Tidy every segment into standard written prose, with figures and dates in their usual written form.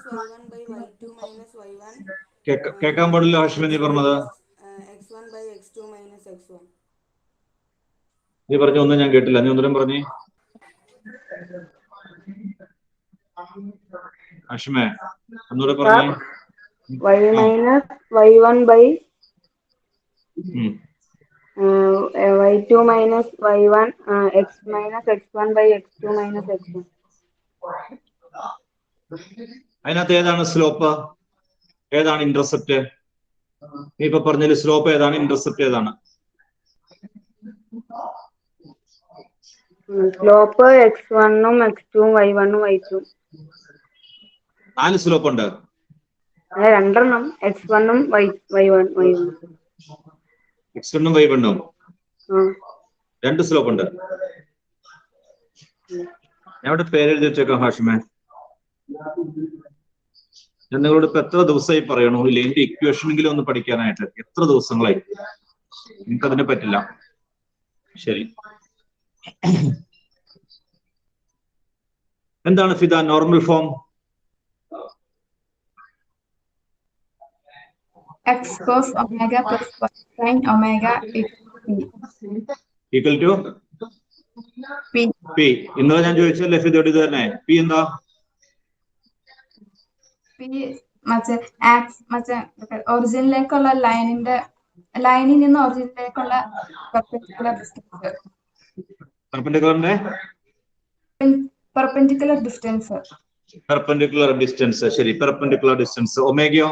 y1 by y2 minus y1. കേൾക്കാൻ പാടില്ല ഹാഷ്മി നീ പറഞ്ഞത്. x1 by x2 minus x1. നീ പറഞ്ഞ ഒന്നും ഞാൻ കേട്ടില്ല, നീ ഒന്നും പറഞ്ഞേ ഹാഷ്മേ, ഒന്നുകൂടെ പറഞ്ഞേ. y minus y1 by y2 minus y1 x minus x1 by x2 minus x1. അതിനകത്ത് ഏതാണ് സ്ലോപ്പ്, ഏതാണ് ഇന്റർസെപ്റ്റ്? നീ ഇപ്പൊ പറഞ്ഞതിൽ സ്ലോപ്പ് ഏതാണ്, ഇന്റർസെപ്റ്റ് ഏതാണ്? സ്ലോപ്പ് x1 ഉം x2 ഉം y1 ഉം y2. 4 സ്ലോപ്പ് ഉണ്ട്. രണ്ടെണ്ണം x1 ഉം y1 x1 ഉം y1 ഉം 2 സ്ലോപ്പ് ഉണ്ട്. ഞാൻ ഇവിടെ പേരെഴുതി വെച്ചേക്കാം ഹാഷിമേ. ഞാൻ നിങ്ങളോട് ഇപ്പൊ എത്ര ദിവസമായി പറയണോ ഇല്ല എന്റെ ഇക്വേഷനെങ്കിലും ഒന്ന് പഠിക്കാനായിട്ട്? എത്ര ദിവസങ്ങളായി? നിങ്ങൾക്കതിനെ പറ്റില്ല. ശരി, എന്താണ് Fida normal form? x cos omega plus y sin omega equal to p. ഇന്നലെ ഞാൻ ചോദിച്ചല്ലേ ഫിദയോട് ഇത് തന്നെ. p എന്താ? p മറ്റേ ഒറിജിനിലേക്കുള്ള ലൈനിൽ നിന്ന് ഒറിജിനിലേക്കുള്ള പെർപെൻഡിക്കുലർ ഡിസ്റ്റൻസ്. ശരി, പെർപെൻഡിക്കുലർ ഡിസ്റ്റൻസ്. ഒമേഗയോ?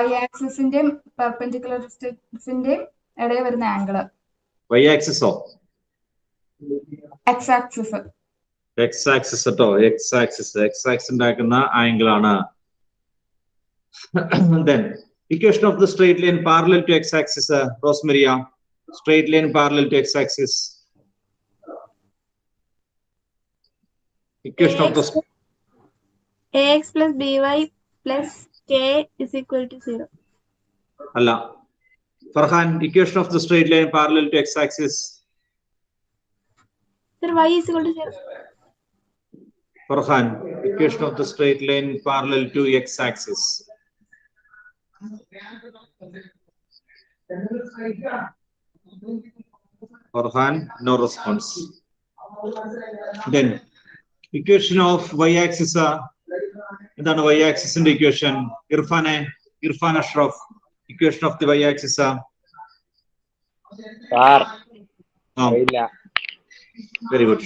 y ആക്സിസിന്റെയും പെർപെൻഡിക്കുലർ ഡിസ്റ്റൻസിന്റെയും ഇടയിൽ വരുന്ന angle. y ആക്സിസോ? x axis. x axis കേട്ടോ, x ആക്സിസ് ഉണ്ടാക്കുന്ന ആംഗിൾ ആണ്. Then equation of the straight line parallel to x axis, Rosemaria, straight line parallel to x axis. Equation of the ax plus by plus k is equal to 0. Allah. Farhan, equation of the straight line parallel to x axis. Sir, y is equal to 0. Farhan, equation of the straight line parallel to x axis. Farhan, no response. Then equation of y axis, എന്താണ് y axis ന്റെ equation? Irfan Ashraf, equation of the y axis. Very good.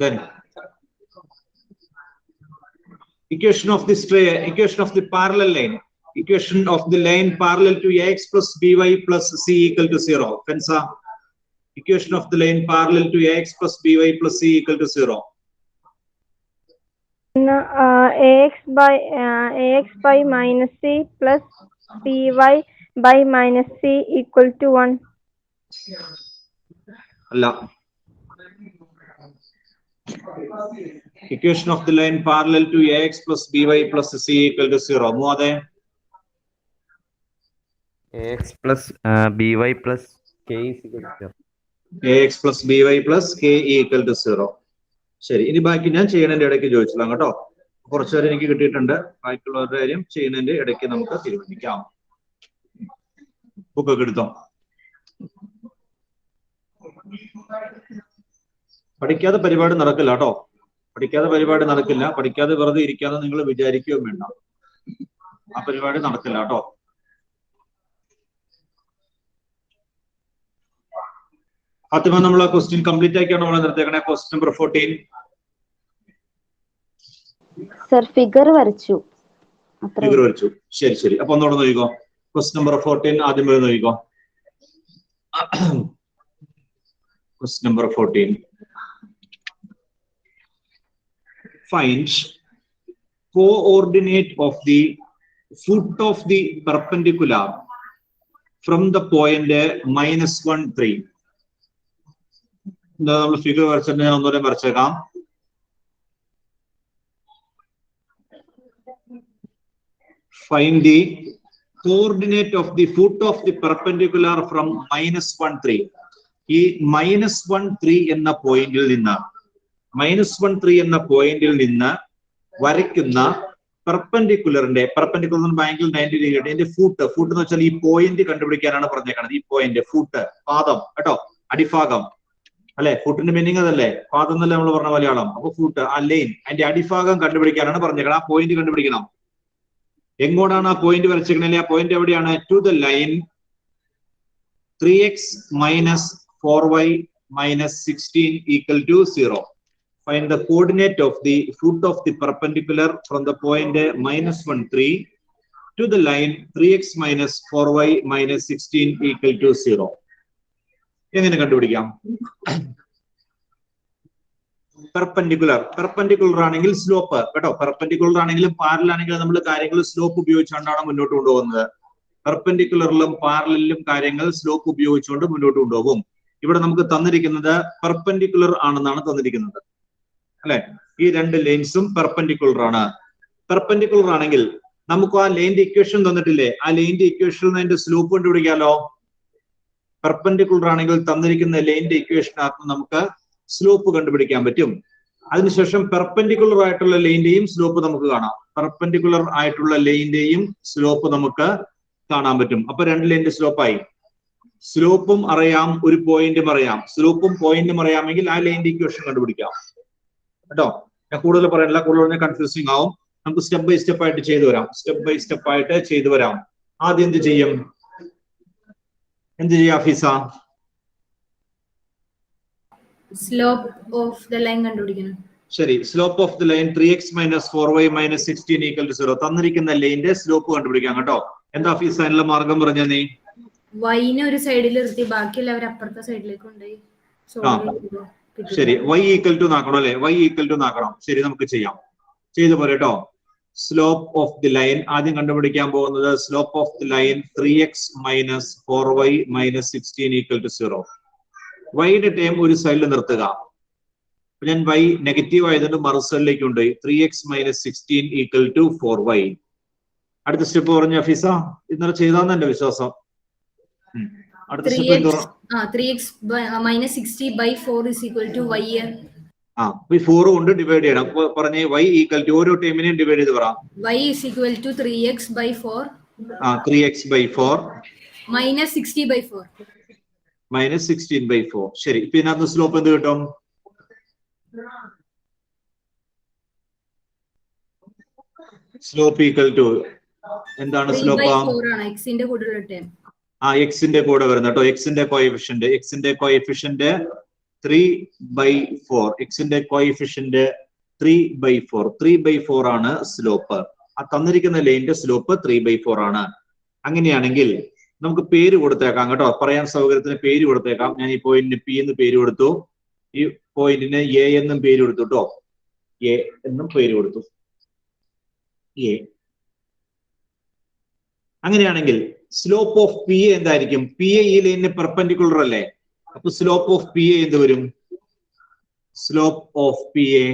Then equation of the parallel line, equation of the line parallel to ax plus by plus c equal to 0. Fensa, equation of the line parallel to ax plus by plus c equal to 0. ax by minus c plus by by minus c equal to 1. Allah. Equation of the line parallel to ax plus by plus c equal to 0. Muade. ax plus by plus k is equal to 0. ax plus by plus k equal to 0. ശരി, ഇനി ബാക്കി ഞാൻ ചെയ്യുന്നതിന്റെ ഇടയ്ക്ക് ചോദിച്ചതാണ് കേട്ടോ. കുറച്ചുപേരെ എനിക്ക് കിട്ടിയിട്ടുണ്ട്. ബാക്കിയുള്ളവരുടെ കാര്യം ചെയ്യുന്നതിന്റെ ഇടയ്ക്ക് നമുക്ക് തീരുമാനിക്കാം. ബുക്കൊക്കെ എടുത്തോ. പഠിക്കാതെ പരിപാടി നടക്കില്ല കേട്ടോ. പഠിക്കാതെ വെറുതെ ഇരിക്കാതെ നിങ്ങൾ വിചാരിക്കുകയും വേണ്ട. ആ പരിപാടി നടക്കില്ല കേട്ടോ. ഫാത്തിമ, നമ്മൾ ആ ക്വസ്റ്റ്യൻ കംപ്ലീറ്റ് ആക്കിയാണ് നമ്മൾ നിർത്തിയേക്കണേ. Question number 14. സർ ഫിഗർ വരച്ചു. ശരി. അപ്പൊ ഒന്നോടെ നോക്കിക്കോ. ക്വസ്റ്റ്യൻ നമ്പർ 14 ആദ്യം വരെ നോക്കിക്കോ. Question number 14. Find coordinate of the foot of the perpendicular from the point -1, 3. നമ്മൾ ഫിഗർ വരച്ചിട്ട് ഞാൻ ഒന്നുകൂടെ വരച്ചേക്കാം. Find the coordinate of the foot of the perpendicular from -1, 3. ഈ -1 3 എന്ന പോയിന്റിൽ നിന്ന് വരയ്ക്കുന്ന പെർപെൻഡിക്കുലറിന്റെ ആംഗിൾ 90 ഡിഗ്രി. ഇതിന്റെ ഫൂട്ട് എന്ന് വെച്ചാൽ ഈ പോയിന്റ് കണ്ടുപിടിക്കാനാണ് പറഞ്ഞേക്കുന്നത്. ഈ പോയിന്റ് ഫൂട്ട്, പാദം കേട്ടോ, അടിഭാഗം അല്ലെ. ഫൂട്ടിന്റെ മീനിങ് അതല്ലേ, പാദം എന്നല്ലേ നമ്മൾ പറഞ്ഞ മലയാളം. അപ്പൊ ഫൂട്ട്, ആ ലൈൻ, അതിന്റെ അടിഭാഗം കണ്ടുപിടിക്കാനാണ് പറഞ്ഞേക്കുന്നത്. ആ പോയിന്റ് കണ്ടുപിടിക്കണം. എങ്ങോട്ടാണ് ആ പോയിന്റ് വരച്ചിരിക്കണല്ലേ? ആ പോയിന്റ് എവിടെയാണ്? To the line 3x - 4y - 16 = 0. Find the coordinate of the foot of the perpendicular from the point -1 3 to the line 3x - 4y - 16 = 0. എങ്ങനെ കണ്ടുപിടിക്കാം? പെർപെൻഡിക്കുലർ ആണെങ്കിൽ സ്ലോപ്പ് കേട്ടോ. പെർപെൻഡിക്കുലർ ആണെങ്കിലും പാരലൽ ആണെങ്കിലും നമ്മൾ കാര്യങ്ങൾ സ്ലോപ്പ് ഉപയോഗിച്ചുകൊണ്ടാണ് മുന്നോട്ട് കൊണ്ടുപോകുന്നത്. പെർപെൻഡിക്കുലറിലും പാരലലിലും കാര്യങ്ങൾ സ്ലോപ്പ് ഉപയോഗിച്ചുകൊണ്ട് മുന്നോട്ട് കൊണ്ടുപോകും. ഇവിടെ നമുക്ക് തന്നിരിക്കുന്നത് പെർപെൻഡിക്കുലർ ആണെന്നാണ് തന്നിരിക്കുന്നത് അല്ലെ. ഈ രണ്ട് ലൈൻസും പെർപെൻഡിക്കുലർ ആണ്. പെർപെൻഡിക്കുലർ ആണെങ്കിൽ നമുക്ക് ആ ലൈനിന്റെ ഇക്വേഷൻ തന്നിട്ടില്ലേ? ആ ലൈനിന്റെ ഇക്വേഷനിൽ അതിന്റെ സ്ലോപ്പ് കണ്ടുപിടിക്കാലോ. പെർപെൻഡിക്കുലർ ആണെങ്കിൽ തന്നിരിക്കുന്ന ലൈനിന്റെ ഇക്വേഷനകത്ത് നമുക്ക് സ്ലോപ്പ് കണ്ടുപിടിക്കാൻ പറ്റും. അതിനുശേഷം പെർപെൻഡിക്കുലർ ആയിട്ടുള്ള ലൈനിന്റെയും സ്ലോപ്പ് നമുക്ക് കാണാം. പെർപെൻഡിക്കുലർ ആയിട്ടുള്ള ലൈനിന്റെയും സ്ലോപ്പ് നമുക്ക് കാണാൻ പറ്റും. അപ്പൊ രണ്ട് ലൈനിന്റെ സ്ലോപ്പായി. സ്ലോപ്പും അറിയാം, ഒരു പോയിന്റും അറിയാം. സ്ലോപ്പും പോയിന്റും അറിയാമെങ്കിൽ ആ ലൈനിന്റെ ഇക്വേഷൻ കണ്ടുപിടിക്കാം കേട്ടോ. ഞാൻ കൂടുതൽ പറയാനില്ല, കൂടുതൽ കൺഫ്യൂസിങ് ആവും. നമുക്ക് സ്റ്റെപ്പ് ബൈ സ്റ്റെപ്പ് ആയിട്ട് ചെയ്തു വരാം. ആദ്യം എന്ത് ചെയ്യും Hafeez? Slope of the line കണ്ടുപിടിക്കണം. ശരി, slope of the line 3x - 4y - 16 = 0. തന്നിരിക്കുന്ന ലൈനിന്റെ സ്ലോപ്പ് കണ്ടുപിടിക്കാം കേട്ടോ. എന്താ ഹഫീസ അതിനുള്ള മാർഗം പറഞ്ഞ നീ? വൈനെ ഒരു സൈഡിൽ നിർത്തി ബാക്കിയുള്ളവർ അപ്പുറത്തെ സൈഡിലേക്ക് കൊണ്ടുപോയി. ശരി, y = ആക്കണം അല്ലെ? y = ആക്കണം. ശരി, നമുക്ക് ചെയ്യാം. ചെയ്തു പോലെ കേട്ടോ. സ്ലോപ്പ് ഓഫ് ദി ലൈൻ ആദ്യം കണ്ടുപിടിക്കാൻ പോകുന്നത് slope of the line 3x - 4y - 16 = 0. വൈയുടെ ടേം ഒരു സൈഡിൽ നിർത്തുക. ഞാൻ y നെഗറ്റീവ് ആയതുകൊണ്ട് മറു സൈഡിലേക്ക് കൊണ്ടുപോയി. 3x - 16 = 4y. അടുത്ത സ്റ്റെപ്പ് പറഞ്ഞ ഹഫീസ, ഇന്നലെ ചെയ്താന്ന് എന്റെ വിശ്വാസം. അടുത്ത സ്റ്റെപ്പ് 3x - 60/4 = y. ഈ 4 കൊണ്ട് ഡിവൈഡ് ചെയ്യണം. പറഞ്ഞ y = ഓരോ ടേമിനെയും ഡിവൈഡ് ചെയ്ത് പറ. y = 3x/4 3x/4 - 60/4 - 16/4. ശരി, പിന്നെ അത് സ്ലോപ്പ് എന്ത് കിട്ടും? സ്ലോപ്പ് എന്താണ് സ്ലോപ്പ്? എക്സിന്റെ കൂടെയുള്ള ടേം. എക്സിന്റെ കൂടെ വരുന്ന കേട്ടോ. എക്സിന്റെ കോഎഫിഷ്യന്റ് 3/4. എക്സിന്റെ കോഎഫിഷ്യന്റ് 3/4. 3/4 ആണ് സ്ലോപ്പ്. ആ തന്നിരിക്കുന്ന ലൈനിന്റെ സ്ലോപ്പ് 3/4 ആണ്. അങ്ങനെയാണെങ്കിൽ നമുക്ക് പേര് കൊടുത്തേക്കാം കേട്ടോ. പറയാൻ സൗകര്യത്തിന് പേര് കൊടുത്തേക്കാം. ഞാൻ ഈ പോയിന്റിന് പി എന്ന് പേര് കൊടുത്തു, ഈ പോയിന്റിന് എ എന്നും പേര് കൊടുത്തു കേട്ടോ. എ എന്നും പേര് കൊടുത്തു. എ. അങ്ങനെയാണെങ്കിൽ സ്ലോപ്പ് ഓഫ് പി എ എന്തായിരിക്കും? പി എ ഈ ലൈനിന് പെർപെൻഡിക്കുലർ അല്ലേ? അപ്പൊ സ്ലോപ്പ് ഓഫ് പി എ എന്ത് വരും? സ്ലോപ്പ് ഓഫ് പി എ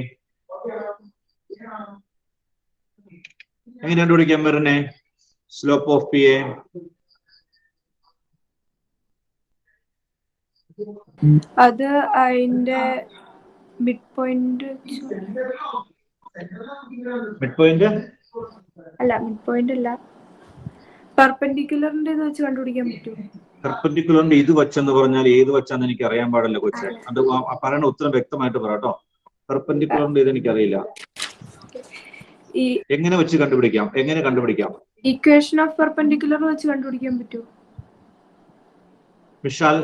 എങ്ങനെ കണ്ടുപിടിക്കാൻ വരുന്നേ? സ്ലോപ്പ് ഓഫ് പി എ അത് അതിന്റെ മിഡ് പോയിന്റ് അല്ല പെർപെൻഡിക്കുലറിന്റെ ഇത് വെച്ച് കണ്ടുപിടിക്കാൻ പറ്റും. പെർപെൻഡിക്കുലറിന്റെ ഇത് വെച്ചെന്ന് പറഞ്ഞാൽ ഏത് വെച്ചാന്ന് എനിക്ക് അറിയാൻ പാടില്ല കൊച്ചെ. അത് പറയണ ഉത്തരം വ്യക്തമായിട്ട് പറ കേട്ടോ. പെർപെൻഡിക്കുലറിന്റെ ഇത് എനിക്കറിയില്ല. എങ്ങനെ വെച്ച് കണ്ടുപിടിക്കാം? ഇക്വേഷൻ ഓഫ് പെർപെൻഡിക്കുലർ വെച്ച് കണ്ടുപിടിക്കാൻ പറ്റുമോ വിശാൽ?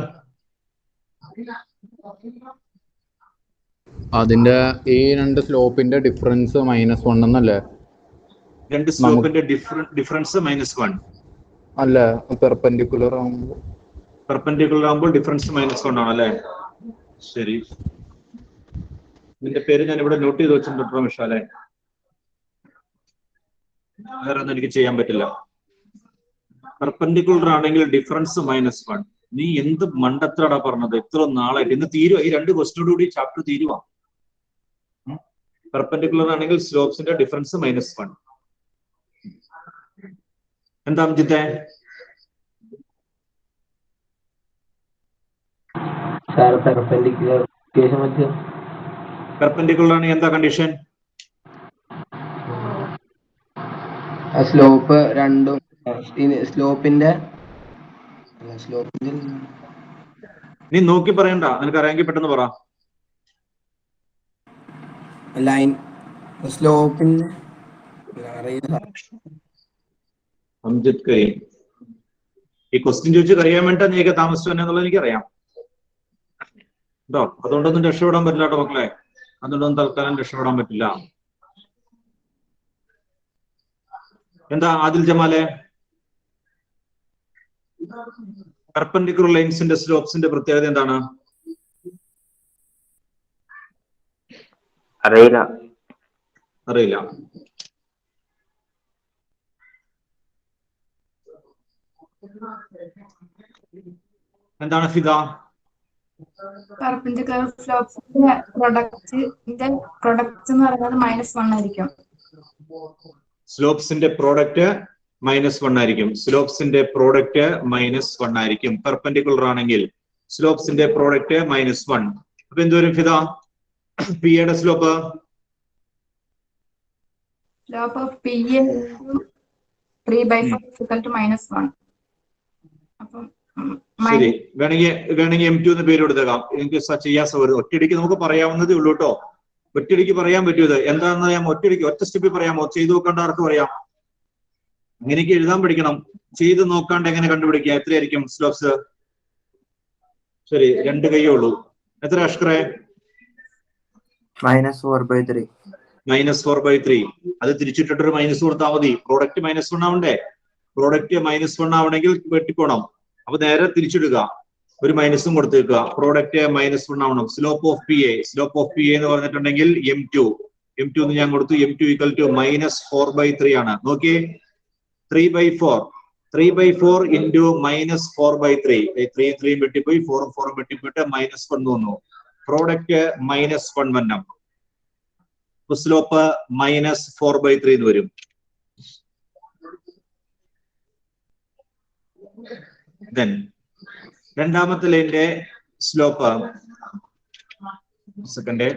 അതിന്റെ ഈ രണ്ട് സ്ലോപ്പിന്റെ ഡിഫറൻസ് -1 എന്നല്ലേ? രണ്ട് സ്ലോപ്പിന്റെ ഡിഫറൻസ് -1 അല്ല, പെർപെൻഡിക്കുലർ ആകുമ്പോൾ ഡിഫറൻസ് -1 ആണല്ലേ? ശരി, ഇതിന്റെ പേര് ഞാൻ ഇവിടെ നോട്ട് ചെയ്ത് വെച്ചിട്ടുണ്ടോ വിശാലെ? വേറെ ഒന്നും എനിക്ക് ചെയ്യാൻ പറ്റില്ല. പെർപെൻഡിക്കുലർ ആണെങ്കിൽ ഡിഫറൻസ് -1. നീ എന്ത് മണ്ടത്തരടാ പറഞ്ഞത്? ഇത്ര നാളായിട്ട് ഇന്ന് തീരുവാ. ഈ രണ്ട് ക്വസ്റ്റ്യനോടുകൂടി ചാപ്റ്റർ തീരുവാ. പെർപെൻഡിക്കുലർ ആണെങ്കിൽ സ്ലോപ്സിന്റെ ഡിഫറൻസ് -1. എന്താ അംജിത്തെ? പെർപെൻഡിക്കുലർ ആണ് എന്താ കണ്ടീഷൻ? സ്ലോപ്പ് രണ്ടും സ്ലോപ്പിന്റെ നീ നോക്കി പറയണ്ട, നിനക്ക് അറിയാമെങ്കിൽ പെട്ടെന്ന് പറ. ലൈൻ സ്ലോപ്പിന്റെ അംജിത് കരീം, ഈ ക്വസ്റ്റ്യൻ ചോദിച്ച് അറിയാൻ വേണ്ടി നീയൊക്കെ താമസിച്ചു എന്നുള്ളത് എനിക്കറിയാം കേട്ടോ. അതുകൊണ്ടൊന്നും രക്ഷപ്പെടാൻ പറ്റില്ല കേട്ടോ മക്കളെ, അതുകൊണ്ടൊന്നും തൽക്കാലം രക്ഷപ്പെടാൻ പറ്റില്ല. എന്താ ആദിൽ ജമാലെ, പെർപെൻഡിക്കുലർ ലൈൻസിന്റെ സ്ലോപ്സിന്റെ പ്രത്യേകത എന്താണ്? അറിയില്ല. എന്താണ് ഫിദ? പെർപെൻഡിക്കുലർ സ്ലോപ്സിന്റെ പ്രൊഡക്റ്റ് എന്ന് പറയുന്നത് -1 ആയിരിക്കും. സ്ലോപ്സിന്റെ പ്രോഡക്റ്റ് -1 ആയിരിക്കും. സ്ലോപ്സിന്റെ പ്രോഡക്റ്റ് -1 ആയിരിക്കും. പെർപെൻഡിക്കുലർ ആണെങ്കിൽ സ്ലോപ്സിന്റെ പ്രോഡക്റ്റ് -1. അപ്പൊ എന്തോരും ഫിദ? പി യുടെ സ്ലോപ്പ് ഓഫ് പി 3/4 -1. അപ്പം ശരി, വേണമെങ്കിൽ M2 എന്ന് പേര് കൊടുത്തേക്കാം. എനിക്ക് ചെയ്യാൻ സൗകര്യം. ഒറ്റയടിക്ക് നമുക്ക് പറയാവുന്നതേ ഉള്ളൂ കേട്ടോ. ഒറ്റയടിക്ക് പറയാൻ പറ്റുമത് എന്താണെന്ന് ഞാൻ ഒറ്റ സ്റ്റെപ്പിൽ പറയാമോ? ചെയ്തു നോക്കാണ്ട് ആർക്ക് പറയാം? അങ്ങനെയൊക്കെ എഴുതാൻ പഠിക്കണം. ചെയ്ത് നോക്കാണ്ട് എങ്ങനെ കണ്ടുപിടിക്കുക? എത്രയായിരിക്കും സ്ലോപ്സ്? ശരി, 2 കൈയേ ഉള്ളൂ. എത്ര അഷ്കറെ? -4/3. -4/3. അത് തിരിച്ചിട്ടിട്ടൊരു മൈനസ് കൊടുത്താൽ മതി. പ്രോഡക്റ്റ് -1 ആവണ്ടേ? പ്രോഡക്റ്റ് -1 ആവണമെങ്കിൽ വെട്ടിപ്പോണം. അപ്പൊ നേരെ തിരിച്ചിടുക, ഒരു മൈനസും കൊടുത്തേക്കുക. പ്രോഡക്റ്റ് -1 ആവണം. സ്ലോപ്പ് ഓഫ് പി എ എന്ന് പറഞ്ഞിട്ടുണ്ടെങ്കിൽ M2 എന്ന് ഞാൻ കൊടുത്തു. M2 = -4/3 ആണ്. നോക്കിയേ, 3/4 ഇൻറ്റു -4/3. 3 വെട്ടിപ്പോയി, 4 വെട്ടിപ്പോയിട്ട് -1 വന്നു. പ്രോഡക്റ്റ് -1 വന്നം. സ്ലോപ്പ് -4/3 എന്ന് വരും. Then രണ്ടാമത്തെ ലൈനിന്റെ സ്ലോപ്പ് ഒരു second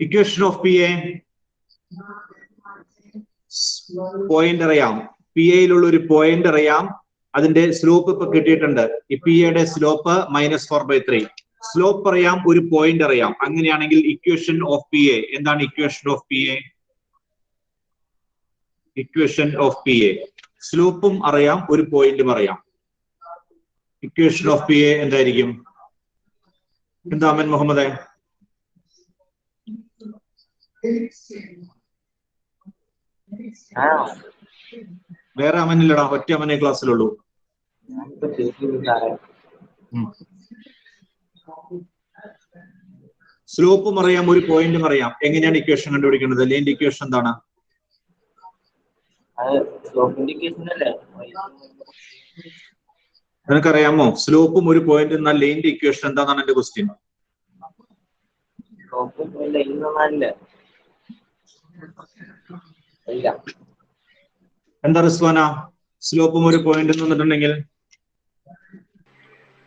equation of P A point അറിയാം. പി എയിലുള്ള ഒരു പോയിന്റ് അറിയാം, അതിന്റെ സ്ലോപ്പ് ഇപ്പൊ കിട്ടിയിട്ടുണ്ട്. ഈ പി എയുടെ സ്ലോപ്പ് -4/3. സ്ലോപ്പ് അറിയാം, ഒരു പോയിന്റ് അറിയാം. അങ്ങനെയാണെങ്കിൽ ഇക്വേഷൻ ഓഫ് പി എ എന്താണ്? ഇക്വേഷൻ ഓഫ് പി എ സ്ലോപ്പും അറിയാം, ഒരു പോയിന്റും അറിയാം. ഇക്വേഷൻ ഓഫ് പി എ എന്തായിരിക്കും? എന്താ അമൻ മുഹമ്മദ്? വേറെ അമനില്ലടാ, ഒറ്റ അമനെ ക്ലാസ്സിലുള്ളൂ. സ്ലോപ്പും അറിയാം, ഒരു പോയിന്റും അറിയാം. എങ്ങനെയാണ് ഇക്വേഷൻ കണ്ടുപിടിക്കുന്നത്? ലൈൻ ഇക്വേഷൻ എന്താണ്? നിനക്കറിയാമോ? സ്ലോപ്പും ഒരു പോയിന്റ് എന്നാൽ ലൈനിന്റെ ഇക്വേഷൻ എന്താണെന്നാണ് എന്റെ ക്വസ്റ്റ്യൻ. എന്താ റിസ്വാന? സ്ലോപ്പും ഒരു point എന്നിട്ടുണ്ടെങ്കിൽ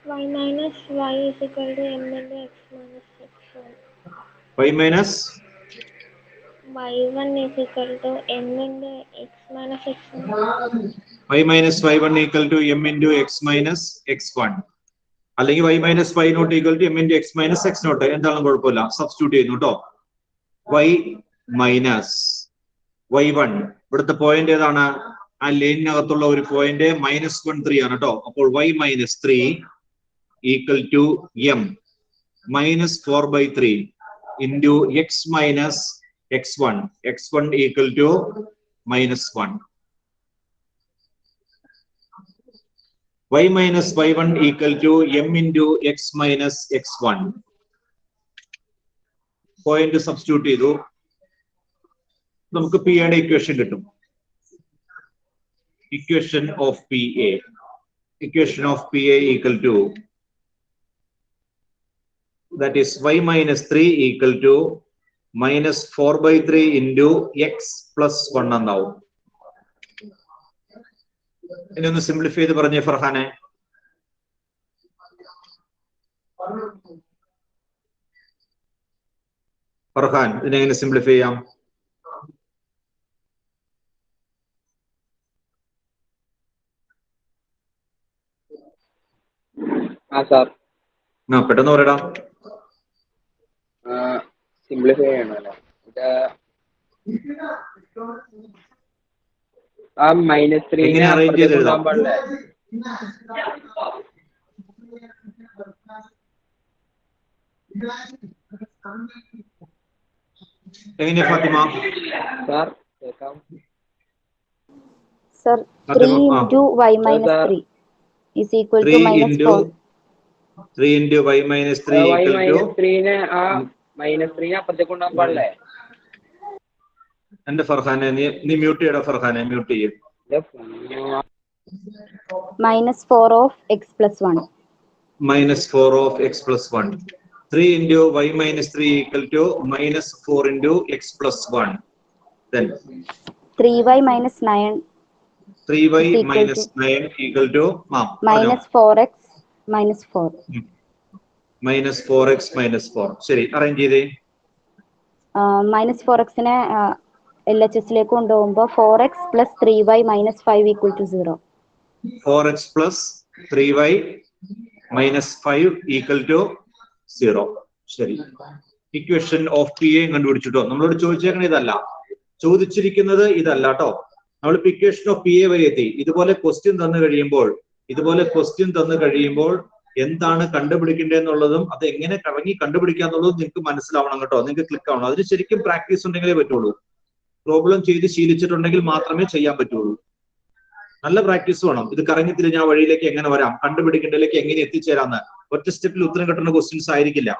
y minus y is equal to m into x minus x1. y minus y1 is equal to m into x minus x1. y minus y1 equal to m into x minus x1. അല്ലെങ്കിൽ y minus y not equal to m into x minus x not. എന്താണെങ്കിലും കുഴപ്പമില്ല, substitute ചെയ്യുന്നു കേട്ടോ. y minus y1, ഇവിടുത്തെ point ഏതാണ്? ആ ലൈനിനകത്തുള്ള ഒരു point -1 ആണ് കേട്ടോ. അപ്പോൾ y minus 3 equal to m -4/3 into x minus x1 equal to -1. y minus y1 equal to m into x minus x1. Point substitute ചെയ്തു, നമുക്ക് പി യുടെ ഇക്വേഷൻ കിട്ടും. Equation of P A equal to, that is y minus 3 equal to minus 4/3 into x plus 1 എന്നാവും. ഇനി ഒന്ന് simplify ചെയ്ത് പറഞ്ഞേ ഫർഹാനെ. Farhan, ഇതിനെങ്ങനെ simplify ചെയ്യാം? സാർ പെട്ടെന്ന് പറയടാ. സിംപ്ലിഫൈ ചെയ്യണല്ലോ. -3 എങ്ങനെ അറേഞ്ച് ചെയ്ത് എഴുതാം? എങ്ങനെ ഫാത്തിമ? സാർ കേൾക്കാം. Sir, 3 into y minus 3 is equal to minus 4. 3 into y minus 3 equal to -3 അപ്പുറത്തേക്ക് കൊണ്ടുപോകാൻ പാടില്ലേ? എന്റെ ഫർഹാനെ നീ മ്യൂട്ട് ചെയ്യടാ. ഫർഹാനെ മ്യൂട്ട് ചെയ്യും. Minus 4 of x plus 1. Minus 4 of x plus 1. 3 into y minus 3 equal to minus 4 into x plus 1. Then 3y minus 9 3y equal minus to 9 equal to minus 4x minus 4. Minus 4x minus 4. ശരി, arrange ചെയ്തേ. Minus 4x നെ LHS ലേക്ക് കൊണ്ടുപോകുമ്പോൾ 4x plus 3y minus 5 equal to 0. 4x plus 3y minus 5 equal to 0. ശരി, equation of P A കണ്ടുപിടിച്ചിട്ടോ. നമ്മളോട് ചോദിച്ചേക്കണ ഇതല്ല, ചോദിച്ചിരിക്കുന്നത് ഇതല്ല കേട്ടോ. നമ്മളിപ്പോ ഇക്വേഷൻ ഓഫ് പി എ വരെ എത്തി. ഇതുപോലെ ക്വസ്റ്റ്യൻ തന്നു കഴിയുമ്പോൾ എന്താണ് കണ്ടുപിടിക്കേണ്ടതെന്നുള്ളതും അത് എങ്ങനെ കറങ്ങി കണ്ടുപിടിക്കാന്നുള്ളതും നിങ്ങൾക്ക് മനസ്സിലാവണം കേട്ടോ. നിങ്ങൾക്ക് ക്ലിക്ക് ആവണം. അതിന് ശരിക്കും പ്രാക്ടീസ് ഉണ്ടെങ്കിലേ പറ്റുള്ളൂ. പ്രോബ്ലം ചെയ്ത് ശീലിച്ചിട്ടുണ്ടെങ്കിൽ മാത്രമേ ചെയ്യാൻ പറ്റുള്ളൂ. നല്ല പ്രാക്ടീസ് വേണം. ഇത് കറങ്ങി തിരിഞ്ഞ വഴിയിലേക്ക് എങ്ങനെ വരാം, കണ്ടുപിടിക്കേണ്ടതിലേക്ക് എങ്ങനെ എത്തിച്ചേരാന്ന്. ഒറ്റ സ്റ്റെപ്പിൽ ഉത്തരം കിട്ടുന്ന ക്വസ്റ്റ്യൻസ് ആയിരിക്കില്ല.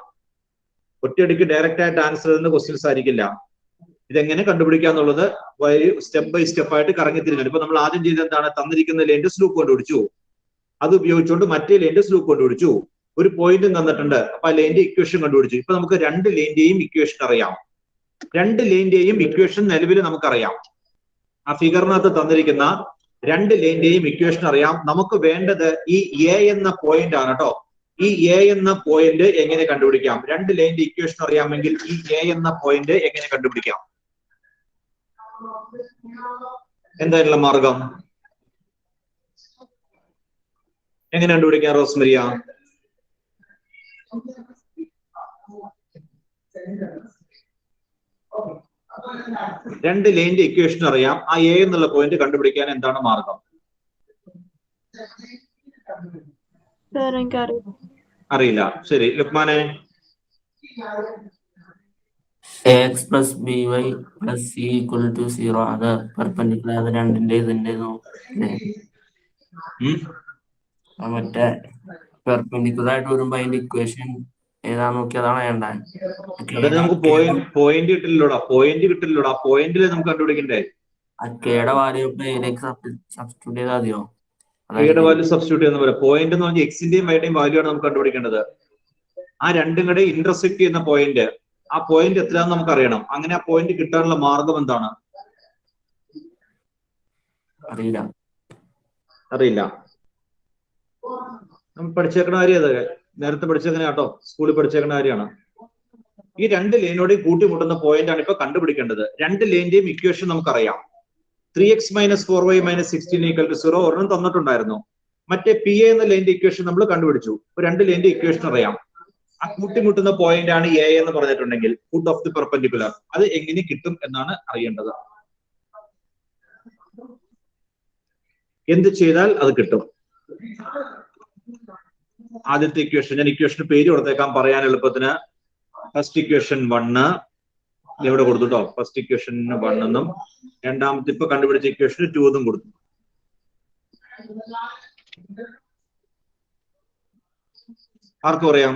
ഒറ്റയടിക്ക് ഡയറക്റ്റ് ആയിട്ട് ആൻസർ ചെയ്യുന്ന ക്വസ്റ്റ്യൻസ് ആയിരിക്കില്ല. ഇതെങ്ങനെ കണ്ടുപിടിക്കാന്നുള്ളത് സ്റ്റെപ്പ് ബൈ സ്റ്റെപ്പ് ആയിട്ട് കറങ്ങി തിരിഞ്ഞു. ഇപ്പൊ നമ്മൾ ആദ്യം ചെയ്ത് എന്താണ്, തന്നിരിക്കുന്ന ലേൻഡസ് ലൂപ്പ് കണ്ടുപിടിച്ചു. അത് ഉപയോഗിച്ചുകൊണ്ട് മറ്റേ ലേൻഡസ് ലൂപ്പ് കണ്ടുപിടിച്ചു. ഒരു പോയിന്റ് തന്നിട്ടുണ്ട്, അപ്പൊ ആ ലേന്റെ ഇക്വേഷൻ കണ്ടുപിടിച്ചു. ഇപ്പൊ നമുക്ക് രണ്ട് ലേന്റെയും ഇക്വേഷൻ അറിയാം. രണ്ട് ലേന്റെയും ഇക്വേഷൻ നിലവിൽ നമുക്കറിയാം. ആ ഫിഗറിനകത്ത് തന്നിരിക്കുന്ന രണ്ട് ലേന്റെയും ഇക്വേഷൻ അറിയാം. നമുക്ക് വേണ്ടത് ഈ എ എന്ന പോയിന്റ് ആണ് കേട്ടോ. ഈ എ എന്ന പോയിന്റ് എങ്ങനെ കണ്ടുപിടിക്കാം? രണ്ട് ലേന്റെ ഇക്വേഷൻ അറിയാമെങ്കിൽ ഈ എ എന്ന പോയിന്റ് എങ്ങനെ കണ്ടുപിടിക്കാം? എന്തായുള്ള മാർഗം? എങ്ങനെ കണ്ടുപിടിക്കാം റോസ്മരിയ? രണ്ട് ലൈനിന്റെ ഇക്വേഷൻ അറിയാം. ആ എ എന്നുള്ള പോയിന്റ് കണ്ടുപിടിക്കാൻ എന്താണ് മാർഗം? അറിയില്ല. ശരി, ലുക്മാനെ. x plus by plus c equal to 0. അത് പെർപെൻഡിക്കുലർ, അത് രണ്ടിന്റെ ഇതിന്റെ മറ്റേ പെർപെൻഡിക്കുലർ ആയിട്ട് വരുമ്പോ അതിന്റെ ഇക്വേഷൻ ഏതാ നോക്കി അതാണ് വേണ്ടത്. നമുക്ക് പോയിന്റ് കിട്ടില്ലല്ലോടാ. പോയിന്റിൽ നമുക്ക് കണ്ടുപിടിക്കണ്ടേ? കെയുടെ വാല്യൂ സബ്സ്റ്റിറ്റ്യൂട്ട് ചെയ്താൽ മതിയോ? കെയുടെ വാല്യൂ സബ്സ്റ്റിറ്റ്യൂട്ട് ചെയ്യുന്ന പോലെ പോയിന്റ് എന്ന് പറഞ്ഞാൽ എക്സിന്റെയും വൈയുടെയും വാല്യൂ ആണ് നമുക്ക് കണ്ടുപിടിക്കേണ്ടത്. ആ രണ്ടും കൂടെ ഇന്റർസെക്ട് ചെയ്യുന്ന പോയിന്റ്, ആ പോയിന്റ് എത്രയാണെന്ന് നമുക്ക് അറിയണം. അങ്ങനെ ആ പോയിന്റ് കിട്ടാനുള്ള മാർഗം എന്താണ്? അറിയില്ല. നമ്മൾ പഠിച്ചേക്കണ കാര്യം അത് നേരത്തെ പഠിച്ചേക്കണ കേട്ടോ, സ്കൂളിൽ പഠിച്ചേക്കണ കാര്യമാണ്. ഈ രണ്ട് ലൈനോടെയും കൂട്ടിമുട്ടുന്ന പോയിന്റ് ആണ് ഇപ്പൊ കണ്ടുപിടിക്കേണ്ടത്. രണ്ട് ലൈന്റെയും ഇക്വേഷൻ നമുക്കറിയാം. 3x minus 4y minus 16 equal to 0 ഒരെണ്ണം തന്നിട്ടുണ്ടായിരുന്നു. മറ്റേ പി എ എന്ന ലൈന്റെ ഇക്വേഷൻ നമ്മൾ കണ്ടുപിടിച്ചു. രണ്ട് ലൈന്റെ ഇക്വേഷൻ അറിയാം. ആ കൂട്ടിമുട്ടുന്ന പോയിന്റ് ആണ് എ എന്ന് പറഞ്ഞിട്ടുണ്ടെങ്കിൽ ഫുട്ട് ഓഫ് ദി പെർപെൻഡിക്കുലർ. അത് എങ്ങനെ കിട്ടും എന്നാണ് അറിയേണ്ടത്. എന്ത് ചെയ്താൽ അത് കിട്ടും? ആദ്യത്തെ ഇക്വേഷൻ, ഞാൻ ഇക്വേഷന് പേര് കൊടുത്തേക്കാം പറയാൻ എളുപ്പത്തിന്. ഫസ്റ്റ് ഇക്വേഷൻ 1 ഇവിടെ കൊടുത്തു കേട്ടോ. ഫസ്റ്റ് ഇക്വേഷന് 1 എന്നും രണ്ടാമത്തെ ഇപ്പൊ കണ്ടുപിടിച്ച ഇക്വേഷന് 2 എന്നും കൊടുത്തു. ആർക്കും അറിയാം?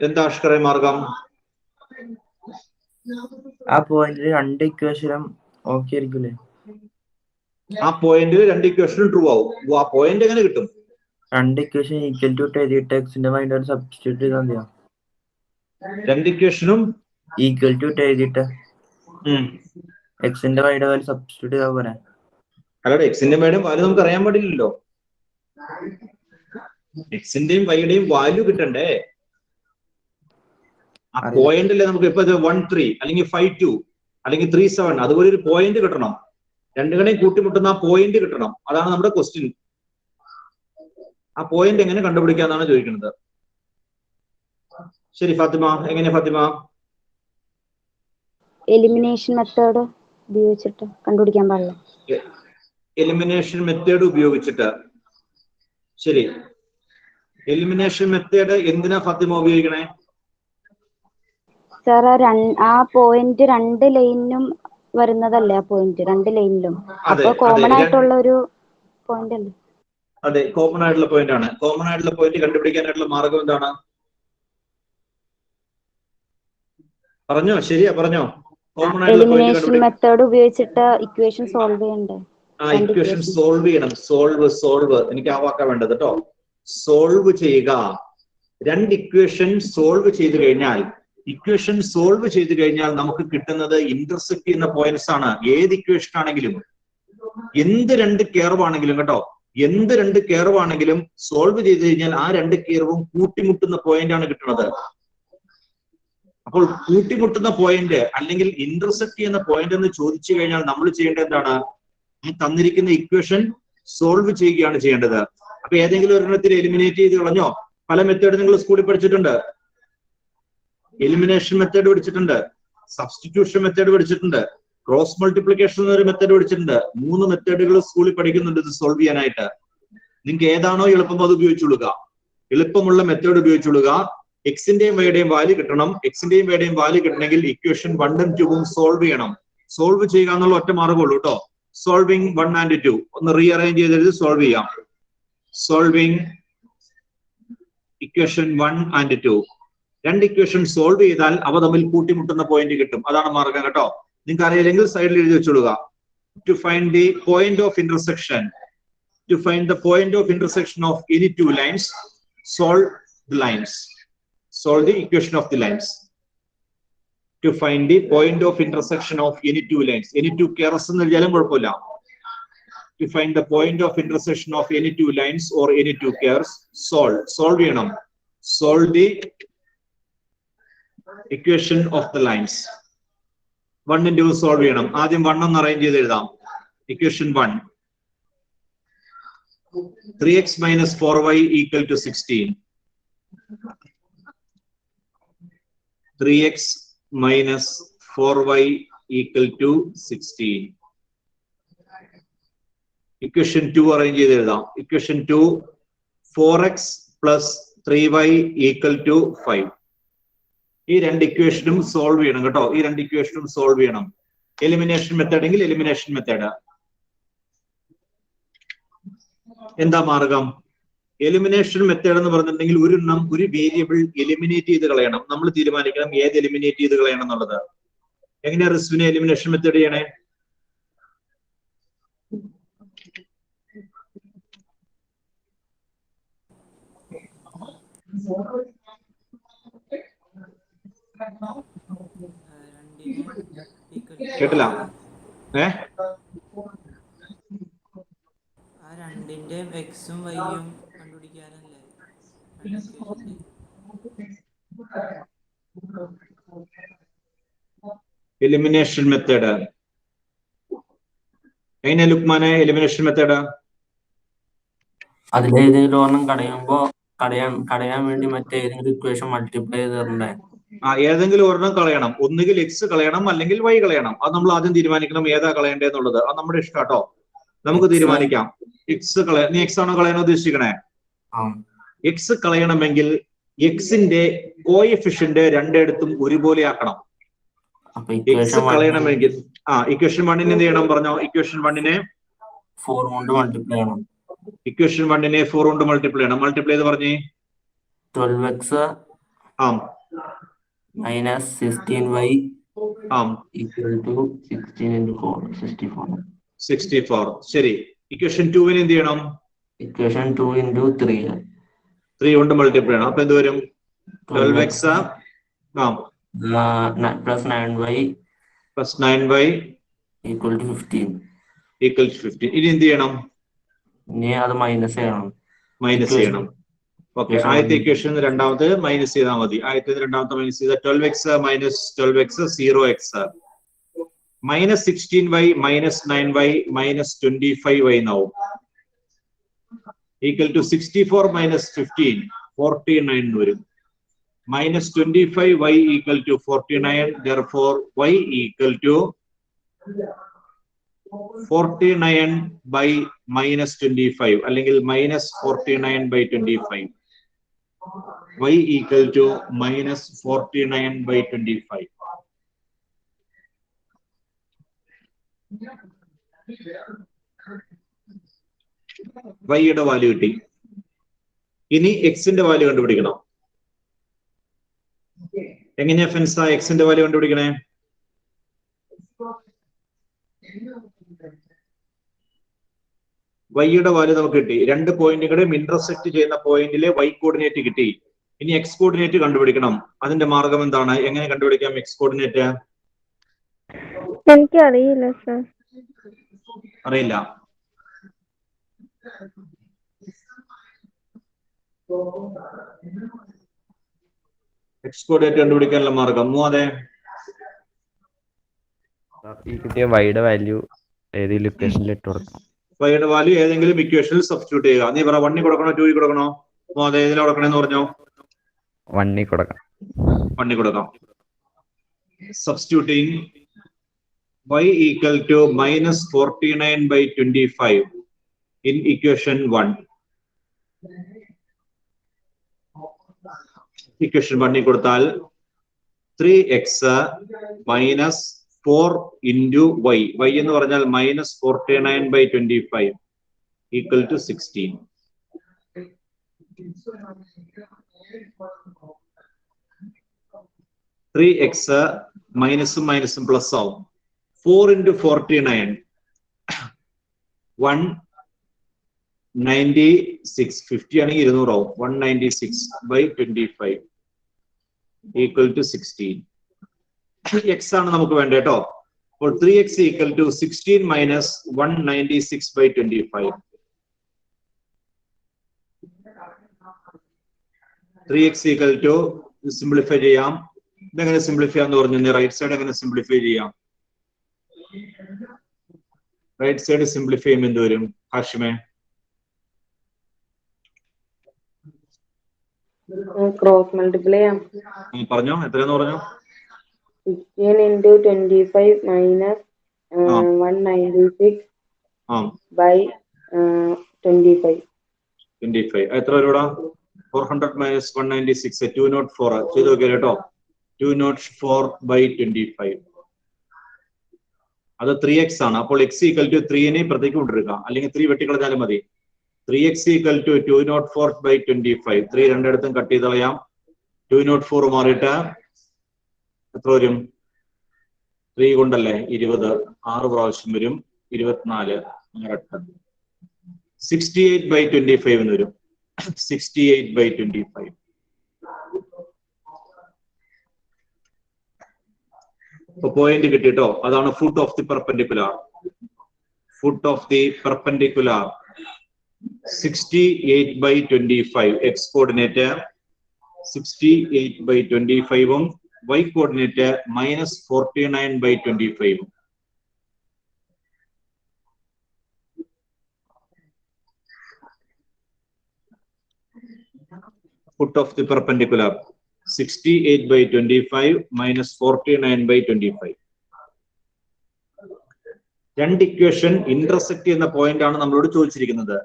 എന്താ അഷ്കറെ മാർഗം? ആ പോയിന്റിൽ രണ്ട് ഇക്വേഷനും ഓക്കെ ആയിരിക്കില്ലേ? ആ പോയിന്റിൽ രണ്ട് ഇക്വേഷനും ട്രൂ ആവും. ആ പോയിന്റ് എങ്ങനെ കിട്ടും? രണ്ട് ഇക്വേഷൻ ഈക്വൽ ടു എഴുതിയിട്ട് എക്സിന്റെ വൈയുടെ സബ്സ്റ്റിറ്റ്യൂട്ട് ചെയ്താൽ മതിയോ? രണ്ട് ഇക്വേഷനും ഈക്വൽ ടു എഴുതിയിട്ട് എക്സിന്റെ വൈയുടെ വാല്യൂ സബ്സ്റ്റിറ്റ്യൂട്ട് ചെയ്താൽ പോരെ? അല്ലാതെ എക്സിന്റെ വൈയുടെയും വാല്യൂ നമുക്ക് അറിയാൻ പാടില്ലല്ലോ. എക്സിന്റെയും വൈയുടെയും വാല്യൂ കിട്ടണ്ടേ? ആ പോയിന്റിലെ നമുക്ക് ഇപ്പൊ 1-3 അല്ലെങ്കിൽ 5-2 അല്ലെങ്കിൽ 3-7 അതുപോലെ ഒരു പോയിന്റ് കിട്ടണം. രണ്ടുകളെയും കൂട്ടിമുട്ടുന്ന ആ പോയിന്റ് കിട്ടണം. അതാണ് നമ്മുടെ ക്വസ്റ്റ്യൻ. ആ പോയിന്റ് എങ്ങനെ കണ്ടുപിടിക്കാന്നാണ് ചോദിക്കുന്നത്. ശരി ഫാത്തിമ, എങ്ങനെയാ ഫാത്തിമ? എലിമിനേഷൻ മെത്തേഡ് ഉപയോഗിച്ചിട്ട് കണ്ടുപിടിക്കാൻ പാടില്ല. എലിമിനേഷൻ മെത്തേഡ് ഉപയോഗിച്ചിട്ട്. ശരി, എലിമിനേഷൻ മെത്തേഡ് എന്തിനാ ഫാത്തിമ ഉപയോഗിക്കണേ? സാർ ആ പോയിന്റ് രണ്ട് ലൈനിലും വരുന്നതല്ലേ? ആ പോയിന്റ് രണ്ട് ലൈനിലും അപ്പൊ കോമൺ ആയിട്ടുള്ള ഒരു പോയിന്റ് അല്ലേ? അതെ, കോമൺ ആയിട്ടുള്ള പോയിന്റ് ആണ്. കോമൺ ആയിട്ടുള്ള പോയിന്റ് കണ്ടുപിടിക്കാനായിട്ടുള്ള മാർഗം എന്താണ്? പറഞ്ഞോ, ശരിയാ പറഞ്ഞോ. കോമൺ ആയിട്ടുള്ള പോയിന്റ് എലിമിനേഷൻ മെത്തേഡ് ഉപയോഗിച്ചിട്ട് ഇക്വേഷൻ സോൾവ് ചെയ്യണ്ടേ? ആ ഇക്വേഷൻ സോൾവ് ചെയ്യണം. സോൾവ് എനിക്ക് ആ വാക്കാ വേണ്ടത് കേട്ടോ. സോൾവ് ചെയ്യുക. രണ്ട് ഇക്വേഷൻ സോൾവ് ചെയ്ത് കഴിഞ്ഞാൽ നമുക്ക് കിട്ടുന്നത് ഇന്റർസെക്ട് ചെയ്യുന്ന പോയിന്റ്സ് ആണ്. ഏത് ഇക്വേഷൻ ആണെങ്കിലും, എന്ത് രണ്ട് കർവ് ആണെങ്കിലും കേട്ടോ, എന്ത് രണ്ട് കർവ് ആണെങ്കിലും സോൾവ് ചെയ്ത് കഴിഞ്ഞാൽ ആ രണ്ട് കർവും കൂട്ടിമുട്ടുന്ന പോയിന്റ് ആണ് കിട്ടുന്നത്. അപ്പോൾ കൂട്ടിമുട്ടുന്ന പോയിന്റ് അല്ലെങ്കിൽ ഇന്റർസെക്ട് ചെയ്യുന്ന പോയിന്റ് എന്ന് ചോദിച്ചു കഴിഞ്ഞാൽ നമ്മൾ ചെയ്യേണ്ടത് എന്താണ്? ഈ തന്നിരിക്കുന്ന ഇക്വേഷൻ സോൾവ് ചെയ്യുകയാണ് ചെയ്യേണ്ടത്. അപ്പൊ ഏതെങ്കിലും ഒരെണ്ണത്തിൽ എലിമിനേറ്റ് ചെയ്ത് കളഞ്ഞോ? പല മെത്തേഡ് നിങ്ങൾ സ്കൂളിൽ പഠിച്ചിട്ടുണ്ട്. എലിമിനേഷൻ മെത്തേഡ് പഠിച്ചിട്ടുണ്ട്, സബ്സ്റ്റിറ്റ്യൂഷൻ മെത്തേഡ് പഠിച്ചിട്ടുണ്ട്, ക്രോസ് മൾട്ടിപ്ലിക്കേഷൻ എന്നൊരു മെത്തേഡ് പഠിച്ചിട്ടുണ്ട്. 3 മെത്തേഡുകൾ സ്കൂളിൽ പഠിക്കുന്നുണ്ട് ഇത് സോൾവ് ചെയ്യാനായിട്ട്. നിങ്ങൾക്ക് ഏതാണോ എളുപ്പം അത് ഉപയോഗിച്ചുകൊള്ളുക. എളുപ്പമുള്ള മെത്തേഡ് ഉപയോഗിച്ചുകൊള്ളുക. എക്സിന്റെയും വൈയുടെയും വാല്യൂ കിട്ടണം. എക്സിന്റെയും വൈയുടെയും വാല്യൂ കിട്ടണമെങ്കിൽ ഇക്വേഷൻ 1 ഉം 2 ഉം സോൾവ് ചെയ്യണം. സോൾവ് ചെയ്യുക എന്നുള്ള ഒറ്റ മാർഗമുള്ളൂ കേട്ടോ. സോൾവിങ് 1 and 2 ഒന്ന് റീഅറേഞ്ച് ചെയ്ത് സോൾവ് ചെയ്യാം. Solving equation 1 and 2. രണ്ട് ഇക്വേഷൻ സോൾവ് ചെയ്താൽ അവ തമ്മിൽ കൂട്ടിമുട്ടുന്ന പോയിന്റ് കിട്ടും. അതാണ് മാർഗം കേട്ടോ. നിങ്ങൾക്ക് അറിയില്ലെങ്കിൽ സൈഡിൽ എഴുതി വെച്ചോളുക. To find the point of intersection, to find the point of intersection of any two lines, solve the lines, solve the equation of the lines. To find the point of intersection of any two lines. Any two curves എന്ന് എഴുതിയാലും കുഴപ്പമില്ല. To find the point of intersection of any two lines or any two curves, solve ചെയ്യണം. Solve the equation of the lines. 1 and 2 solve ചെയ്യണം. ആദ്യം 1 ഒന്ന് arrange ചെയ്ത് എഴുതാം. Equation 1, 3x minus 4y equal to 16. 3x minus 4y equal to 16. Equation 2 arrange ചെയ്ത് എഴുതാം. Equation 2, 4x plus 3y equal to 5. ഈ രണ്ട് ഇക്വേഷനും സോൾവ് ചെയ്യണം കേട്ടോ. ഈ രണ്ട് ഇക്വേഷനും സോൾവ് ചെയ്യണം. എലിമിനേഷൻ മെത്തേഡ് എങ്കിൽ എലിമിനേഷൻ മെത്തേഡ്. എന്താ മാർഗം? എലിമിനേഷൻ മെത്തേഡ് എന്ന് പറഞ്ഞിട്ടുണ്ടെങ്കിൽ ഒരു വേരിയബിൾ എലിമിനേറ്റ് ചെയ്ത് കളയണം. നമ്മൾ തീരുമാനിക്കണം ഏത് എലിമിനേറ്റ് ചെയ്ത് കളയണം എന്നുള്ളത്. എങ്ങനെയാ റിസ്വിനെ എലിമിനേഷൻ മെത്തേഡ് ചെയ്യണേ? കേട്ടില്ല? രണ്ടിന്റെയും എക്സും വൈയും കണ്ടുപിടിക്കാനല്ലേ? എലിമിനേഷൻ മെത്തേഡ് എങ്ങനെ ലുക്മാനെ? എലിമിനേഷൻ മെത്തേഡ് അതിലേതെങ്കിലും ഒരെണ്ണം കടയാൻ വേണ്ടി മറ്റേതെങ്കിലും ഇക്വേഷൻ മൾട്ടിപ്ലൈ ചെയ്ത് തരണ്ടേ? ഏതെങ്കിലും ഒരെണ്ണം കളയണം. ഒന്നുകിൽ എക്സ് കളയണം അല്ലെങ്കിൽ വൈ കളയണം. അത് നമ്മൾ ആദ്യം തീരുമാനിക്കണം ഏതാ കളയേണ്ടതെന്നുള്ളത്. അത് നമ്മുടെ ഇഷ്ടം കേട്ടോ. നമുക്ക് തീരുമാനിക്കാം. എക്സ് നീ എക്സ് ആണോ കളയാൻ ഉദ്ദേശിക്കണേ? എക്സ് കളയണമെങ്കിൽ എക്സിന്റെ കോഎഫിഷ്യന്റ് രണ്ടിടത്തും ഒരുപോലെ ആക്കണം. എക്സ് കളയണമെങ്കിൽ ഇക്വേഷൻ 1 എന്ത് ചെയ്യണം പറഞ്ഞോ? ഇക്വേഷൻ 1 4 കൊണ്ട് മൾട്ടിപ്ലൈ ചെയ്യണം. ഇക്വേഷൻ 1-നെ 4 കൊണ്ട് മൾട്ടിപ്ലൈ ചെയ്യണം. മൾട്ടിപ്ലൈ ചെയ്ത് പറഞ്ഞേ. 12x minus 16y equal to 16 into 4, 64. 64. ശരി. ഇക്വേഷൻ 2-നെ എന്ത് ചെയ്യണം? Equation 2 into 3. 3 കൊണ്ട് മൾട്ടിപ്ലൈ ചെയ്യണം. അപ്പൊ എന്ത് വരും? 12x plus 9y plus 9y equal to 15. equal to 15. ഇനി എന്ത് ചെയ്യണം? ഇനി അത് മൈനസ് ചെയ്യണം. മൈനസ് ചെയ്യണം. ഓക്കെ. ആദ്യത്തെ ഇക്വേഷൻ രണ്ടാമത്തെ മൈനസ് ചെയ്താൽ മതി. ആദ്യത്തെ രണ്ടാമത്തെ മൈനസ് ചെയ്താൽ 12x minus 12x 0x minus 16y minus 9y minus 25y now equal to 64 minus 15 49 വരും. Minus 25y equal to 49. Therefore y equal to 49 by minus 25 അല്ലെങ്കിൽ minus 49 by 25. Y equal to minus 49 by 25. Y യുടെ value കിട്ടി. ഇനി x ന്റെ value കണ്ടുപിടിക്കണം. എങ്ങനെയാ ഫെൻസ x ന്റെ value കണ്ടുപിടിക്കണേ? y യുടെ വാല്യൂ നമുക്ക് കിട്ടി. രണ്ട് പോയിന്റുകളും ഇന്റർസെക്ട് ചെയ്യുന്ന പോയിന്റിലെ y കോർഡിനേറ്റ് കിട്ടി. ഇനി x കോർഡിനേറ്റ് കണ്ടുപിടിക്കണം. അതിന്റെ മാർഗം എന്താണ്? എങ്ങനെ കണ്ടുപിടിക്കാം x കോർഡിനേറ്റ്? എനിക്ക് അറിയില്ല സർ. അറിയില്ല. x കോർഡിനേറ്റ് കണ്ടുപിടിക്കാനുള്ള മാർഗം അതെ. ഈ കിട്ടിയ വൈയുടെ വാല്യൂ ഏതെങ്കിലും ഇക്വേഷനിൽ ഇട്ട് കൊടുക്കണം. വൈയുടെ വാല്യൂ ഏതെങ്കിലും ഇക്വേഷനിൽ സബ്സ്റ്റിറ്റ്യൂട്ട് ചെയ്യുക. നീ പറ 1 കൊടുക്കണോ 2 കൊടുക്കണോ? അതെ ഏതിൽ കൊടുക്കണേന്ന് പറഞ്ഞോ? 1 കൊടുക്കാം. 1 കൊടുക്കാം. Substituting y equal to minus 49 by 25 in equation 1. Equation 1 കൊടുത്താൽ 3x minus 4 into y. y എന്ന് പറഞ്ഞാൽ minus 49 by 25 equal to 16. 3x മൈനസും മൈനസും plus ആവും. 4 into 49 196. 50 ആണെങ്കിൽ 200 ആവും. 196 by 25 equal to 16. x ആണ് നമുക്ക് വേണ്ടത് കേട്ടോ. അപ്പോൾ 3x equal to 16 minus 196 by 25. 3x equal to simplify ചെയ്യാം. ഇതെങ്ങനെ സിംപ്ലിഫൈ ചെയ്യാന്ന് പറഞ്ഞു? റൈറ്റ് സൈഡ് എങ്ങനെ സിംപ്ലിഫൈ ചെയ്യാം? റൈറ്റ് സൈഡ് സിംപ്ലിഫൈ ചെയ്യുമ്പോൾ എന്ത് വരും ഹാഷിമേ? ക്രോസ് മൾട്ടിപ്ലൈ ചെയ്യാം. പറഞ്ഞോ, എത്രയാന്ന് പറഞ്ഞോ? 16 into 25 minus 196 by 25. 25 എത്ര വരൂടാ? 400 minus 196 204. ചെയ്ത് നോക്കിയാൽ കേട്ടോ. 204 by 25. അത് 3x ആണ്. അപ്പോൾ x equal to 3നെ പ്രത്യേകം കൊണ്ടിരിക്കുക, അല്ലെങ്കിൽ 3 വെട്ടിക്കളഞ്ഞാലും മതി. 3x equal to 204 by 25. 3 രണ്ടിടത്തും കട്ട് ചെയ്ത് കളയാം. 204 മാറിയിട്ട് എത്ര വരും? 3 കൊണ്ടല്ലേ 20, 6 പ്രാവശ്യം വരും 24. 68 by 25 എന്ന് വരും. 68 by 25. പോയിന്റ് കിട്ടിട്ടോ. അതാണ് foot of the perpendicular. Foot of the perpendicular 68 by 25. x coordinate 68 by 25 y coordinate minus 49 by 25. Foot of the perpendicular 68 by 25 minus 49 by 25. രണ്ട് ഇക്വേഷൻ ഇന്റർസെക്ട് ചെയ്യുന്ന പോയിന്റ് ആണ് നമ്മളോട് ചോദിച്ചിരിക്കുന്നത്.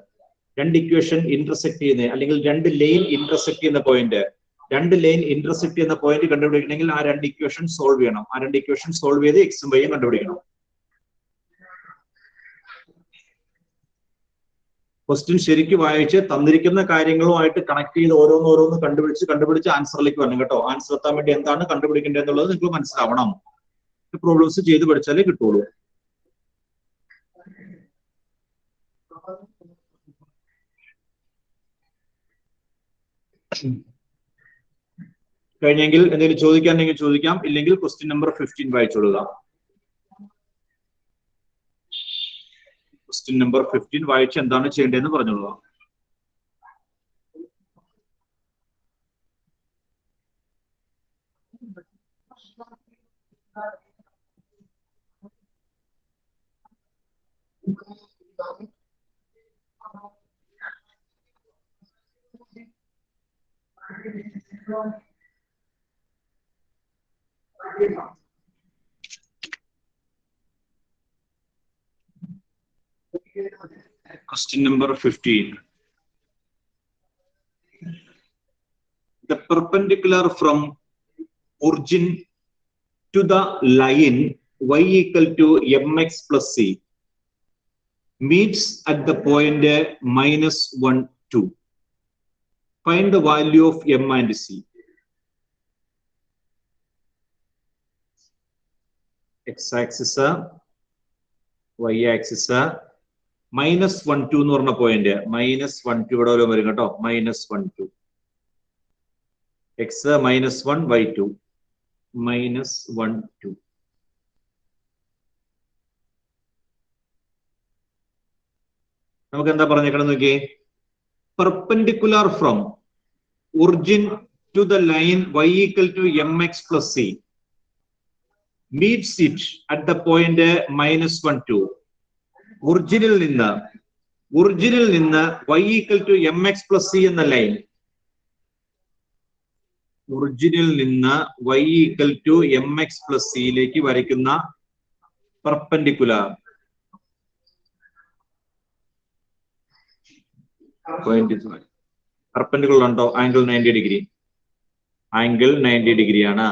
രണ്ട് ഇക്വേഷൻ ഇന്റർസെക്ട് ചെയ്യുന്ന, അല്ലെങ്കിൽ രണ്ട് ലൈൻ ഇന്റർസെക്ട് ചെയ്യുന്ന പോയിന്റ്. രണ്ട് ലൈൻ ഇന്റർസെക്ട് ചെയ്യുന്ന പോയിന്റ് കണ്ടുപിടിക്കണമെങ്കിൽ ആ രണ്ട് ഇക്വേഷൻ സോൾവ് ചെയ്യണം. ആ രണ്ട് ഇക്വേഷൻ സോൾവ് ചെയ്ത് എക്സും വൈയും കണ്ടുപിടിക്കണം. ക്വസ്റ്റ്യൻ ശരിക്കും വായിച്ച് തന്നിരിക്കുന്ന കാര്യങ്ങളുമായിട്ട് കണക്ട് ചെയ്ത് ഓരോന്ന് കണ്ടുപിടിച്ച് ആൻസറിലേക്ക് വരണം കേട്ടോ. ആൻസർ എത്താൻ വേണ്ടി എന്താണ് കണ്ടുപിടിക്കേണ്ടത് എന്നുള്ളത് നിങ്ങൾക്ക് മനസ്സിലാവണം. പ്രോബ്ലംസ് ചെയ്ത് പഠിച്ചാലേ കിട്ടുള്ളൂ. കഴിഞ്ഞെങ്കിൽ എന്തെങ്കിലും ചോദിക്കാനെങ്കിൽ ചോദിക്കാം, ഇല്ലെങ്കിൽ ക്വസ്റ്റ്യൻ നമ്പർ 15 വായിച്ചോളുക. ക്വസ്റ്റ്യൻ നമ്പർ 15 വായിച്ച് എന്താണ് ചെയ്യേണ്ടതെന്ന് പറഞ്ഞോളുക. Question number 15. The perpendicular from origin to the line y equal to mx plus c meets at the point -1, 2. Find the value of m and c. X-axis, y-axis, -1, 2 എന്ന് പറഞ്ഞ point -1, 2 ഇവിടെ വരും കേട്ടോ. -1, 2. x -1, y 2. -1, 2. നമുക്ക് എന്താ പറഞ്ഞേക്കണം നോക്കിയേ. Perpendicular from origin to the line y equal to mx plus c meets it at the point -1, 2. ഒറിജിനിൽ നിന്ന് y equal to mx plus c എന്ന ലൈൻ, ഒറിജിനിൽ നിന്ന് y equal to mx plus c യിലേക്ക് വരയ്ക്കുന്ന പെർപെൻഡിക്കുലർ പെർപെൻഡിക്കുലർ ഉണ്ടോ? Angle 90 degree. Angle 90 ഡിഗ്രിയാണ്.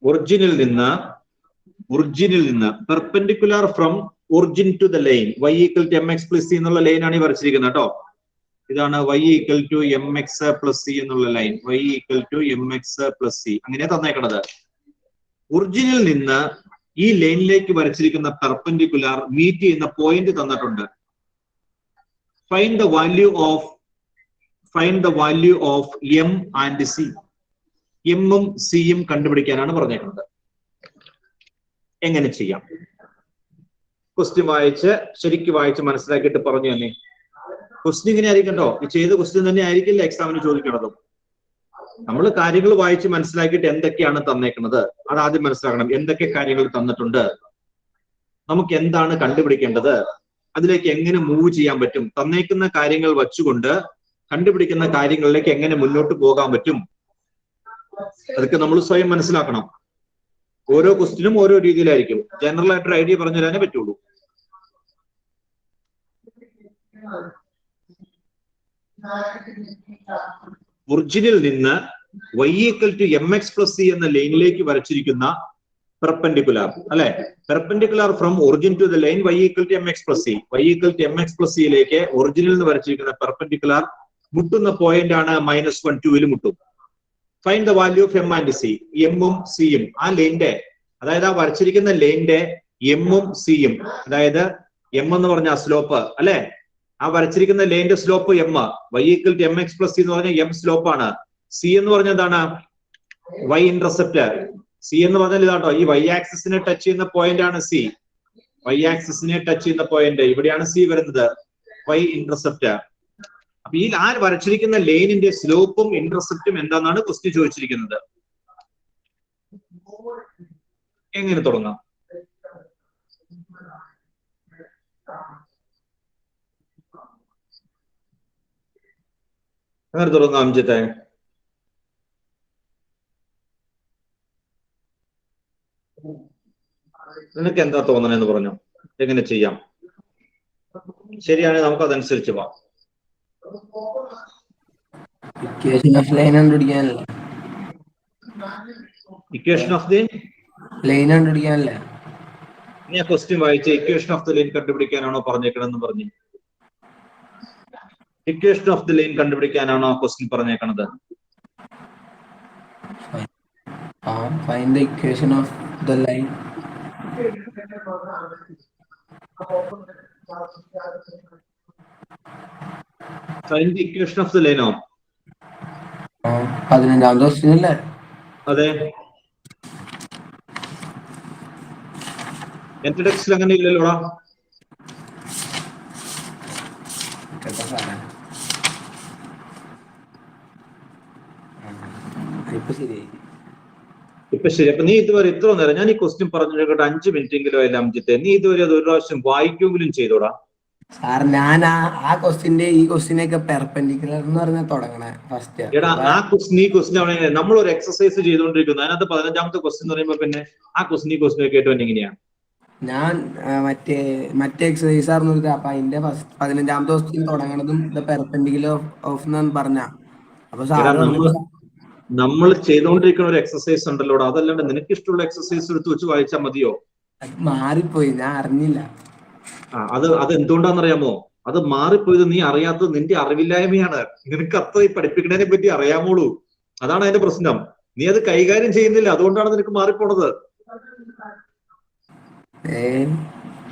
ഒറിജിനിൽ നിന്ന് perpendicular from origin to the line y equal to mx plus c എന്നുള്ള ലൈനാണ് ഈ വരച്ചിരിക്കുന്നത് കേട്ടോ. ഇതാണ് y equal to mx plus c എന്നുള്ള line. y equal to mx plus c അങ്ങനെ തന്നേക്കണത്. ഒറിജിനിൽ നിന്ന് ഈ ലൈനിലേക്ക് വരച്ചിരിക്കുന്ന പെർപെൻഡിക്കുലർ മീറ്റ് ചെയ്യുന്ന പോയിന്റ് തന്നിട്ടുണ്ട്. Find the value of m and c. എമ്മും സിയും കണ്ടുപിടിക്കാനാണ് പറഞ്ഞേക്കുന്നത്. എങ്ങനെ ചെയ്യാം? ക്വസ്റ്റ്യൻ ശരിക്കും വായിച്ച് മനസ്സിലാക്കിയിട്ട് പറഞ്ഞു തന്നെ. ക്വസ്റ്റ്യൻ ഇങ്ങനെ ആയിരിക്കട്ടോ, ഈ ചെയ്ത ക്വസ്റ്റ്യൻ തന്നെ ആയിരിക്കില്ല എക്സാമിന് ചോദിക്കണതും. നമ്മൾ കാര്യങ്ങൾ വായിച്ച് മനസ്സിലാക്കിയിട്ട് എന്തൊക്കെയാണ് തന്നേക്കുന്നത് അത് ആദ്യം മനസ്സിലാക്കണം. എന്തൊക്കെ കാര്യങ്ങൾ തന്നിട്ടുണ്ട്, നമുക്ക് എന്താണ് കണ്ടുപിടിക്കേണ്ടത്, അതിലേക്ക് എങ്ങനെ മൂവ് ചെയ്യാൻ പറ്റും, തന്നേക്കുന്ന കാര്യങ്ങൾ വച്ചുകൊണ്ട് കണ്ടുപിടിക്കുന്ന കാര്യങ്ങളിലേക്ക് എങ്ങനെ മുന്നോട്ട് പോകാൻ പറ്റും, അതൊക്കെ നമ്മൾ സ്വയം മനസ്സിലാക്കണം. ഓരോ ക്വസ്റ്റിനും ഓരോ രീതിയിലായിരിക്കും. ജനറൽ ആയിട്ടൊരു ഐഡിയ പറഞ്ഞു തരാനേ പറ്റുള്ളൂ. ഒറിജിനിൽ നിന്ന് y equal to mx plus c എന്ന ലൈനിലേക്ക് വരച്ചിരിക്കുന്ന പെർപെൻഡിക്കുലർ അല്ലെ. Perpendicular from origin to the line y equal to mx plus c. y equal to mx plus c യിലേക്ക് ഒറിജിനിൽ നിന്ന് വരച്ചിരിക്കുന്ന പെർപെൻഡിക്കുലർ മുട്ടുന്ന പോയിന്റ് ആണ് -1, 2 മുട്ടും. Find the value of m and c. എമ്മും സിയും ആ ലൈനിന്റെ, അതായത് ആ വരച്ചിരിക്കുന്ന ലൈനിന്റെ എമ്മും സിയും, അതായത് എം എന്ന് പറഞ്ഞ സ്ലോപ്പ് അല്ലെ, ആ വരച്ചിരിക്കുന്ന ലൈനിന്റെ slope m, y equal to mx plus c എന്ന് പറഞ്ഞ m സ്ലോപ്പ് ആണ്. c എന്ന് പറഞ്ഞ എന്താണ്? y intercept. c എന്ന് പറഞ്ഞാൽ ഇതാട്ടോ, ഈ y ആക്സിസിനെ ടച്ച് ചെയ്യുന്ന പോയിന്റ് ആണ് c. y ആക്സിസിനെ ടച്ച് ചെയ്യുന്ന പോയിന്റ് ഇവിടെയാണ് c വരുന്നത്, y ഇന്റർസെപ്റ്റ്. അപ്പൊ ഈ ആ വരച്ചിരിക്കുന്ന ലൈനിന്റെ സ്ലോപ്പും ഇന്റർസെപ്റ്റും എന്താണെന്നാണ് ക്വസ്റ്റ്യൻ ചോദിച്ചിരിക്കുന്നത്. എങ്ങനെ തുടങ്ങാം? അങ്ങനെ തുടങ്ങാം അംജിത്തെ. നിനക്ക് എന്താ തോന്നണെന്ന് പറഞ്ഞു. എങ്ങനെ ചെയ്യാം? ശരിയാണെങ്കിൽ നമുക്ക് അതനുസരിച്ച് പോവാം. ഇക്വേഷൻ ഓഫ് ദി ലൈൻ കണ്ടുപിടിക്കാനല്ലേ? ഞാൻ ക്വസ്റ്റ്യൻ വായിച്ച ഇക്വേഷൻ ഓഫ് ദി ലൈൻ കണ്ടുപിടിക്കാനാണോ പറഞ്ഞേക്കണെന്ന് പറഞ്ഞു? ഇക്വേഷൻ ഓഫ് ദി ലൈൻ കണ്ടുപിടിക്കാനാണോ ക്വസ്റ്റ്യൻ പറഞ്ഞേക്കണത്? Find the equation of the line. Find the equation of the ലൈനോ? 15ാമത്തെ ക്വസ്റ്റ്യൻ അല്ലേ? അതെ. എന്റെ ടെക്സ്റ്റിൽ അങ്ങനെ ഇല്ലല്ലോടാ. ഇപ്പൊ ശരി. അപ്പൊ നീ ഇതുവരെ ഇത്ര നേരം ഞാൻ ഈ ക്വസ്റ്റ്യൻ പറഞ്ഞു 5 മിനിറ്റെങ്കിലും ആയില്ല അംജിത്തെ. നീ ഇതുവരെ അത് ഒരു പ്രാവശ്യം വായിക്കുമെങ്കിലും ചെയ്തോടാ. സാർ ഞാൻ ആ ക്വസ്റ്റ്യന്റെ ഈ ക്വസ്റ്റ്യനൊക്കെ പെർപെൻഡിക്കുലർ എന്ന് പറഞ്ഞാൽ തുടങ്ങണേ ഫസ്റ്റ്. എടാ ആ ക്വസ്റ്റ്യൻ ഈ ക്വസ്റ്റ്യൻ ആണെങ്കിൽ നമ്മൾ ഒരു എക്സസൈസ് ചെയ്തുകൊണ്ടിരിക്കുന്നു. അതിനകത്ത് 15ാമത്തെ ക്വസ്റ്റ്യൻ എന്ന് പറയുമ്പോ പിന്നെ ആ ക്വസ്റ്റ്യൻ ഈ ക്വസ്റ്റ്യൻ കേട്ടോ എങ്ങനെയാണ്? ഞാൻ മറ്റേ എക്സസൈസ് ആയിരുന്നു. അപ്പൊ അതിന്റെ 15ാമത്തെ ക്വസ്റ്റ്യൻ തുടങ്ങണതും ദ പെർപെൻഡിക്കുലർ ഓഫ് എന്ന് പറഞ്ഞ. അപ്പൊ നമ്മൾ ചെയ്തുകൊണ്ടിരിക്കുന്ന ഒരു എക്സസൈസ് ഉണ്ടല്ലോ, അതല്ലാണ്ട് നിനക്ക് ഇഷ്ടമുള്ള എക്സസൈസ് എടുത്ത് വെച്ച് വായിച്ചാൽ മതിയോ? മാറിപ്പോയി, ഞാൻ അറിഞ്ഞില്ല. അത് എന്തുകൊണ്ടാണെന്നറിയാമോ? അത് മാറിപ്പോയത് നീ അറിയാത്തത് നിന്റെ അറിവില്ലായ്മയാണ്. നിനക്ക് അത്ര ഈ പഠിപ്പിക്കുന്നതിനെ പറ്റി അറിയാമോളൂ. അതാണ് അതിന്റെ പ്രശ്നം. നീ അത് കൈകാര്യം ചെയ്യുന്നില്ല, അതുകൊണ്ടാണ് നിനക്ക് മാറിപ്പോണത്.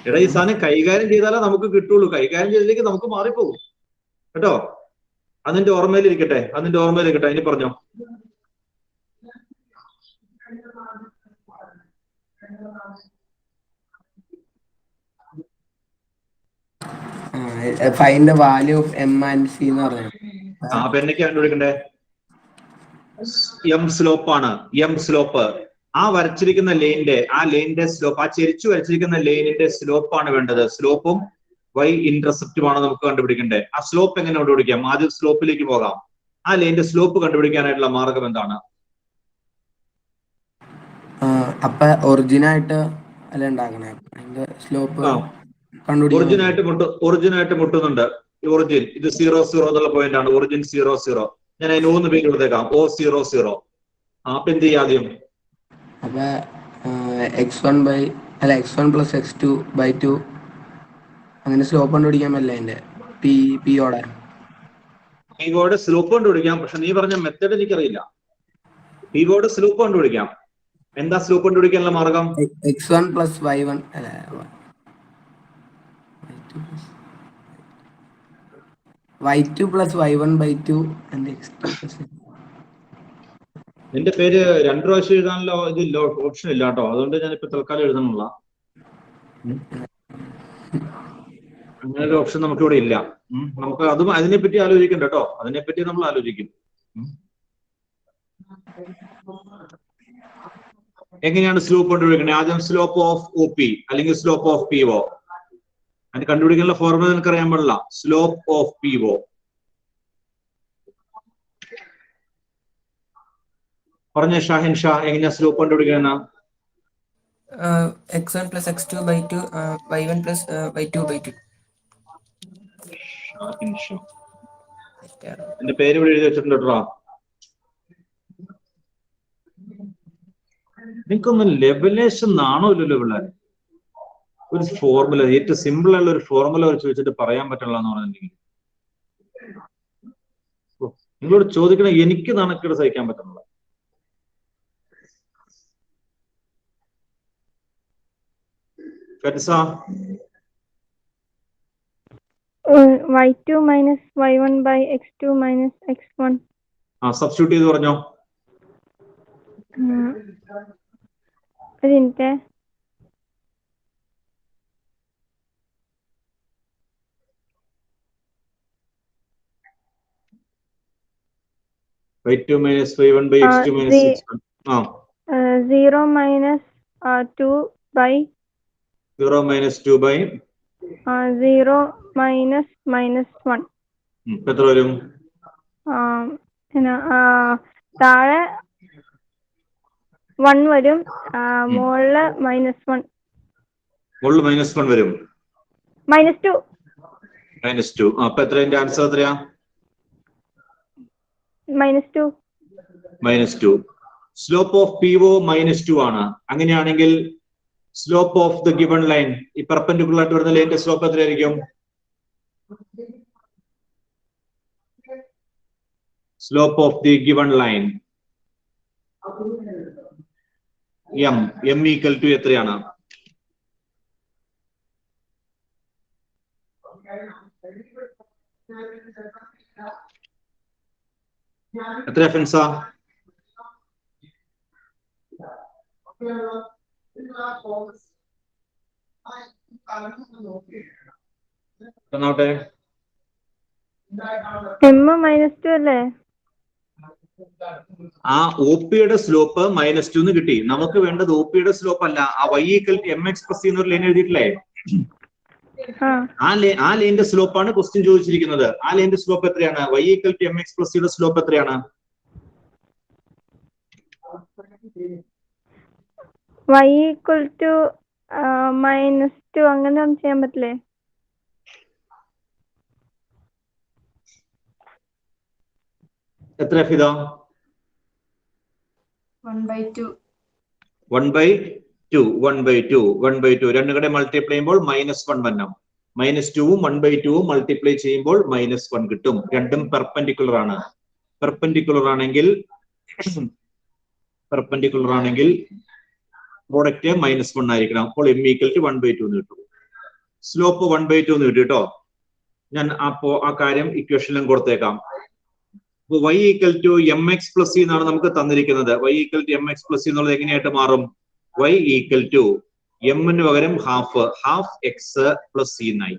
എടാ ഈ സാധനം കൈകാര്യം ചെയ്താലേ നമുക്ക് കിട്ടുള്ളൂ. കൈകാര്യം ചെയ്തില്ലെങ്കിൽ നമുക്ക് മാറിപ്പോകും കേട്ടോ. അതിന്റെ ഓർമ്മയിലിരിക്കട്ടെ, ഇനി പറഞ്ഞോ. Find the value of M and C എന്ന് പറഞ്ഞു. അപ്പൊ എന്നൊക്കെ കണ്ടുപിടിക്കണ്ടേ? എം സ്ലോപ്പ് ആണ്. എം സ്ലോപ്പ് ആ വരച്ചിരിക്കുന്ന ലൈനിന്റെ സ്ലോപ്പ്, ആ ചെരിച്ചു വരച്ചിരിക്കുന്ന ലൈനിന്റെ സ്ലോപ്പാണ് വേണ്ടത്. സ്ലോപ്പും y ഇന്റർസെപ്റ്റുമാണ് നമുക്ക് കണ്ടുപിടിക്കേണ്ടത്. ആ സ്ലോപ്പ് എങ്ങനെ കണ്ടുപിടിക്കാം? ആദ്യം സ്ലോപ്പിലേക്ക് പോകാം. ആ ലൈനിന്റെ സ്ലോപ്പ് കണ്ടുപിടിക്കാനായിട്ടുള്ള മാർഗം എന്താണ്? അപ്പൊ ഒറിജിനായിട്ട് അല്ല ഉണ്ടാക്കണേ അതിന്റെ സ്ലോപ്പ് ഒറിജിനായിട്ട് മുട്ടുന്നുണ്ട്. ഒറിജിൻ ഇത് 0 0 എന്നുള്ള പോയിന്റ് ആണ്. ഒറിജിൻ 0 0. ഞാൻ അതിന് 3 പേര് കൊടുത്തേക്കാം. O0 0. അപ്പൊ എന്ത് ചെയ്യാം ആദ്യം? അപ്പൊ x1 പ്ലസ് x2/2 അങ്ങനെ സ്ലോപ്പ് കണ്ടുപിടിക്കാൻ പറ്റില്ല. അതിന്റെ പിയോടെ സ്ലോപ്പ് കണ്ടുപിടിക്കാം. പക്ഷെ നീ പറഞ്ഞ മെത്തേഡ് എനിക്കറിയില്ല. പിയോടെ സ്ലോപ്പ് കണ്ടുപിടിക്കാം. എന്താ സ്ലോപ്പ് കണ്ടുപിടിക്കാനുള്ള മാർഗം? x1 plus y1 y2 plus y1/2 and x2 നിന്റെ പേര് 2 പ്രാവശ്യം എഴുതാനുള്ള ഇതില്ല, ഓപ്ഷൻ ഇല്ല കേട്ടോ. അതുകൊണ്ട് ഞാനിപ്പോ തൽക്കാലം എഴുതണുള്ള അങ്ങനെ ഒരു ഓപ്ഷൻ നമുക്കിവിടെ ഇല്ല. നമുക്ക് അതും അതിനെപ്പറ്റി ആലോചിക്കണ്ട കേട്ടോ. അതിനെപ്പറ്റി നമ്മൾ ആലോചിക്കും. എങ്ങനെയാണ് സ്ലോപ്പ് കണ്ടുപിടിക്കുന്നത്? ആദ്യം സ്ലോപ്പ് ഓഫ് OP അല്ലെങ്കിൽ സ്ലോപ്പ് ഓഫ് PO. അത് കണ്ടുപിടിക്കാനുള്ള ഫോർമുല നിനക്ക് അറിയാൻ പാടില്ല. സ്ലോപ്പ് ഓഫ് PO പറഞ്ഞ ഷാഹിൻ ഷാ, എങ്ങനെയാ സ്ലോപ്പ് കണ്ടുപിടിക്കുന്ന? x1 plus x2/2 y1 plus y2/2. എന്റെ പേര് ഇവിടെ എഴുതി വെച്ചിട്ടുണ്ട് കേട്ടോ. നിനക്കൊന്നും ലെവലേഷൻ നാണോ ഇല്ലല്ലോ പിള്ളേർ. ഒരു ഫോർമുല, ഏറ്റവും സിമ്പിൾ ആയുള്ള ഒരു ഫോർമുല ചോദിച്ചിട്ട് പറയാൻ പറ്റില്ല എന്ന് പറഞ്ഞിട്ടുണ്ടെങ്കിൽ നിങ്ങളോട് ചോദിക്കണ എനിക്ക് നാണക്കേട് സഹിക്കാൻ പറ്റുന്നില്ല. y2 minus y1 by x2 minus x1. Substitute ചെയ്ത് പറഞ്ഞോ. അതിന്റെ y2 minus y1 by x2 minus x1. 0 minus 2 by 0 minus 2 by 0 minus -1. എത്ര വരും? താഴെ 1 വരും, മുകളില് -1. മുകളിൽ -1 വരും. -2. -2. അപ്പൊ എത്ര? എന്റെ ആൻസർ എത്രയാ? -2. -2. സ്ലോപ്പ് ഓഫ് PO -2 ആണ്. അങ്ങനെയാണെങ്കിൽ slope of the given line, ഈ പെർപെൻഡിക്കുലർ ആയിട്ട് വരുന്ന ലൈനിന്റെ സ്ലോപ്പ് എത്രയായിരിക്കും? Slope of the given line m equal to എത്രയാണ്? എത്രയാ ഫെൻസ? m-2 അല്ലേ? ആ OP-യുടെ സ്ലോപ്പ് -2 എന്ന് കിട്ടി. നമുക്ക് വേണ്ടത് OP-യുടെ സ്ലോപ്പ് അല്ല, ആ y equal to mx plus c എന്നൊരു ലൈൻ എഴുതിയിട്ടില്ലേ? ആ ലൈനിന്റെ സ്ലോപ്പാണ് ക്വസ്റ്റ്യൻ ചോദിച്ചിരിക്കുന്നത്. ആ ലൈനിന്റെ സ്ലോപ്പ് എത്രയാണ്? y equal to mx plus c യുടെ സ്ലോപ്പ് എത്രയാണ്? y ഈക്വൽ ടു -2 അങ്ങനെ ഒന്നും ചെയ്യാൻ പറ്റില്ലേ? എത്ര ഫിദ? 1/2. 1/2 രണ്ടും കൂടെ മൾട്ടിപ്ലൈ ചെയ്യുമ്പോൾ -1 വരണം. -2ഉം 1/2ഉം മൾട്ടിപ്ലൈ ചെയ്യുമ്പോൾ -1 കിട്ടും. രണ്ടും പെർപെൻഡിക്കുലർ ആണ്. പെർപെൻഡിക്കുലർ ആണെങ്കിൽ പ്രോഡക്റ്റ് -1 ആയിരിക്കണം. അപ്പോൾ m ഈക്വൽ ടു 1/2 എന്ന് കിട്ടും. സ്ലോപ്പ് 1/2 എന്ന് കിട്ടും കേട്ടോ. ഞാൻ അപ്പോ ആ കാര്യം ഇക്വേഷനിലും കൊടുത്തേക്കാം. y equal to mx plus c എന്നാണ് നമുക്ക് തന്നിരിക്കുന്നത്. y equal to mx plus c എന്നുള്ളത് എങ്ങനെയായിട്ട് മാറും? y ഈക്വൽ ടു m ന് പകരം ഹാഫ് x പ്ലസ് c എന്നായി.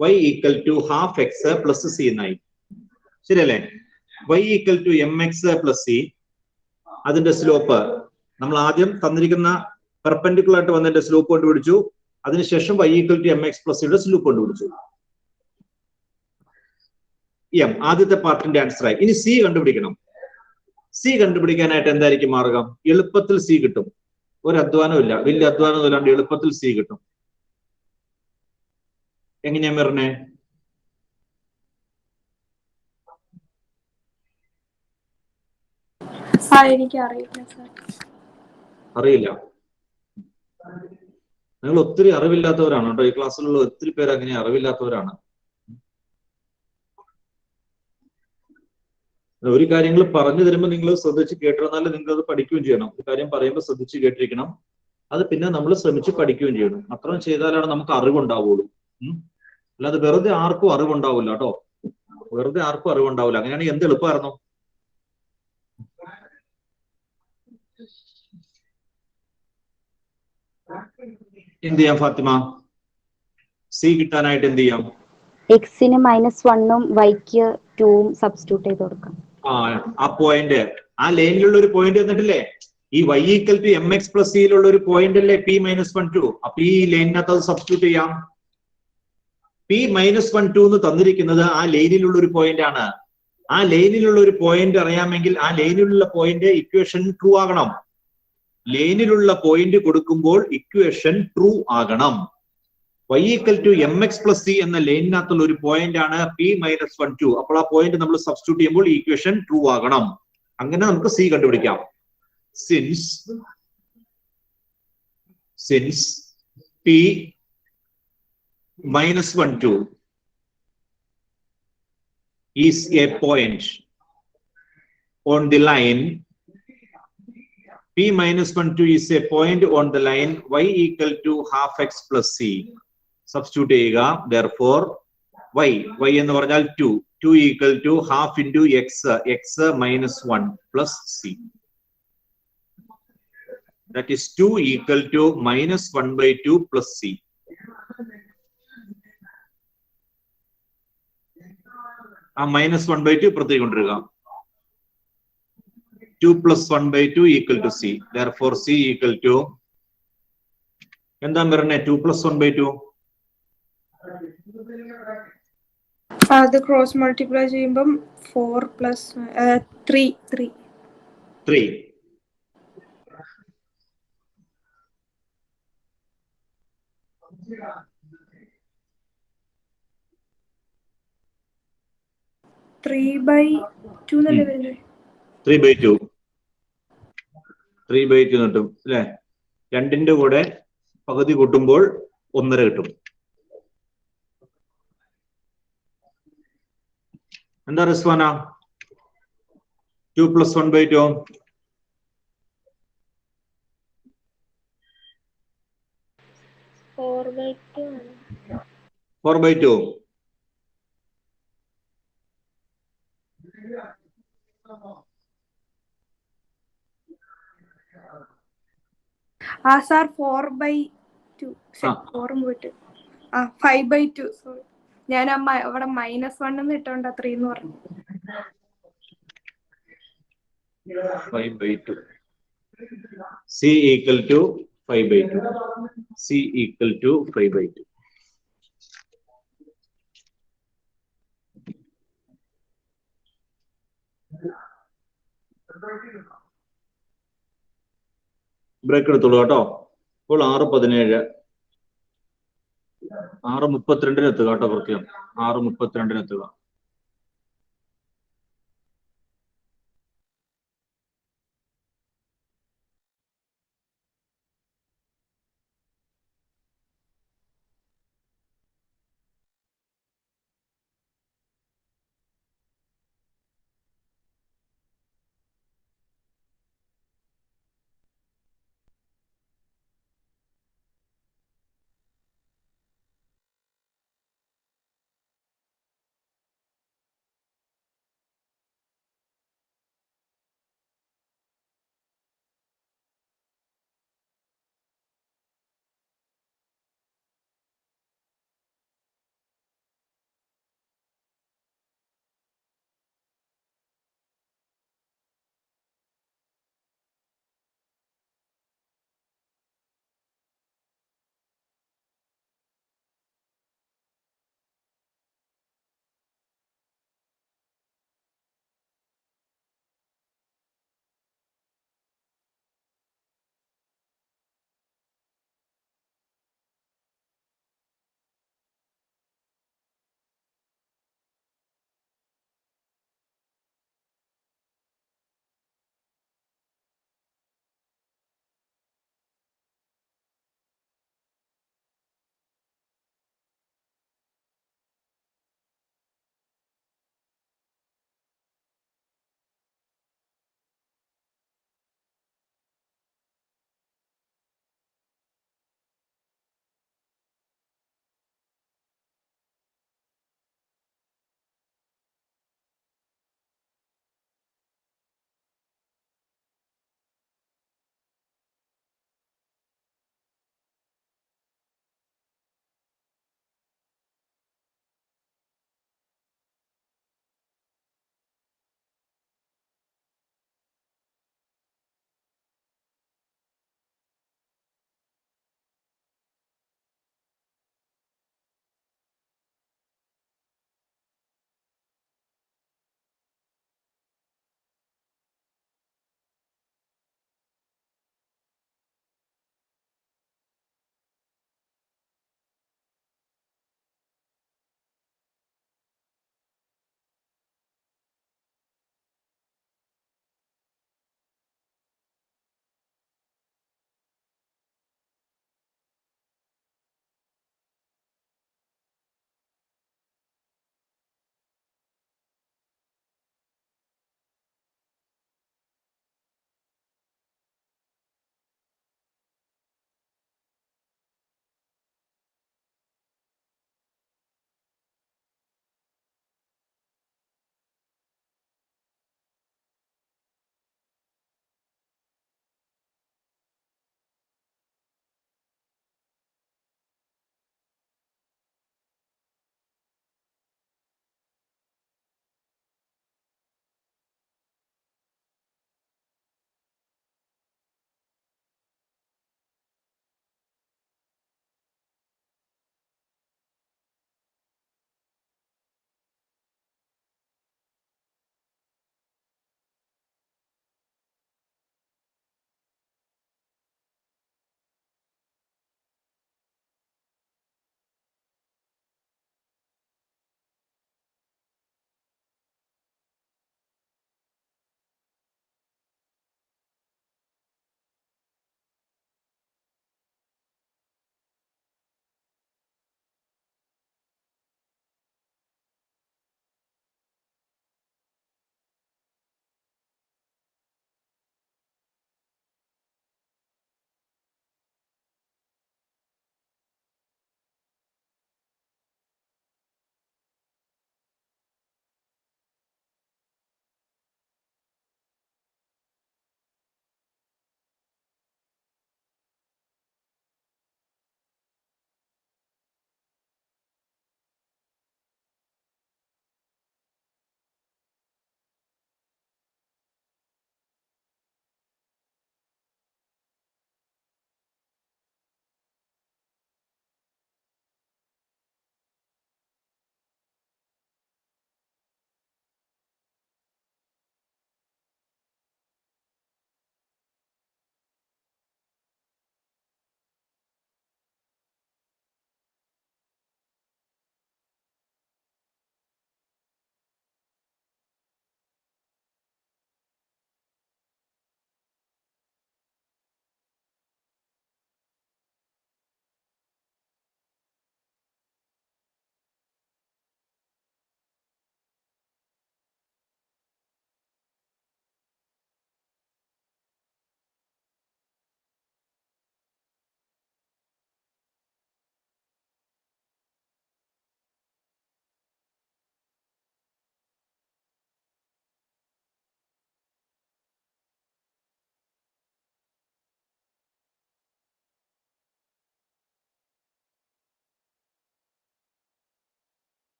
y equal to half x plus c എന്നായി. ശരിയല്ലേ? y equal to mx plus c, അതിന്റെ സ്ലോപ്പ് നമ്മൾ ആദ്യം തന്നിരിക്കുന്ന പെർപെൻഡിക്കുലർ ആയിട്ട് വന്നതിന്റെ സ്ലോപ്പ് കണ്ടുപിടിച്ചു. അതിനുശേഷം y equal to mx plus സിയുടെ സ്ലോപ്പ് കണ്ടുപിടിച്ചു. ആദ്യത്തെ പാർട്ടിന്റെ ആൻസർ ആയി. ഇനി c കണ്ടുപിടിക്കണം. c കണ്ടുപിടിക്കാനായിട്ട് എന്തായിരിക്കും മാർഗം? എളുപ്പത്തിൽ c കിട്ടും. ഒരു അധ്വാനവും ഇല്ല, വലിയ അധ്വാനം ഇല്ലാണ്ട് എളുപ്പത്തിൽ c കിട്ടും. എങ്ങനെയാ മെറിനെ? അറിയില്ല. നിങ്ങൾ ഒത്തിരി അറിവില്ലാത്തവരാണ് കേട്ടോ. ഈ ക്ലാസ്സിലുള്ള ഒത്തിരി പേര് അങ്ങനെ അറിവില്ലാത്തവരാണ്. ഒരു കാര്യങ്ങൾ പറഞ്ഞു തരുമ്പോൾ നിങ്ങൾ ശ്രദ്ധിച്ച് കേട്ടിരുന്നാലും നിങ്ങൾ അത് പഠിക്കുകയും ചെയ്യണം. ഒരു കാര്യം പറയുമ്പോൾ ശ്രദ്ധിച്ച് കേട്ടിരിക്കണം. അത് പിന്നെ നമ്മൾ ശ്രമിച്ച് പഠിക്കുകയും ചെയ്യണം. അത്രയും ചെയ്താലാണ് നമുക്ക് അറിവുണ്ടാവുള്ളൂ. അല്ലാതെ വെറുതെ ആർക്കും അറിവുണ്ടാവില്ല കേട്ടോ. വെറുതെ ആർക്കും അറിവുണ്ടാവില്ല. അങ്ങനെയാണെങ്കിൽ എന്ത് എളുപ്പമായിരുന്നു. എന്ത് ചെയ്യാം ഫാത്തിമ? c കിട്ടാനായിട്ട് എന്ത് ചെയ്യാം? x-ന് -1ഉം y-ക്ക് 2ഉം സബ്സ്റ്റിറ്റ്യൂട്ട് ചെയ്ത് കൊടുക്കാം. ആ പോയിന്റ്, ആ ലൈനിലുള്ള ഒരു പോയിന്റ് തന്നിട്ടില്ലേ? ഈ y equal to mx plus സിയിലുള്ള ഒരു പോയിന്റ് അല്ലേ p-1 2. അപ്പൊ ഈ ലൈനിനകത്ത് അത് സബ്സ്റ്റിറ്റ്യൂട്ട് ചെയ്യാം. p-1 2 എന്ന് തന്നിരിക്കുന്നത് ആ ലൈനിലുള്ള ഒരു പോയിന്റ് ആണ്. ആ ലൈനിലുള്ള ഒരു പോയിന്റ് അറിയാമെങ്കിൽ ആ ലൈനിലുള്ള പോയിന്റ് ഇക്വേഷൻ ട്രൂ ആകണം. ലൈനിലുള്ള പോയിന്റ് കൊടുക്കുമ്പോൾ ഇക്വേഷൻ ട്രൂ ആകണം. y equal to mx plus c എന്ന ലൈനിനകത്തുള്ള ഒരു പോയിന്റ് ആണ് p-1 2. അപ്പോൾ ആ പോയിന്റ് നമ്മൾ സബ്സ്റ്റിറ്റ്യൂട്ട് ചെയ്യുമ്പോൾ ഇക്വേഷൻ ട്രൂ ആകണം. അങ്ങനെ നമുക്ക് c കണ്ടുപിടിക്കാം. Since p-1 2 is a point on the line, p-1 2 is a point on the line y equal to half x plus c. Substitute ചെയ്യുക. Therefore y എന്ന് പറഞ്ഞാൽ 2 equal to half into x minus 1 plus c. That is 2 equal to -1/2 plus c. ആ -1/2 പുറത്തേക്ക് കൊണ്ടുവരിക. 2 plus 1/2 equal to c. Therefore c equal to എന്താ പറയുന്നത്? 2 plus 1/2. അത് cross multiply ചെയ്യുമ്പം 4 plus 3. 3/2 3/2 കിട്ടും അല്ലെ? 2ന്റെ കൂടെ പകുതി കൂട്ടുമ്പോൾ 1.5 കിട്ടും. എന്താ റിസ്വാന? 2 + 1/2 4/2 സാർ 4/2 4 പോയിട്ട് 5/2 സോറി ഞാൻ അവിടെ -1 ഇട്ടോണ്ടാ 3 എന്ന് പറഞ്ഞു. 5/2 C equal to 5/2 C equal to 5/2. Break എടുത്തോളൂ കേട്ടോ. ഇപ്പോൾ 6:17 6:32 എത്തുക കേട്ടോ. കൃത്യം 6:32 എത്തുക.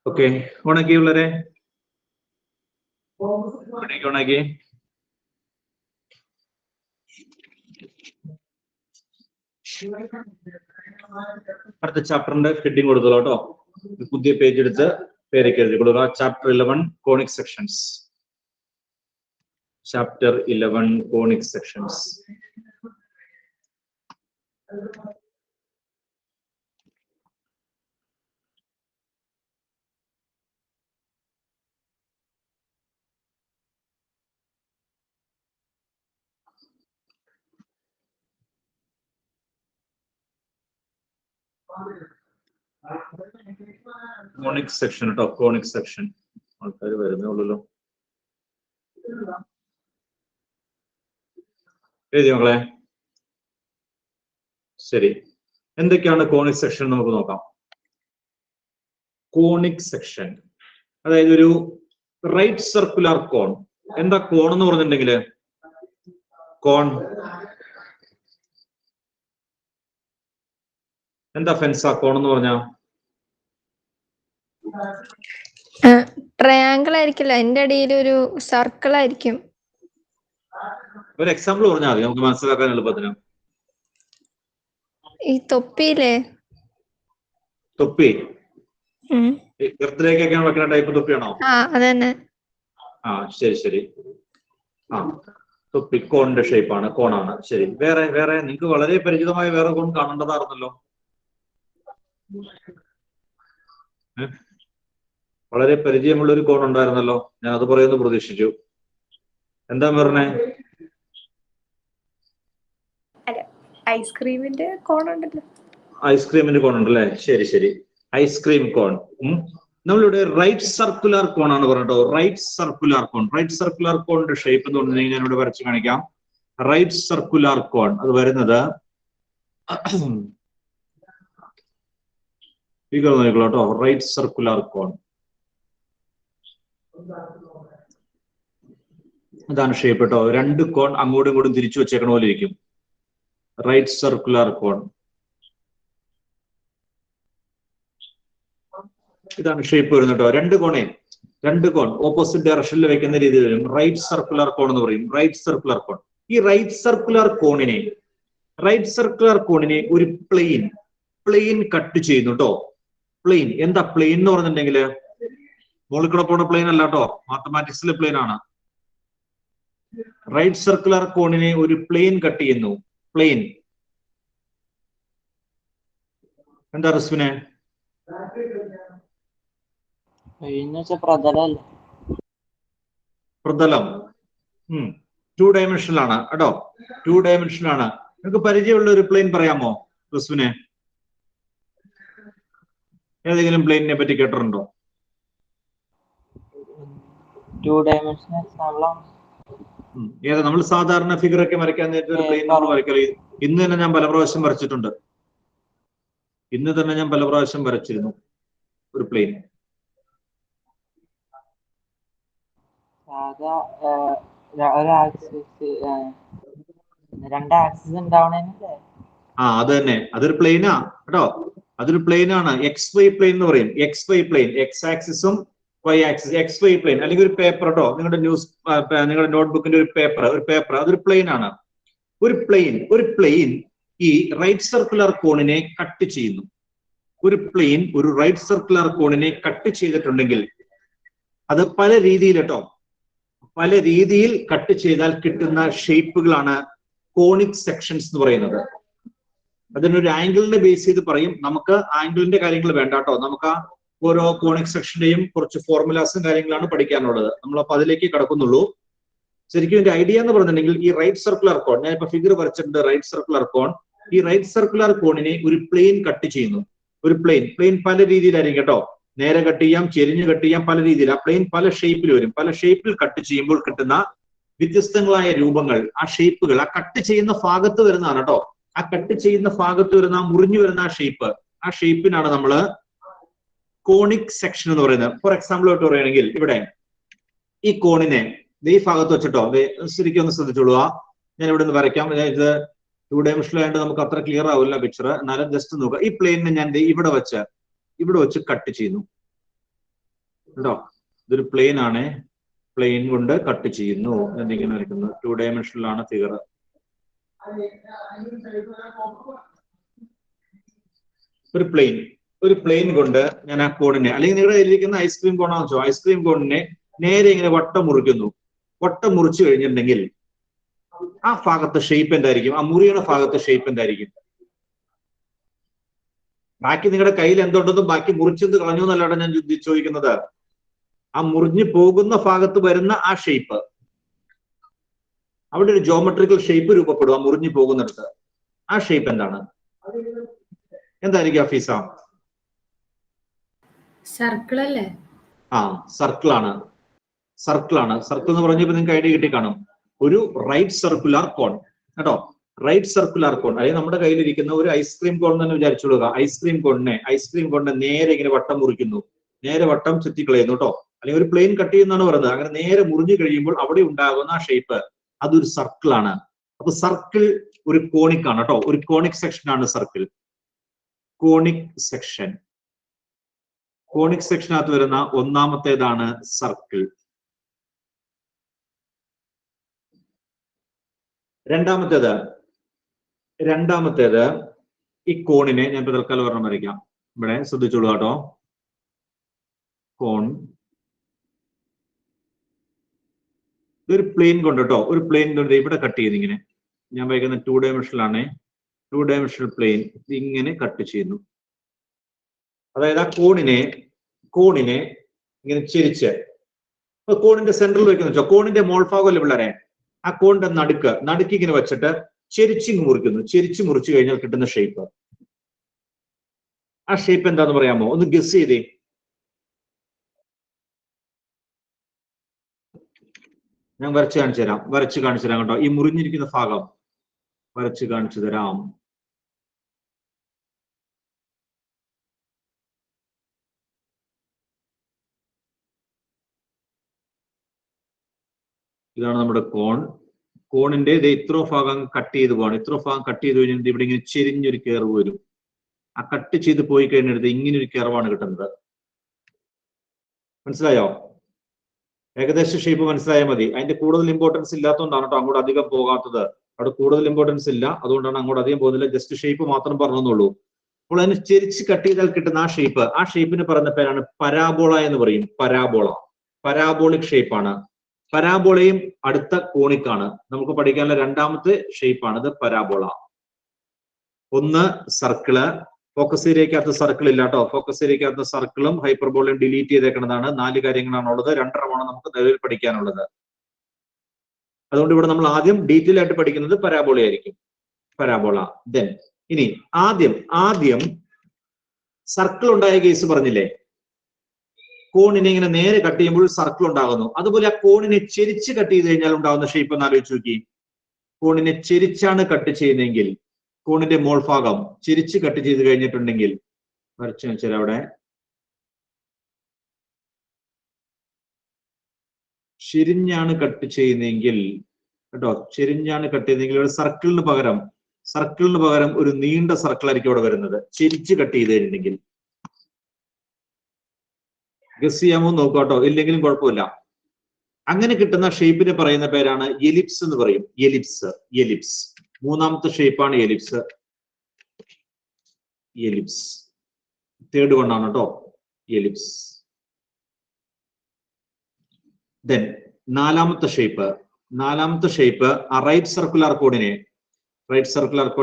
ഓക്കെ, ഓണാക്കി ഉള്ളരെ ഓണാക്കി. അടുത്ത ചാപ്റ്ററിന്റെ ഹെഡിങ് കൊടുത്തോളൂ കേട്ടോ. പുതിയ പേജ് എടുത്ത് പേരൊക്കെ എഴുതി കൊടുക്കുക. Chapter 11 conic sections. Chapter 11 conic sections. Conic section കേട്ടോ, കോണിക് സെക്ഷൻ. ആൾക്കാർ വരുന്നേ ഉള്ളല്ലോ. എഴുതി മക്കളെ. ശരി, എന്തൊക്കെയാണ് കോണിക് സെക്ഷൻ നമുക്ക് നോക്കാം. കോണിക് സെക്ഷൻ അതായത് ഒരു റൈറ്റ് സർക്കുലർ കോൺ. എന്താ കോൺ എന്ന് പറഞ്ഞിട്ടുണ്ടെങ്കിൽ? കോൺ എന്താ ഫെൻസ? കോൺ എന്ന് പറഞ്ഞ ട്രയാങ്കിൾ ആയിരിക്കില്ല, എന്റെ അടിയിൽ ഒരു സർക്കിൾ ആയിരിക്കും. ഒരു എക്സാമ്പിൾ പറഞ്ഞാൽ മതി, നമുക്ക് മനസ്സിലാക്കാൻ എളുപ്പത്തിന്. ഈ തൊപ്പിയില്ലേ? തൊപ്പി എർത്തിലേക്കൊക്കെയാണ് വെക്കുന്ന ടൈപ്പ് തൊപ്പിയാണോ? അതന്നെ. ആ ശരി ശരി. ആ തൊപ്പി കോണിന്റെ ഷേപ്പാണ്, കോണാണ്. ശരി, വേറെ വേറെ നിങ്ങൾക്ക് വളരെ പരിചിതമായ വേറെ കോൺ കാണേണ്ടതായിരുന്നല്ലോ. വളരെ പരിചയമുള്ള ഒരു കോൺ ഉണ്ടായിരുന്നല്ലോ, ഞാൻ അത് പറയുന്നു പ്രതീക്ഷിച്ചു. എന്താ പറഞ്ഞേ? ഐസ്ക്രീമിന്റെ കോൺ ഉണ്ടല്ലോ. ഐസ്ക്രീമിന്റെ കോൺ ഉണ്ടല്ലേ? ശരി ശരി, ഐസ്ക്രീം കോൺ. നമ്മളിവിടെ റൈറ്റ് സർക്കുലർ കോൺ ആണ് പറഞ്ഞോ. Right circular cone. Right circular കോണിന്റെ ഷേപ്പ് എന്ന് പറഞ്ഞാൽ ഞാൻ ഇവിടെ വരച്ച് കാണിക്കാം. റൈറ്റ് സർക്കുലർ കോൺ അത് വരുന്നത് നോക്കിക്കോട്ടോ. റൈറ്റ് സർക്കുലർ കോൺ അതാണ് ഷേപ്പ് കേട്ടോ. രണ്ട് കോൺ അങ്ങോട്ടും ഇങ്ങോട്ടും തിരിച്ചു വെച്ചേക്കണ പോലെ ഇരിക്കും. റൈറ്റ് സർക്കുലർ കോൺ ഇതാണ് ഷേപ്പ് വരുന്നത് കേട്ടോ. രണ്ട് കോൺ ഓപ്പോസിറ്റ് ഡയറക്ഷനിൽ വെക്കുന്ന രീതിയിൽ വരും. റൈറ്റ് സർക്കുലർ കോൺ എന്ന് പറയും. Right circular cone. ഈ റൈറ്റ് സർക്കുലർ കോണിനെ ഒരു പ്ലെയിൻ കട്ട് ചെയ്യുന്നു കേട്ടോ. പ്ലെയിൻ എന്താ പ്ലെയിൻ എന്ന് പറഞ്ഞിട്ടുണ്ടെങ്കിൽ മുകളിൽ കൂടെ പോണ പ്ലെയിൻ അല്ല കേട്ടോ, മാത്തമാറ്റിക്സിലെ പ്ലെയിൻ ആണ്. റൈറ്റ് സർക്കുലർ കോണിനെ ഒരു പ്ലെയിൻ കട്ട് ചെയ്യുന്നു. പ്ലെയിൻ എന്താ റസ്മിനെ? പ്രതലം 2 ഡയമെൻഷനിൽ ആണ് കേട്ടോ. 2 ഡയമെൻഷനിൽ ആണ്. നിങ്ങൾക്ക് പരിചയമുള്ള ഒരു പ്ലെയിൻ പറയാമോ റസ്മിനെ? ഏതെങ്കിലും പ്ലെയിനിനെ പറ്റി കേട്ടിട്ടുണ്ടോ? 2 ഡയമെൻഷനൽ ഏതാ? നമ്മൾ സാധാരണ ഫിഗർ ഒക്കെ വരയ്ക്കാൻ നേരത്തെ ഒരു പ്ലെയിൻ നമ്മൾ വരയ്ക്കല്. ഇന്ന് തന്നെ ഞാൻ പല പ്രാവശ്യം വരച്ചിട്ടുണ്ട്. വരച്ചിരുന്നു ഒരു പ്ലെയിൻ. അത് തന്നെ, അതൊരു പ്ലെയിനാ കേട്ടോ. അതൊരു പ്ലെയിൻ ആണ്. XY പ്ലെയിൻ എന്ന് പറയും. XY പ്ലെയിൻ, X ആക്സിസും Y ആക്സിസ്. XY പ്ലെയിൻ അല്ലെങ്കിൽ ഒരു പേപ്പർ കേട്ടോ, നിങ്ങളുടെ നോട്ട്ബുക്കിന്റെ ഒരു പേപ്പർ അതൊരു പ്ലെയിൻ ആണ്. ഒരു പ്ലെയിൻ ഈ റൈറ്റ് സർക്കുലർ കോണിനെ കട്ട് ചെയ്യുന്നു. ഒരു റൈറ്റ് സർക്കുലർ കോണിനെ കട്ട് ചെയ്തിട്ടുണ്ടെങ്കിൽ അത് പല രീതിയിൽ കട്ട് ചെയ്താൽ കിട്ടുന്ന ഷേപ്പുകളാണ് കോണിക് സെക്ഷൻസ് എന്ന് പറയുന്നത്. അതിനൊരു ആംഗിളിനെ ബേസ് ചെയ്ത് പറയും. നമുക്ക് ആംഗിളിന്റെ കാര്യങ്ങൾ വേണ്ട കേട്ടോ. നമുക്ക് ഓരോ കോണിക് സെക്ഷന്റെയും കുറച്ച് ഫോർമുലാസും കാര്യങ്ങളാണ് പഠിക്കാനുള്ളത്. നമ്മളപ്പോ അതിലേക്ക് കടക്കുന്നുള്ളൂ. ശരിക്കും ഇതിന്റെ ഐഡിയ എന്ന് പറഞ്ഞിട്ടുണ്ടെങ്കിൽ ഈ റൈറ്റ് സർക്കുലർ കോൺ, ഞാൻ ഇപ്പൊ ഫിഗർ വരച്ചിട്ടുണ്ട്. റൈറ്റ് സർക്കുലർ കോൺ, ഈ റൈറ്റ് സർക്കുലർ കോണിനെ ഒരു പ്ലെയിൻ കട്ട് ചെയ്യുന്നു. ഒരു പ്ലെയിൻ പല രീതിയിലായിരിക്കും കേട്ടോ. നേരെ കട്ട് ചെയ്യാം, ചെരിഞ്ഞ് കട്ട് ചെയ്യാം, പല രീതിയിൽ. ആ പ്ലെയിൻ പല ഷേപ്പിൽ വരും. പല ഷേപ്പിൽ കട്ട് ചെയ്യുമ്പോൾ കിട്ടുന്ന വ്യത്യസ്തങ്ങളായ രൂപങ്ങൾ, ആ ഷേപ്പുകൾ ആ കട്ട് ചെയ്യുന്ന ഭാഗത്ത് വരുന്നതാണ് കേട്ടോ. ആ കട്ട് ചെയ്യുന്ന ഭാഗത്ത് വരുന്ന മുറിഞ്ഞു വരുന്ന ആ ഷേപ്പിനാണ് നമ്മള് കോണിക് സെക്ഷൻ എന്ന് പറയുന്നത്. ഫോർ എക്സാമ്പിൾ ആയിട്ട് പറയുകയാണെങ്കിൽ ഇവിടെ ഈ കോണിനെ ഈ ഭാഗത്ത് വെച്ചിട്ടോ, ശരിക്കും ഒന്ന് ശ്രദ്ധിച്ചോളൂ. ഞാൻ ഇവിടെ നിന്ന് വരയ്ക്കാം. ഇത് 2 ഡയമെൻഷനിൽ ആയതുകൊണ്ട് നമുക്ക് അത്ര ക്ലിയർ ആവില്ല പിക്ചർ. എന്നാലും ജസ്റ്റ് നോക്കുക. ഈ പ്ലെയിനിനെ ഞാൻ ഇവിടെ വെച്ച് കട്ട് ചെയ്യുന്നു. കേട്ടോ. ഇതൊരു പ്ലെയിൻ ആണ്, പ്ലെയിൻ കൊണ്ട് കട്ട് ചെയ്യുന്നു എന്നിങ്ങനെ വരയ്ക്കുന്നു. 2 ഡയമെൻഷനിലാണ് ഫിഗർ. ഒരു പ്ലെയിൻ കൊണ്ട് ഞാൻ ആ കോണിനെ, അല്ലെങ്കിൽ നിങ്ങളുടെ കയ്യിലിരിക്കുന്ന ഐസ്ക്രീം കോണാന്ന് വെച്ചോ, ഐസ്ക്രീം കോണിനെ നേരെ ഇങ്ങനെ വട്ടം മുറിക്കുന്നു. വട്ടം മുറിച്ചു കഴിഞ്ഞിട്ടുണ്ടെങ്കിൽ ആ ഭാഗത്തെ ഷേപ്പ് എന്തായിരിക്കും? ആ മുറിയുടെ ഭാഗത്തെ ഷേപ്പ് എന്തായിരിക്കും? ബാക്കി നിങ്ങളുടെ കയ്യിൽ എന്തുണ്ടെന്നും ബാക്കി മുറിച്ചെന്ന് കളഞ്ഞു എന്നല്ലാതെ ഞാൻ ചോദിക്കുന്നത്. ആ മുറിഞ്ഞു പോകുന്ന ഭാഗത്ത് വരുന്ന ആ ഷേപ്പ്, അവിടെ ഒരു ജോമെട്രിക്കൽ ഷേപ്പ് രൂപപ്പെടും. ആ മുറിഞ്ഞു പോകുന്നിടത്ത് ആ ഷേപ്പ് എന്താണ്? എന്തായിരിക്കും ഹഫീസ? സർക്കിൾ അല്ലേ? ആ, സർക്കിളാണ്. സർക്കിൾ എന്ന് പറഞ്ഞപ്പോ നിങ്ങൾക്ക് ഐഡിയ കിട്ടി കാണും. ഒരു റൈറ്റ് സർക്കുലർ കോൺ കേട്ടോ. റൈറ്റ് സർക്കുലർ കോൺ, അതായത് നമ്മുടെ കയ്യിലിരിക്കുന്ന ഒരു ഐസ്ക്രീം കോൺ തന്നെ വിചാരിച്ചോളുക. ഐസ്ക്രീം കോണിനെ നേരെ ഇങ്ങനെ വട്ടം മുറിക്കുന്നു, നേരെ വട്ടം ചുറ്റിക്കളയുന്നു കേട്ടോ. അല്ലെങ്കിൽ ഒരു പ്ലെയിൻ കട്ട് ചെയ്യുന്നതാണ് പറയുന്നത്. അങ്ങനെ നേരെ മുറിഞ്ഞു കഴിയുമ്പോൾ അവിടെ ഉണ്ടാകുന്ന ആ ഷേപ്പ് അതൊരു സർക്കിളാണ്. അപ്പൊ സർക്കിൾ ഒരു കോണിക് ആണ് കേട്ടോ. ഒരു കോണിക് സെക്ഷൻ ആണ് സർക്കിൾ. കോണിക് സെക്ഷനകത്ത് വരുന്ന ഒന്നാമത്തേതാണ് സർക്കിൾ. രണ്ടാമത്തേത് ഈ കോണിനെ ഞാൻ തൽക്കാലം ഒരെണ്ണം വരയ്ക്കാം. ഇവിടെ ശ്രദ്ധിച്ചോളൂ കേട്ടോ. കോൺ ഇതൊരു പ്ലെയിൻ കൊണ്ട് കേട്ടോ. ഒരു പ്ലെയിൻ കൊണ്ട് ഇവിടെ കട്ട് ചെയ്ത് ഇങ്ങനെ, ഞാൻ വയ്ക്കുന്ന 2 ഡയമെൻഷനിലാണ്. 2 ഡയമെൻഷണൽ പ്ലെയിൻ ഇങ്ങനെ കട്ട് ചെയ്യുന്നു. അതായത് ആ കോണിനെ ഇങ്ങനെ ചെരിച്ച് കോണിന്റെ സെന്ററിൽ വെക്കുന്ന വെച്ചോ. കോണിന്റെ മോൾഭാഗമല്ലേ പിള്ളേരെ? ആ കോണിന്റെ നടുക്ക് ഇങ്ങനെ വെച്ചിട്ട് ചെരിച്ചിങ് മുറിക്കുന്നു. ചെരിച്ച് മുറിച്ചു കഴിഞ്ഞാൽ കിട്ടുന്ന ഷേപ്പ്, ആ ഷേപ്പ് എന്താന്ന് പറയാമോ? ഒന്ന് ഗസ് ചെയ്തേ. ഞാൻ വരച്ച് കാണിച്ചു തരാം കേട്ടോ. ഈ മുറിഞ്ഞിരിക്കുന്ന ഭാഗം വരച്ച് കാണിച്ചു തരാം. ഇതാണ് നമ്മുടെ കോണിന്റെ ഇത്ര ഭാഗം കട്ട് ചെയ്ത് പോകണം. ഇത്ര ഭാഗം കട്ട് ചെയ്ത് കഴിഞ്ഞിട്ട് ഇവിടെ ഇങ്ങനെ ചെരിഞ്ഞൊരു കർവ് വരും. ആ കട്ട് ചെയ്ത് പോയി കഴിഞ്ഞിട്ട് ഇങ്ങനെ ഒരു കർവാണ് കിട്ടുന്നത്. മനസ്സിലായോ? ഏകദേശം ഷേപ്പ് മനസ്സിലായാൽ മതി. അതിന്റെ കൂടുതൽ ഇമ്പോർട്ടൻസ് ഇല്ലാത്തതുകൊണ്ടാണ് കേട്ടോ അങ്ങോട്ട് അധികം പോകാത്തത്. അവിടെ കൂടുതൽ ഇമ്പോർട്ടൻസ് ഇല്ല, അതുകൊണ്ടാണ് അങ്ങോട്ട് അധികം പോകുന്നില്ല. ജസ്റ്റ് ഷേപ്പ് മാത്രം പറഞ്ഞെന്നുള്ളൂ. അപ്പോൾ അതിന് ചെരിച്ച് കട്ട് ചെയ്താൽ കിട്ടുന്ന ആ ഷേപ്പിന് പറയുന്ന പേരാണ് പരാബോള എന്ന് പറയും. പരാബോളിക് ഷേപ്പാണ്. പരാബോളയും അടുത്ത കോണിക്കാണ്. നമുക്ക് പഠിക്കാനുള്ള രണ്ടാമത്തെ ഷേപ്പാണ് ഇത്, പരാബോള. ഒന്ന് സർക്കിള്. ഫോക്കസ് ഏരിയക്കകത്ത് സർക്കിൾ ഇല്ല കേട്ടോ. Focus ഏരിയക്കകത്ത് സർക്കിളും ഹൈപ്പർബോളയും delete ചെയ്തേക്കുന്നതാണ്. 4 കാര്യങ്ങളാണ് ഉള്ളത്. 2 നമുക്ക് നിലവിൽ പഠിക്കാനുള്ളത്. അതുകൊണ്ട് ഇവിടെ നമ്മൾ ആദ്യം ഡീറ്റെയിൽ ആയിട്ട് പഠിക്കുന്നത് പരാബോള ആയിരിക്കും. പരാബോള. ദെൻ ഇനി ആദ്യം സർക്കിൾ ഉണ്ടായ കേസ് പറഞ്ഞില്ലേ? കോണിനെ ഇങ്ങനെ നേരെ കട്ട് ചെയ്യുമ്പോൾ സർക്കിൾ ഉണ്ടാകുന്നു. അതുപോലെ ആ കോണിനെ ചെരിച്ച് കട്ട് ചെയ്ത് കഴിഞ്ഞാൽ ഉണ്ടാകുന്ന ഷേപ്പ് എന്ന് ആലോചിച്ച് നോക്കി. കോണിനെ ചെരിച്ചാണ് കട്ട് ചെയ്യുന്നതെങ്കിൽ, കോണിന്റെ മോൾ ഭാഗം ചെരിച്ച് കട്ട് ചെയ്ത് കഴിഞ്ഞിട്ടുണ്ടെങ്കിൽ, വരച്ച് വെച്ചാൽ അവിടെ ചെരിഞ്ഞാണ് കട്ട് ചെയ്യുന്നതെങ്കിൽ കേട്ടോ, ചെരിഞ്ഞാണ് കട്ട് ചെയ്യുന്നതെങ്കിൽ ഒരു സർക്കിളിന് പകരം ഒരു നീണ്ട സർക്കിൾ ആയിരിക്കും അവിടെ വരുന്നത്, ചെരിച്ച് കട്ട് ചെയ്ത് കഴിഞ്ഞിട്ടുണ്ടെങ്കിൽ. ഗസ് ചെയ്യാമോ നോക്കാട്ടോ, ഇല്ലെങ്കിലും കുഴപ്പമില്ല. അങ്ങനെ കിട്ടുന്ന ഷേപ്പിന് പറയുന്ന പേരാണ് എലിപ്സ് എന്ന് പറയും. എലിപ്സ്. മൂന്നാമത്തെ ഷേപ്പാണ് എലിപ്സ്. തേർഡ് വൺ ആണ് കേട്ടോ എലിപ്സ്. ദെൻ നാലാമത്തെ ഷേപ്പ് ആ റൈറ്റ് സർക്കുലർ കോൺ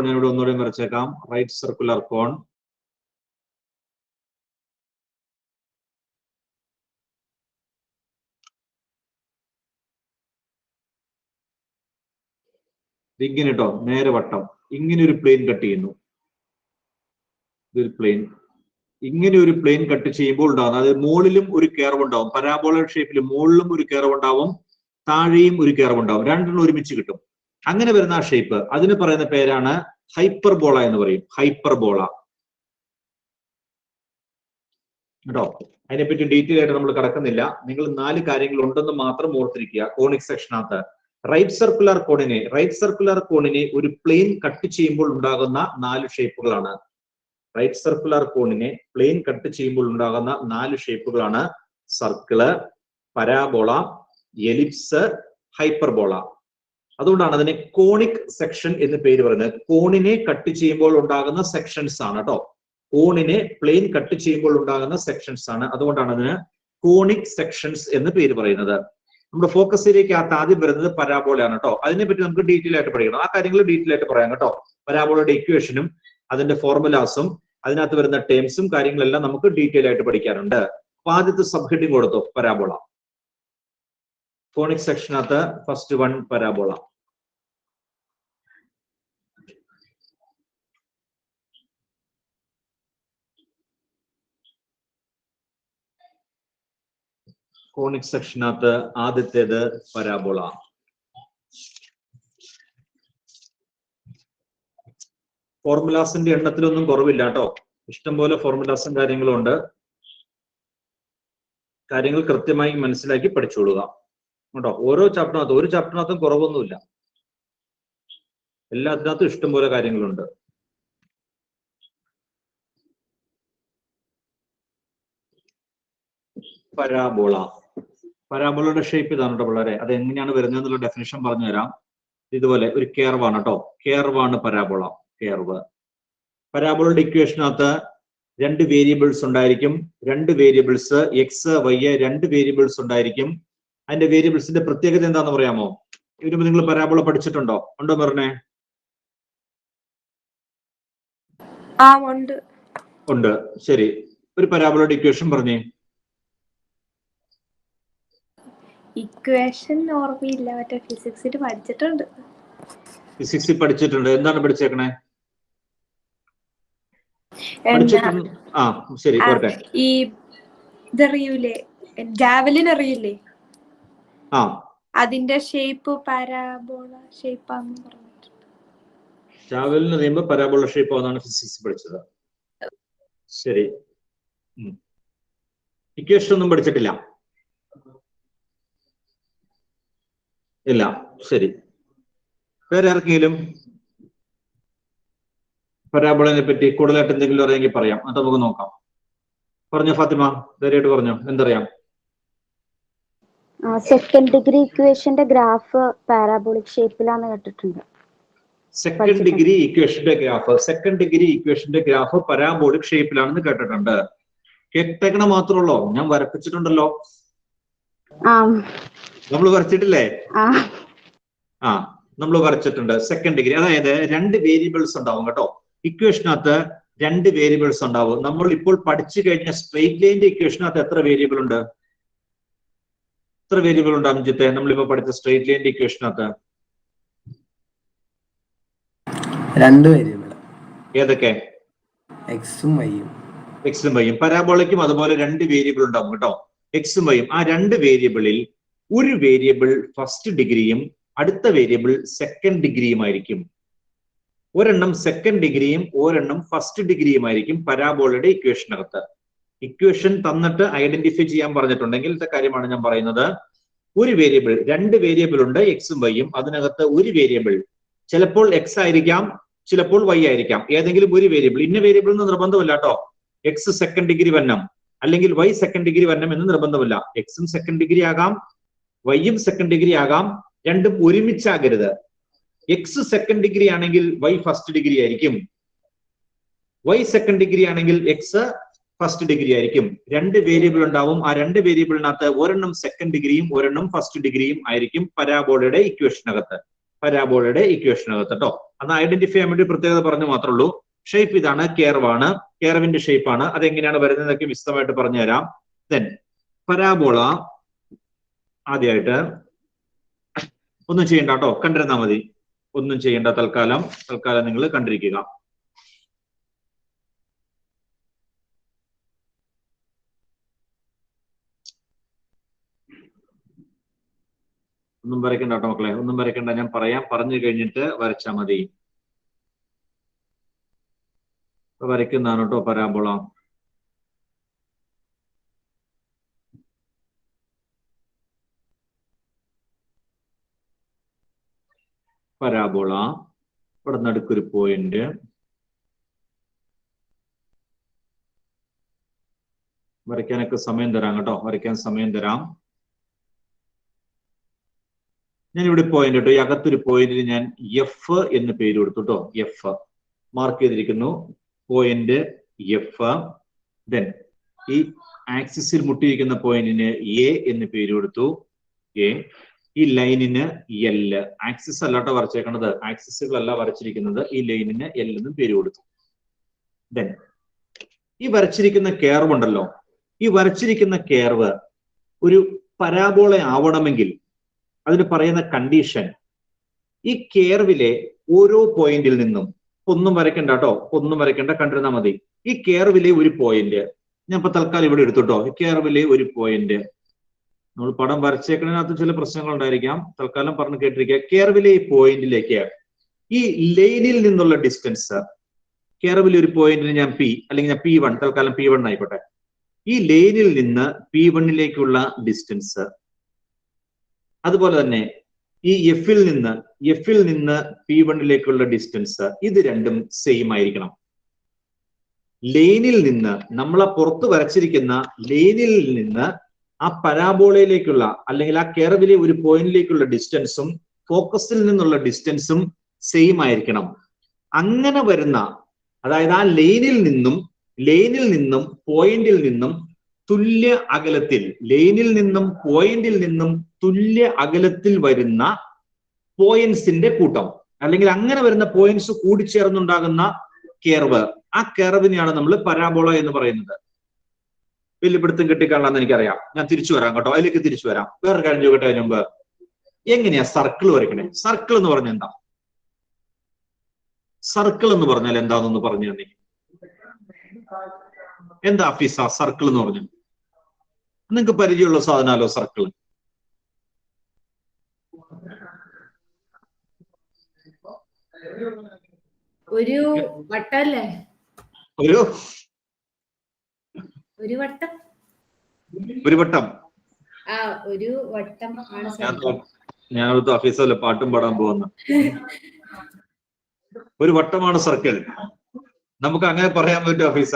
ഞാൻ ഇവിടെ ഒന്നുകൂടെ വരച്ചേക്കാം. റൈറ്റ് സർക്കുലർ കോൺ. ഇങ്ങനെ കേട്ടോ, നേരെ വട്ടം ഇങ്ങനെ ഒരു പ്ലെയിൻ കട്ട് ചെയ്യുന്നു. ഇതൊരു പ്ലെയിൻ, ഇങ്ങനെ ഒരു പ്ലെയിൻ കട്ട് ചെയ്യുമ്പോൾ ഉണ്ടാകും, അതായത് മുകളിലും ഒരു കർവ് ഉണ്ടാവും. പരാബോള ഷേപ്പിൽ മുകളിലും ഒരു കർവ് ഉണ്ടാവും, താഴെയും ഒരു കർവ് ഉണ്ടാവും. രണ്ടെണ്ണം ഒരുമിച്ച് കിട്ടും. അങ്ങനെ വരുന്ന ആ ഷേപ്പ് അതിന് പറയുന്ന പേരാണ് ഹൈപ്പർബോള എന്ന് പറയും. ഹൈപ്പർബോള കേട്ടോ. അതിനെപ്പറ്റി ഡീറ്റെയിൽ ആയിട്ട് നമ്മൾ കിടക്കുന്നില്ല. നിങ്ങൾ 4 കാര്യങ്ങൾ ഉണ്ടെന്ന് മാത്രം ഓർത്തിരിക്കുക. കോണിക് സെക്ഷനകത്ത് റൈറ്റ് സർക്കുലർ കോണിനെ ഒരു പ്ലെയിൻ കട്ട് ചെയ്യുമ്പോൾ ഉണ്ടാകുന്ന 4 ഷേപ്പുകളാണ്. റൈറ്റ് സർക്കുലർ കോണിനെ പ്ലെയിൻ കട്ട് ചെയ്യുമ്പോൾ ഉണ്ടാകുന്ന 4 ഷേപ്പുകളാണ് സർക്കിള്, പരാബോള, എലിപ്സ്, ഹൈപ്പർബോള. അതുകൊണ്ടാണ് അതിനെ കോണിക് സെക്ഷൻ എന്ന് പേര് പറയുന്നത്. കോണിനെ കട്ട് ചെയ്യുമ്പോൾ ഉണ്ടാകുന്ന സെക്ഷൻസ് ആണ് കേട്ടോ. കോണിനെ പ്ലെയിൻ കട്ട് ചെയ്യുമ്പോൾ ഉണ്ടാകുന്ന സെക്ഷൻസ് ആണ്. അതുകൊണ്ടാണ് അതിന് കോണിക് സെക്ഷൻസ് എന്ന് പേര് പറയുന്നത്. നമ്മുടെ ഫോക്കസ് ഏരിയക്കകത്ത് ആദ്യം വരുന്നത് പരാബോളയാണ് കേട്ടോ. അതിനെപ്പറ്റി നമുക്ക് ഡീറ്റെയിൽ ആയിട്ട് പഠിക്കണം. ആ കാര്യങ്ങൾ ഡീറ്റെയിൽ ആയിട്ട് പറയാം കേട്ടോ. പരാബോളയുടെ ഇക്വേഷനും അതിന്റെ ഫോർമുലാസും അതിനകത്ത് വരുന്ന ടേംസും കാര്യങ്ങളെല്ലാം നമുക്ക് ഡീറ്റെയിൽ ആയിട്ട് പഠിക്കാനുണ്ട്. അപ്പൊ ആദ്യത്തെ സബ് ഹെഡിങ് കൊടുത്തു പരാബോള. കോണിക് സെക്ഷനകത്ത് ഫസ്റ്റ് വൺ പരാബോള. കോണിക് സെക്ഷനകത്ത് ആദ്യത്തേത് പരാബോള. ഫോർമുലാസിന്റെ എണ്ണത്തിലൊന്നും കുറവില്ല കേട്ടോ. ഇഷ്ടംപോലെ ഫോർമുലാസും കാര്യങ്ങളും ഉണ്ട്. കാര്യങ്ങൾ കൃത്യമായി മനസ്സിലാക്കി പഠിച്ചോളുക കേട്ടോ. ഓരോ ചാപ്റ്ററിനകത്തും ഒരു ചാപ്റ്ററിനകത്തും കുറവൊന്നുമില്ല. എല്ലാത്തിനകത്തും ഇഷ്ടംപോലെ കാര്യങ്ങളുണ്ട്. പരാബോള. പരാബോളയുടെ ഷേപ്പ് ഇതാണ് കേട്ടോ പിള്ളേരെ. അത് എങ്ങനെയാണ് വരുന്നത് എന്നുള്ള ഡെഫിനിഷൻ പറഞ്ഞു തരാം. ഇതുപോലെ ഒരു കേർവാണ് കേട്ടോ. കേർവാണ് പരാബോള. കേർവ്. പരാബോളയുടെ ഇക്വേഷനകത്ത് രണ്ട് വേരിയബിൾസ് ഉണ്ടായിരിക്കും. രണ്ട് വേരിയബിൾസ് എക്സ് വൈ രണ്ട് വേരിയബിൾസ് ഉണ്ടായിരിക്കും. അതിന്റെ വേരിയബിൾസിന്റെ പ്രത്യേകത എന്താണെന്ന് പറയാമോ? ഇതിനുമ്പ് നിങ്ങൾ പരാബോള പഠിച്ചിട്ടുണ്ടോ? ഉണ്ടോ പറഞ്ഞേ? ഉണ്ട്. ശരി, ഒരു പരാബോളയുടെ ഇക്വേഷൻ പറഞ്ഞേ. ഇക്വേഷൻ ഓർമ്മയില്ല, മറ്റേ ഫിസിക്സിൽ പഠിച്ചിട്ടുണ്ട്. ഫിസിക്സിൽ പഠിച്ചിട്ടുണ്ട്. എന്താണ് പഠിച്ചേക്കണേ? ആ ശരി, പോട്ടെ. ഈ ഇതറിയൂലേ, ജാവലിൻ അറിയില്ലേ? ആ, അതിന്റെ ഷേപ്പ് പരാബോള ഷേപ്പാന്ന് പറഞ്ഞിട്ടുണ്ട്. ജാവലിൻ അറിയുമ്പോ പരാബോള ഷേപ്പ് ആണെന്നാണ് ഫിസിക്സ് പഠിച്ചത്. ശരി. ഇക്വേഷൻ ഒന്നും പഠിച്ചിട്ടില്ല? ഇല്ല. ശരി. വേറെ ആർക്കെങ്കിലും പരാബോളനെ പറ്റി കൂടുതലായിട്ട് എന്തെങ്കിലും അറിയാമെങ്കിൽ പറയാം. അത് നമുക്ക് നോക്കാം. പറഞ്ഞോ ഫാത്തിമ, ധൈര്യമായിട്ട് പറഞ്ഞോ. എന്തറിയാം? സെക്കൻഡ് ഡിഗ്രി ഇക്വേഷന്റെ ഗ്രാഫ് പാരാബോളിക് ഷേപ്പിലാന്ന് കേട്ടിട്ടുണ്ട്. സെക്കൻഡ് ഡിഗ്രി ഇക്വേഷന്റെ ഗ്രാഫ്, സെക്കൻഡ് ഡിഗ്രി ഇക്വേഷന്റെ ഗ്രാഫ് പരാബോളിക് ഷേപ്പിലാണെന്ന് കേട്ടിട്ടുണ്ട്. കേട്ടേക്കണ മാത്രമല്ലോ, ഞാൻ വരപ്പിച്ചിട്ടുണ്ടല്ലോ. നമ്മൾ വരച്ചിട്ടില്ലേ? ആ, നമ്മൾ വരച്ചിട്ടുണ്ട്. സെക്കൻഡ് ഡിഗ്രി, അതായത് രണ്ട് വേരിയബിൾസ് ഉണ്ടാവും കേട്ടോ. ഇക്വേഷനകത്ത് രണ്ട് വേരിയബിൾസ് ഉണ്ടാവും. നമ്മൾ ഇപ്പോൾ പഠിച്ചു കഴിഞ്ഞ സ്ട്രെയിറ്റ് ലൈനിന്റെ ഇക്വേഷനകത്ത് എത്ര വേരിയബിൾ ഉണ്ട്? എത്ര വേരിയബിൾ ഉണ്ട് അംജിത്തെ? നമ്മളിപ്പോ പഠിച്ച സ്ട്രെയിറ്റ് ലൈനിന്റെ ഇക്വേഷനകത്ത് രണ്ട് വേരിയബിൾ. ഏതൊക്കെ? എക്സും വൈയും. എക്സും വൈയും. പരാബോളയ്ക്കും അതുപോലെ രണ്ട് വേരിയബിൾ ഉണ്ടാവും കേട്ടോ, എക്സും വൈയും. ആ രണ്ട് വേരിയബിളിൽ ഒരു വേരിയബിൾ ഫസ്റ്റ് ഡിഗ്രിയും അടുത്ത വേരിയബിൾ സെക്കൻഡ് ഡിഗ്രിയുമായിരിക്കും. ഒരെണ്ണം സെക്കൻഡ് ഡിഗ്രിയും ഒരെണ്ണം ഫസ്റ്റ് ഡിഗ്രിയുമായിരിക്കും പരാബോളയുടെ ഇക്വേഷനകത്ത്. ഇക്വേഷൻ തന്നിട്ട് ഐഡന്റിഫൈ ചെയ്യാൻ പറഞ്ഞിട്ടുണ്ടെങ്കിൽ കാര്യമാണ് ഞാൻ പറയുന്നത്. ഒരു വേരിയബിൾ, രണ്ട് വേരിയബിൾ ഉണ്ട് എക്സും വൈയും. അതിനകത്ത് ഒരു വേരിയബിൾ ചിലപ്പോൾ എക്സ് ആയിരിക്കാം, ചിലപ്പോൾ വൈ ആയിരിക്കാം. ഏതെങ്കിലും ഒരു വേരിയബിൾ, ഇന്ന വേരിയബിൾ എന്ന് നിർബന്ധമില്ല കേട്ടോ. എക്സ് സെക്കൻഡ് ഡിഗ്രി വന്നം അല്ലെങ്കിൽ വൈ സെക്കൻഡ് ഡിഗ്രി വന്നം എന്ന് നിർബന്ധമില്ല. എക്സും സെക്കൻഡ് ഡിഗ്രി ആകാം, വൈയും സെക്കൻഡ് ഡിഗ്രി ആകാം. രണ്ടും ഒരുമിച്ചാകരുത്. എക്സ് സെക്കൻഡ് ഡിഗ്രി ആണെങ്കിൽ വൈ ഫസ്റ്റ് ഡിഗ്രി ആയിരിക്കും, വൈ സെക്കൻഡ് ഡിഗ്രി ആണെങ്കിൽ എക്സ് ഫസ്റ്റ് ഡിഗ്രി ആയിരിക്കും. രണ്ട് വേരിയബിൾ ഉണ്ടാവും. ആ രണ്ട് വേരിയബിളിനകത്ത് ഒരെണ്ണം സെക്കൻഡ് ഡിഗ്രിയും ഒരെണ്ണം ഫസ്റ്റ് ഡിഗ്രിയും ആയിരിക്കും പരാബോളയുടെ ഇക്വേഷനകത്ത്. പരാബോളയുടെ ഇക്വേഷനകത്ത് കേട്ടോ. അന്ന് ഐഡന്റിഫൈ ചെയ്യാൻ വേണ്ടി പ്രത്യേകത പറഞ്ഞു മാത്രമേ ഉള്ളൂ. ഷേപ്പ് ഇതാണ്, കേർവാണ്, കേർവിന്റെ ഷേപ്പാണ്. അതെങ്ങനെയാണ് വരുന്നതൊക്കെ വിശദമായിട്ട് പറഞ്ഞുതരാം. ദെൻ പരാബോള ആദ്യമായിട്ട് ഒന്നും ചെയ്യണ്ട കേട്ടോ, കണ്ടിരുന്നാൽ മതി. ഒന്നും ചെയ്യേണ്ട, തൽക്കാലം നിങ്ങൾ കണ്ടിരിക്കുക. ഒന്നും വരയ്ക്കണ്ട കേട്ടോ മക്കളെ, ഒന്നും വരയ്ക്കണ്ട. ഞാൻ പറഞ്ഞു കഴിഞ്ഞിട്ട് വരച്ചാൽ മതി. വരയ്ക്കുന്നതാണ് കേട്ടോ പരാബോള. പരാബോള ഇവിടെ നടുക്കൊരു പോയിന്റ്, വരയ്ക്കാനൊക്കെ സമയം തരാം കേട്ടോ, വരയ്ക്കാൻ സമയം തരാം. ഞാൻ ഇവിടെ പോയിന്റ് കേട്ടോ, ഈ അകത്തൊരു പോയിന്റിന് ഞാൻ എഫ് എന്ന് പേര് കൊടുത്തു കേട്ടോ. എഫ് മാർക്ക് ചെയ്തിരിക്കുന്നു, പോയിന്റ് എഫ്. ദെൻ ഈ ആക്സിസിൽ മുട്ടിയിരിക്കുന്ന പോയിന്റിന് എ എന്ന് പേര് കൊടുത്തു, എ. ഈ ലൈനിന് എൽ. ആക്സിസ് അല്ലാട്ടോ വരച്ചേക്കണത്, ആക്സിസുകളല്ല വരച്ചിരിക്കുന്നത്. ഈ ലൈനിന് എൽ എന്നും പേര് കൊടുത്തു. ദെൻ ഈ വരച്ചിരിക്കുന്ന കേർവ് ഉണ്ടല്ലോ, ഈ വരച്ചിരിക്കുന്ന കേർവ് ഒരു പരാബോള ആവണമെങ്കിൽ അതിന് പറയുന്ന കണ്ടീഷൻ, ഈ കേർവിലെ ഓരോ പോയിന്റിൽ നിന്നും, ഒന്നും വരയ്ക്കണ്ട കേട്ടോ, ഒന്നും വരയ്ക്കണ്ട, കണ്ടിരുന്നാൽ മതി. ഈ കേർവിലെ ഒരു പോയിന്റ് ഞാൻ ഇപ്പൊ തൽക്കാലം ഇവിടെ എടുത്തുട്ടോ. ഈ കേർവിലെ ഒരു പോയിന്റ്, നമ്മൾ പടം വരച്ചേക്കുന്നതിനകത്ത് ചില പ്രശ്നങ്ങൾ ഉണ്ടായിരിക്കാം, തൽക്കാലം പറഞ്ഞു കേട്ടിരിക്കുക. കേർവിലെ ഈ പോയിന്റിലേക്ക് ഈ ലൈനിൽ നിന്നുള്ള ഡിസ്റ്റൻസ്, കേർവിലെ ഒരു പോയിന്റിന് ഞാൻ പി, അല്ലെങ്കിൽ ഞാൻ P1, തൽക്കാലം P1 ആയിക്കോട്ടെ. ഈ ലൈനിൽ നിന്ന് P1ലേക്കുള്ള ഡിസ്റ്റൻസ്, അതുപോലെ തന്നെ ഈ എഫിൽ നിന്ന് P1ലേക്കുള്ള ഡിസ്റ്റൻസ്, ഇത് രണ്ടും സെയിം ആയിരിക്കണം. ലൈനിൽ നിന്ന്, നമ്മളെ പുറത്ത് വരച്ചിരിക്കുന്ന ലൈനിൽ നിന്ന് ആ പരാബോളയിലേക്കുള്ള അല്ലെങ്കിൽ ആ കേർവിലെ ഒരു പോയിന്റിലേക്കുള്ള ഡിസ്റ്റൻസും ഫോക്കസിൽ നിന്നുള്ള ഡിസ്റ്റൻസും സെയിം ആയിരിക്കണം. അങ്ങനെ വരുന്ന, അതായത് ആ ലൈനിൽ നിന്നും പോയിന്റിൽ നിന്നും തുല്യ അകലത്തിൽ, ലൈനിൽ നിന്നും പോയിന്റിൽ നിന്നും തുല്യ അകലത്തിൽ വരുന്ന പോയിന്റ്സിന്റെ കൂട്ടം, അല്ലെങ്കിൽ അങ്ങനെ വരുന്ന പോയിന്റ്സ് കൂടിച്ചേർന്നുണ്ടാകുന്ന കേർവ്, ആ കേർവിനെയാണ് നമ്മൾ പരാബോള എന്ന് പറയുന്നത്. വലിയ പിടുത്തം കിട്ടിക്കാണാന്ന് എനിക്കറിയാം. ഞാൻ തിരിച്ചു വരാം കേട്ടോ, അതിലേക്ക് തിരിച്ചു വരാം. വേറെ കാര്യം ചോദിക്കട്ടെ അതിന് മുമ്പ്, എങ്ങനെയാ സർക്കിൾ വരയ്ക്കണേ? സർക്കിൾ എന്ന് പറഞ്ഞാൽ എന്താ? സർക്കിൾ എന്ന് പറഞ്ഞാൽ എന്താണെന്ന് പറഞ്ഞു തന്നെ. എന്താ ഫീസ സർക്കിൾ എന്ന് പറഞ്ഞു? നിങ്ങൾക്ക് പരിചയമുള്ള സാധനമല്ലോ സർക്കിൾ. ഒരു വട്ടല്ലേ? ഒരു വട്ടം. ഒരു വട്ടം. ആ, ഒരു വട്ടം ആണ്. ഞാൻ ഹഫീസല്ലേ പാട്ടും പാടാൻ പോകുന്ന. ഒരു വട്ടമാണ് സർക്കിൾ. നമുക്ക് അങ്ങനെ പറയാൻ പറ്റും ഹഫീസ?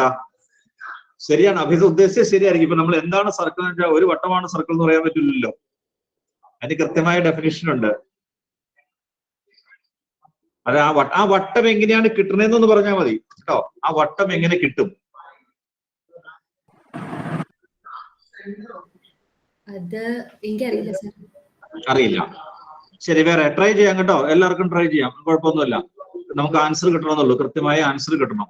ശരിയാണ്, ഹഫീസ ഉദ്ദേശിച്ചത് ശരിയായിരിക്കും. ഇപ്പൊ നമ്മൾ എന്താണ് സർക്കിൾ എന്ന് വെച്ചാൽ ഒരു വട്ടമാണ് സർക്കിൾ എന്ന് പറയാൻ പറ്റില്ലല്ലോ. അതിന് കൃത്യമായ ഡെഫിനിഷൻ ഉണ്ട്. അത് ആ വട്ടം എങ്ങനെയാണ് കിട്ടണേന്നൊന്ന് പറഞ്ഞാൽ മതി കേട്ടോ. ആ വട്ടം എങ്ങനെ കിട്ടും? അത് എനിക്കറിയില്ല സർ. അറിയില്ല. ശരി, വേറെ ട്രൈ ചെയ്യാം കേട്ടോ. എല്ലാവർക്കും ട്രൈ ചെയ്യാം, കുഴപ്പമൊന്നുമില്ല. നമുക്ക് ആൻസർ കിട്ടണമെന്നുള്ളൂ, കൃത്യമായ ആൻസർ കിട്ടണം.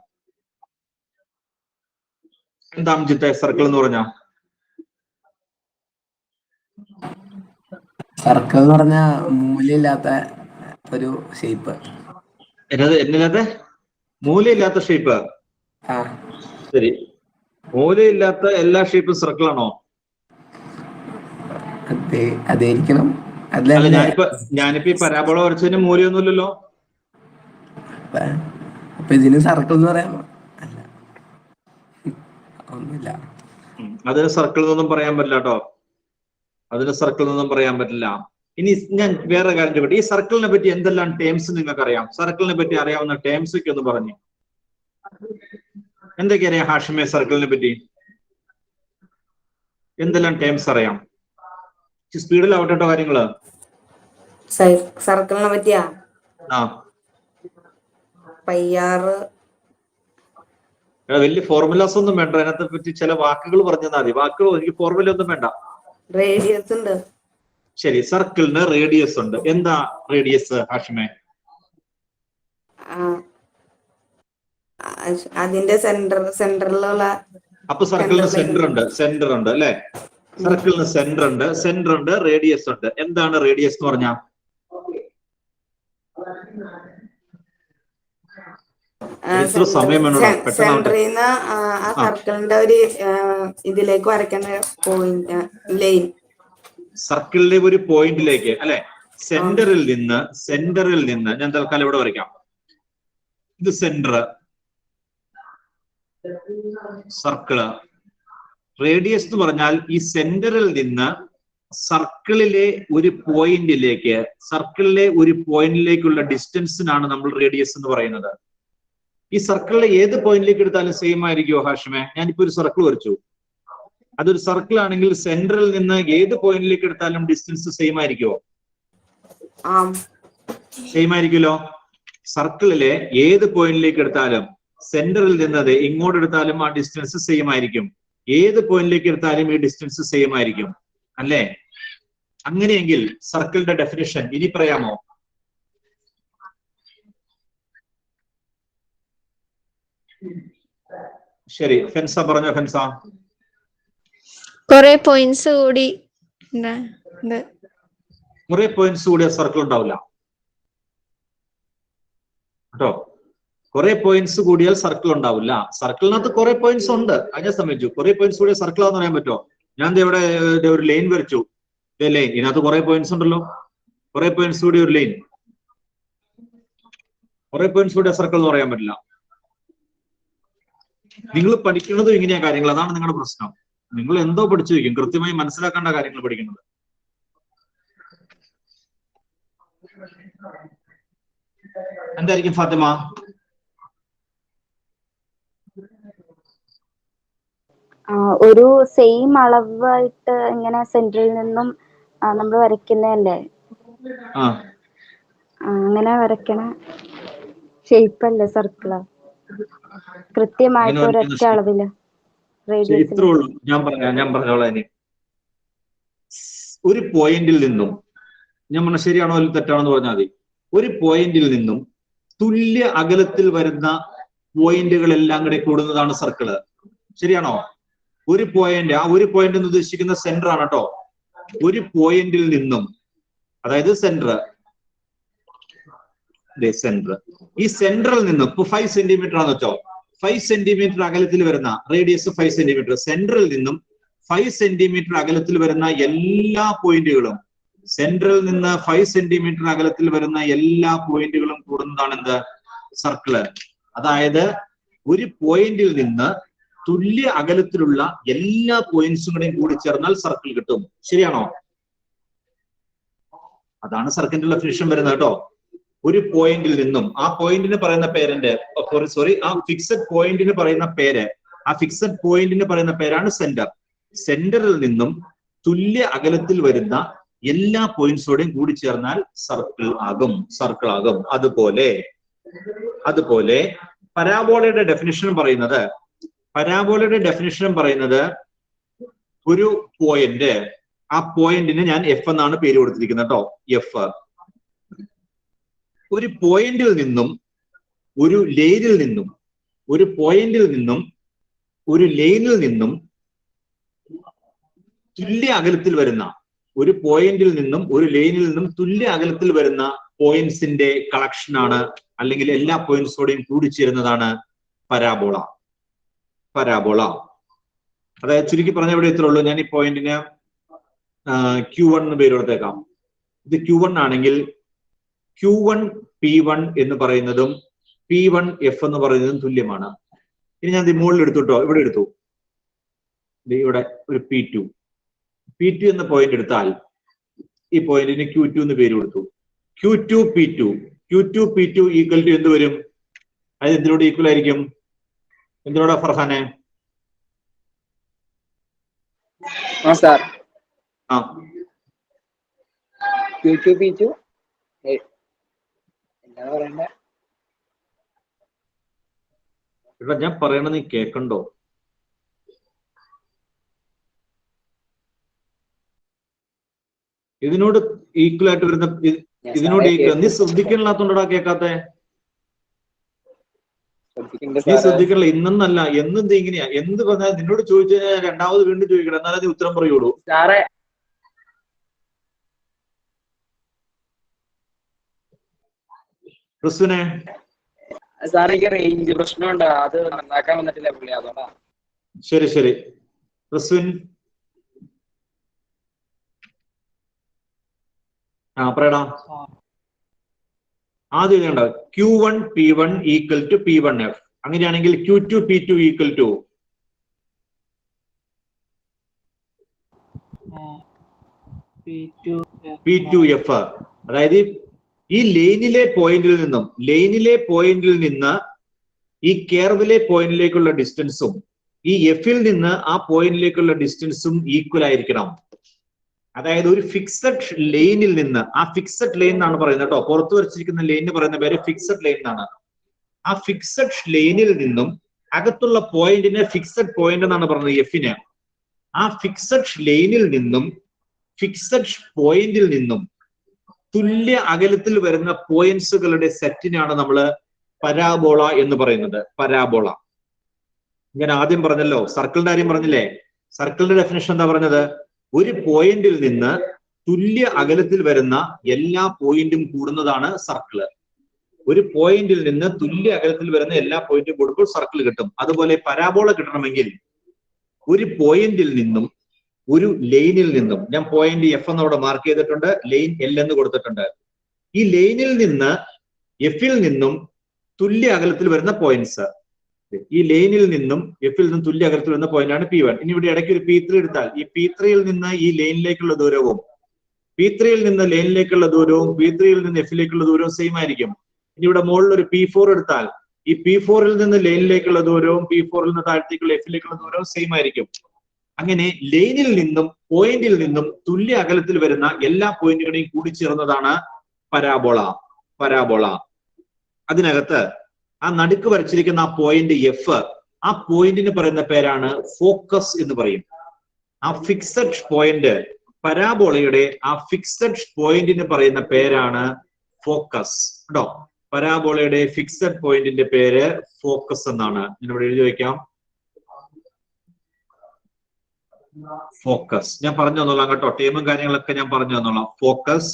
എന്താ അംജിത്തെ സർക്കിൾ എന്ന് പറഞ്ഞ? സർക്കിൾ എന്ന് പറഞ്ഞ മൂലയില്ലാത്ത ഒരു ഷേപ്പ്. എന്നില്ലാത്ത മൂലയില്ലാത്ത ഷേപ്പ്. ശരി, മൂലയില്ലാത്ത എല്ലാ ഷേപ്പും സർക്കിൾ ആണോ? അതായിരിക്കണം. ഞാനിപ്പോ ഈ പരാബോള വരച്ചതിന് മൂലയൊന്നുമില്ലല്ലോ. അപ്പൊ ഇതിന് സർക്കിൾ എന്ന് പറയാൻ ഒന്നുമില്ല. അതിന് സർക്കിൾ എന്നൊന്നും പറയാൻ പറ്റില്ല കേട്ടോ. അതിന് സർക്കിൾ എന്നൊന്നും പറയാൻ പറ്റില്ല. ഇനി ഞാൻ വേറെ കാര്യം ചോദിക്കട്ടെ, ഈ സർക്കിളിനെ പറ്റി എന്തെല്ലാം ടേംസ് നിങ്ങൾക്ക് അറിയാം? സർക്കിളിനെ പറ്റി അറിയാവുന്ന ടേംസ് ഒക്കെ ഒന്ന് പറഞ്ഞു. എന്തൊക്കെ അറിയാം ഹാഷിമെ സർക്കിളിനെ പറ്റി? എന്തെല്ലാം ടേംസ് അറിയാം? സ്പീഡിലാവട്ടെ കേട്ടോ കാര്യങ്ങള്. സർക്കിളിനെ പറ്റിയാ വലിയ ഫോർമുലാസ് ഒന്നും വേണ്ട, അതിനകത്തെ പറ്റി ചില വാക്കുകൾ പറഞ്ഞാൽ മതി. വാക്കുകൾ, എനിക്ക് ഫോർമുല ഒന്നും വേണ്ട. റേഡിയസ് ഉണ്ട്. ശരി, സർക്കിളിന് റേഡിയസ് ഉണ്ട്. എന്താ റേഡിയസ് ഹാഷിമെ? അതിന്റെ സെന്ററിലുള്ള. അപ്പൊ സർക്കിളിന് സെന്റർ ഉണ്ട് അല്ലെ? സർക്കിളിന് സെന്റർ ഉണ്ട്, റേഡിയസ് ഉണ്ട്. എന്താണ് റേഡിയസ് എന്ന് പറഞ്ഞാ? സമയം സെന്ററിന്ന് ആ സർക്കിളിന്റെ ഒരു ഇതിലേക്ക് വരയ്ക്കേണ്ട പോയിന്റ്, ലൈൻ. സർക്കിളിലെ ഒരു പോയിന്റിലേക്ക് അല്ലെ? സെന്ററിൽ നിന്ന് ഞാൻ തൽക്കാലം ഇവിടെ വരയ്ക്കാം. ഇത് സെന്റർ, സർക്കിള്. റേഡിയസ് എന്ന് പറഞ്ഞാൽ ഈ സെന്ററിൽ നിന്ന് സർക്കിളിലെ ഒരു പോയിന്റിലേക്കുള്ള ഡിസ്റ്റൻസിനാണ് നമ്മൾ റേഡിയസ് എന്ന് പറയുന്നത്. ഈ സർക്കിളിലെ ഏത് പോയിന്റിലേക്ക് എടുത്താലും സെയിം ആയിരിക്കുമോ ഹാഷിമെ? ഞാനിപ്പോ ഒരു സർക്കിൾ വരച്ചു. അതൊരു സർക്കിൾ ആണെങ്കിൽ സെന്ററിൽ നിന്ന് ഏത് പോയിന്റിലേക്ക് എടുത്താലും ഡിസ്റ്റൻസ് സെയിം ആയിരിക്കുമോ? സെയിം ആയിരിക്കുമല്ലോ. സർക്കിളിലെ ഏത് പോയിന്റിലേക്ക് എടുത്താലും സെന്ററിൽ നിന്നത് ഇങ്ങോട്ട് എടുത്താലും ആ ഡിസ്റ്റൻസ് സെയിം ആയിരിക്കും. ഏത് പോയിന്റിലേക്ക് എടുത്താലും ഈ ഡിസ്റ്റൻസ് സെയിം ആയിരിക്കും അല്ലേ? അങ്ങനെയെങ്കിൽ സർക്കിളിന്റെ ഡെഫിനിഷൻ ഇനി പറയാമോ? ശരി, ഫെൻസ പറഞ്ഞോ. ഫെൻസ, കുറെ പോയിന്റ്സ് കൂടി കുറെ പോയിന്റ്സ് കൂടിയ സർക്കിൾ ഉണ്ടാവില്ല കേട്ടോ. കുറെ പോയിന്റ്സ് കൂടിയാൽ സർക്കിൾ ഉണ്ടാവില്ല. സർക്കിളിനകത്ത് കുറെ പോയിന്റ്സ് ഉണ്ട്, അത് ഞാൻ സമ്മതിച്ചു. കുറെ പോയിന്റ്സ് കൂടിയ സർക്കിൾ ആണെന്ന് പറയാൻ പറ്റുമോ? ഞാൻ ഇവിടെ ഒരു ലൈൻ വരച്ചു, ലൈൻ, ഇതിനകത്ത് കുറെ പോയിന്റ്സ് ഉണ്ടല്ലോ. കുറെ പോയിന്റ്സ് കൂടി ഒരു ലൈൻ, കുറെ പോയിന്റ്സ് കൂടിയ സർക്കിൾ എന്ന് പറയാൻ പറ്റില്ല. നിങ്ങൾ പഠിക്കുന്നതും ഇങ്ങനെയാ കാര്യങ്ങൾ. അതാണ് നിങ്ങളുടെ പ്രശ്നം. നിങ്ങൾ എന്തോ പഠിച്ചു വയ്ക്കും, കൃത്യമായി മനസ്സിലാക്കേണ്ട കാര്യങ്ങൾ പഠിക്കുന്നത്. എന്തായിരിക്കും ഫാത്തിമ? ഒരു സെയിം അളവായിട്ട് ഇങ്ങനെ സെന്ററിൽ നിന്നും നമ്മൾ വരയ്ക്കുന്നതല്ലേ? അങ്ങനെ വരയ്ക്കണ ഷേപ്പല്ലേ സർക്കിള്? കൃത്യമായിട്ട് ഒരൊറ്റ അളവില് ഇത്രേ ഉള്ളൂ. ഞാൻ പറഞ്ഞോളാം. ഇനി ഒരു പോയിന്റിൽ നിന്നും, ഞാൻ പറഞ്ഞ ശരിയാണോ അല്ലെങ്കിൽ തെറ്റാണോ എന്ന് പറഞ്ഞാൽ മതി. ഒരു പോയിന്റിൽ നിന്നും തുല്യ അകലത്തിൽ വരുന്ന പോയിന്റുകളെല്ലാം കൂടെ കൂടുന്നതാണ് സർക്കിള്. ശരിയാണോ? ഒരു പോയിന്റ്, ആ ഒരു പോയിന്റ് എന്ന് ഉദ്ദേശിക്കുന്ന സെന്റർ ആണ് കേട്ടോ. ഒരു പോയിന്റിൽ നിന്നും, അതായത് സെന്റർ, ഈ സെന്ററിൽ നിന്നും ഇപ്പൊ 5 സെന്റിമീറ്റർ ആണെന്ന് വെച്ചോ. 5 സെന്റിമീറ്റർ അകലത്തിൽ വരുന്ന റേഡിയസ് 5 സെന്റിമീറ്റർ, സെന്ററിൽ നിന്നും 5 സെന്റിമീറ്റർ അകലത്തിൽ വരുന്ന എല്ലാ പോയിന്റുകളും, സെന്ററിൽ നിന്ന് 5 സെന്റിമീറ്റർ അകലത്തിൽ വരുന്ന എല്ലാ പോയിന്റുകളും കൂടുന്നതാണ് എന്ത്? സർക്കിള്. അതായത് ഒരു പോയിന്റിൽ നിന്ന് തുല്യ അകലത്തിലുള്ള എല്ലാ പോയിന്റ്സും കൂടെയും കൂടി ചേർന്നാൽ സർക്കിൾ കിട്ടും. ശരിയാണോ? അതാണ് സർക്കിളിന്റെ ഡെഫിനിഷൻ വരുന്നത് കേട്ടോ. ഒരു പോയിന്റിൽ നിന്നും, ആ പോയിന്റിന് പറയുന്ന പേരിന്റെ ആ ഫിക്സഡ് പോയിന്റിന് പറയുന്ന പേര്, ആ ഫിക്സഡ് പോയിന്റിന് പറയുന്ന പേരാണ് സെന്റർ. സെന്ററിൽ നിന്നും തുല്യ അകലത്തിൽ വരുന്ന എല്ലാ പോയിന്റ്സോടെയും കൂടി ചേർന്നാൽ സർക്കിൾ ആകും. അതുപോലെ പരാബോളയുടെ ഡെഫിനിഷൻ പറയുന്നത്, ഒരു പോയിന്റ്, ആ പോയിന്റിന് ഞാൻ എഫ് എന്നാണ് പേര് കൊടുത്തിരിക്കുന്നത് കേട്ടോ. എഫ്. ഒരു പോയിന്റിൽ നിന്നും, ഒരു ലൈനിൽ നിന്നും, ഒരു പോയിന്റിൽ നിന്നും ഒരു ലൈനിൽ നിന്നും തുല്യ അകലത്തിൽ വരുന്ന, ഒരു പോയിന്റിൽ നിന്നും ഒരു ലൈനിൽ നിന്നും തുല്യ അകലത്തിൽ വരുന്ന പോയിന്റ്സിന്റെ കളക്ഷനാണ്, അല്ലെങ്കിൽ എല്ലാ പോയിന്റ്സോടെയും കൂടിച്ചേരുന്നതാണ് പരാബോള. അതായത് ചുരുക്കി പറഞ്ഞ ഇവിടെ ഇത്രേ ഉള്ളൂ. ഞാൻ ഈ പോയിന്റിന് Q1 എന്ന് പേര് കൊടുത്തേക്കാം. ഇത് Q1 ആണെങ്കിൽ Q1 P1 എന്ന് പറയുന്നതും P1 F എന്ന് പറയുന്നതും തുല്യമാണ്. ഇനി ഞാൻ മുകളിൽ എടുത്തുട്ടോ, ഇവിടെ എടുത്തു, ഇവിടെ ഒരു P2 എന്ന പോയിന്റ് എടുത്താൽ ഈ പോയിന്റിന് Q2 എന്ന് പേര് കൊടുത്തു. Q2 P2 ഈക്വൽ ടു എന്ത് വരും? അത് എന്തിനോട് ഈക്വൽ ആയിരിക്കും? എന്തിനോടാ ഫർഹാനെ? Q2 P2 എന്താ പറയണ്ടേ? ഇവിടെ ഞാൻ പറയണത് നീ കേക്കണ്ടോ? ഇതിനോട് ഈക്വൽ ആയിട്ട് വരുന്ന, ഇതിനോട് ഈക്വൽ, നീ ശ്രദ്ധിക്കണില്ലാത്തോണ്ടാ കേക്കാത്തെ? നീ ശ്രദ്ധിക്കണില്ല. ഇന്നല്ല, എന്നും ഇങ്ങനെയാ. എന്ത് പറഞ്ഞാൽ നിന്നോട് ചോദിച്ചു കഴിഞ്ഞാൽ രണ്ടാമത് വീണ്ടും ചോദിക്കണം, എന്നാലേ നീ ഉത്തരം പറയുള്ളൂ. ക്രിസ്തുവിനെ സാറേ, എനിക്ക് റേഞ്ച് പ്രശ്നമുണ്ട്, അത് നന്നാക്കാൻ വന്നിട്ടില്ല പുള്ളി, അതോടാ. ശരി ക്രിസ്തുവിൻ പറയടാ. ആദ്യം എഴുതണ്ട. Q1 P1 equal to P1 F. അങ്ങനെയാണെങ്കിൽ Q2 P2 equal to P2 F. അതായത് ഈ ലൈനിലെ പോയിന്റിൽ നിന്ന് ഈ കേർവിലെ പോയിന്റിലേക്കുള്ള ഡിസ്റ്റൻസും ഈ എഫിൽ നിന്ന് ആ പോയിന്റിലേക്കുള്ള ഡിസ്റ്റൻസും ഈക്വൽ ആയിരിക്കണം. അതായത് ഒരു ഫിക്സഡ് ലൈനിൽ നിന്ന്, ആ ഫിക്സഡ് ലൈൻ എന്നാണ് പറയുന്നത് കേട്ടോ, പുറത്തു വരച്ചിരിക്കുന്ന ലൈനിന് പറയുന്ന പേര് ഫിക്സഡ് ലൈൻ എന്നാണ്. ആ ഫിക്സഡ് ലൈനിൽ നിന്നും അകത്തുള്ള പോയിന്റിന് ഫിക്സഡ് പോയിന്റ് എന്നാണ് പറയുന്നത് എഫിന്. ആ ഫിക്സഡ് ലൈനിൽ നിന്നും ഫിക്സഡ് പോയിന്റിൽ നിന്നും തുല്യ അകലത്തിൽ വരുന്ന പോയിന്റ്സുകളുടെ സെറ്റിനാണ് നമ്മൾ പരാബോള എന്ന് പറയുന്നത്. പരാബോള. ഞാൻ ആദ്യം പറഞ്ഞല്ലോ, സർക്കിളിന്റെ കാര്യം പറഞ്ഞില്ലേ? സർക്കിളിന്റെ ഡെഫിനേഷൻ എന്താ പറഞ്ഞത്? ഒരു പോയിന്റിൽ നിന്ന് തുല്യ അകലത്തിൽ വരുന്ന എല്ലാ പോയിന്റും കൂടുന്നതാണ് സർക്കിള്. ഒരു പോയിന്റിൽ നിന്ന് തുല്യ അകലത്തിൽ വരുന്ന എല്ലാ പോയിന്റും കൂടുമ്പോൾ സർക്കിൾ കിട്ടും. അതുപോലെ പരാബോള കിട്ടണമെങ്കിൽ ഒരു പോയിന്റിൽ നിന്നും ഒരു ലൈനിൽ നിന്നും, ഞാൻ പോയിന്റ് എഫ് എന്നവിടെ മാർക്ക് ചെയ്തിട്ടുണ്ട്, ലൈൻ എൽ എന്ന് കൊടുത്തിട്ടുണ്ട്. ഈ ലൈനിൽ നിന്ന് എഫിൽ നിന്നും തുല്യ അകലത്തിൽ വരുന്ന പോയിന്റ്സ്, ഈ ലൈനിൽ നിന്നും എഫിൽ നിന്നും തുല്യ അകലത്തിൽ വരുന്ന പോയിന്റാണ് P1. ഇനി ഇവിടെ ഇടയ്ക്ക് ഒരു P3 എടുത്താൽ ഈ P3യിൽ നിന്ന് ഈ ലൈനിലേക്കുള്ള ദൂരവും P3യിൽ നിന്ന് ലൈനിലേക്കുള്ള ദൂരവും P3യിൽ നിന്ന് എഫിലേക്കുള്ള ദൂരവും സെയിം ആയിരിക്കും. ഇനി ഇവിടെ മുകളിൽ ഒരു P4 എടുത്താൽ ഈ P4ൽ നിന്ന് ലൈനിലേക്കുള്ള ദൂരവും P4ൽ നിന്ന് താഴത്തേക്കുള്ള എഫിലേക്കുള്ള ദൂരവും സെയിം ആയിരിക്കും. അങ്ങനെ ലൈനിൽ നിന്നും പോയിന്റിൽ നിന്നും തുല്യ അകലത്തിൽ വരുന്ന എല്ലാ പോയിന്റുകളെയും കൂടിച്ചേർന്നതാണ് പരാബോള. പരാബോള. അതിനകത്ത് ആ നടുക്ക് വരച്ചിരിക്കുന്ന ആ പോയിന്റ് എഫ്, ആ പോയിന്റിന് പറയുന്ന പേരാണ് ഫോക്കസ് എന്ന് പറയും. ആ ഫിക്സഡ് പോയിന്റ്, പരാബോളയുടെ ആ ഫിക്സഡ് പോയിന്റിന് പറയുന്ന പേരാണ് ഫോക്കസ്. കേട്ടോ, പരാബോളയുടെ ഫിക്സഡ് പോയിന്റിന്റെ പേര് ഫോക്കസ് എന്നാണ്. ഞാനിവിടെ എഴുതി വയ്ക്കാം, ഫോക്കസ്. ഞാൻ പറഞ്ഞു തന്നോളാം കേട്ടോ, ടീമും കാര്യങ്ങളൊക്കെ ഞാൻ പറഞ്ഞു തന്നോളാം. Focus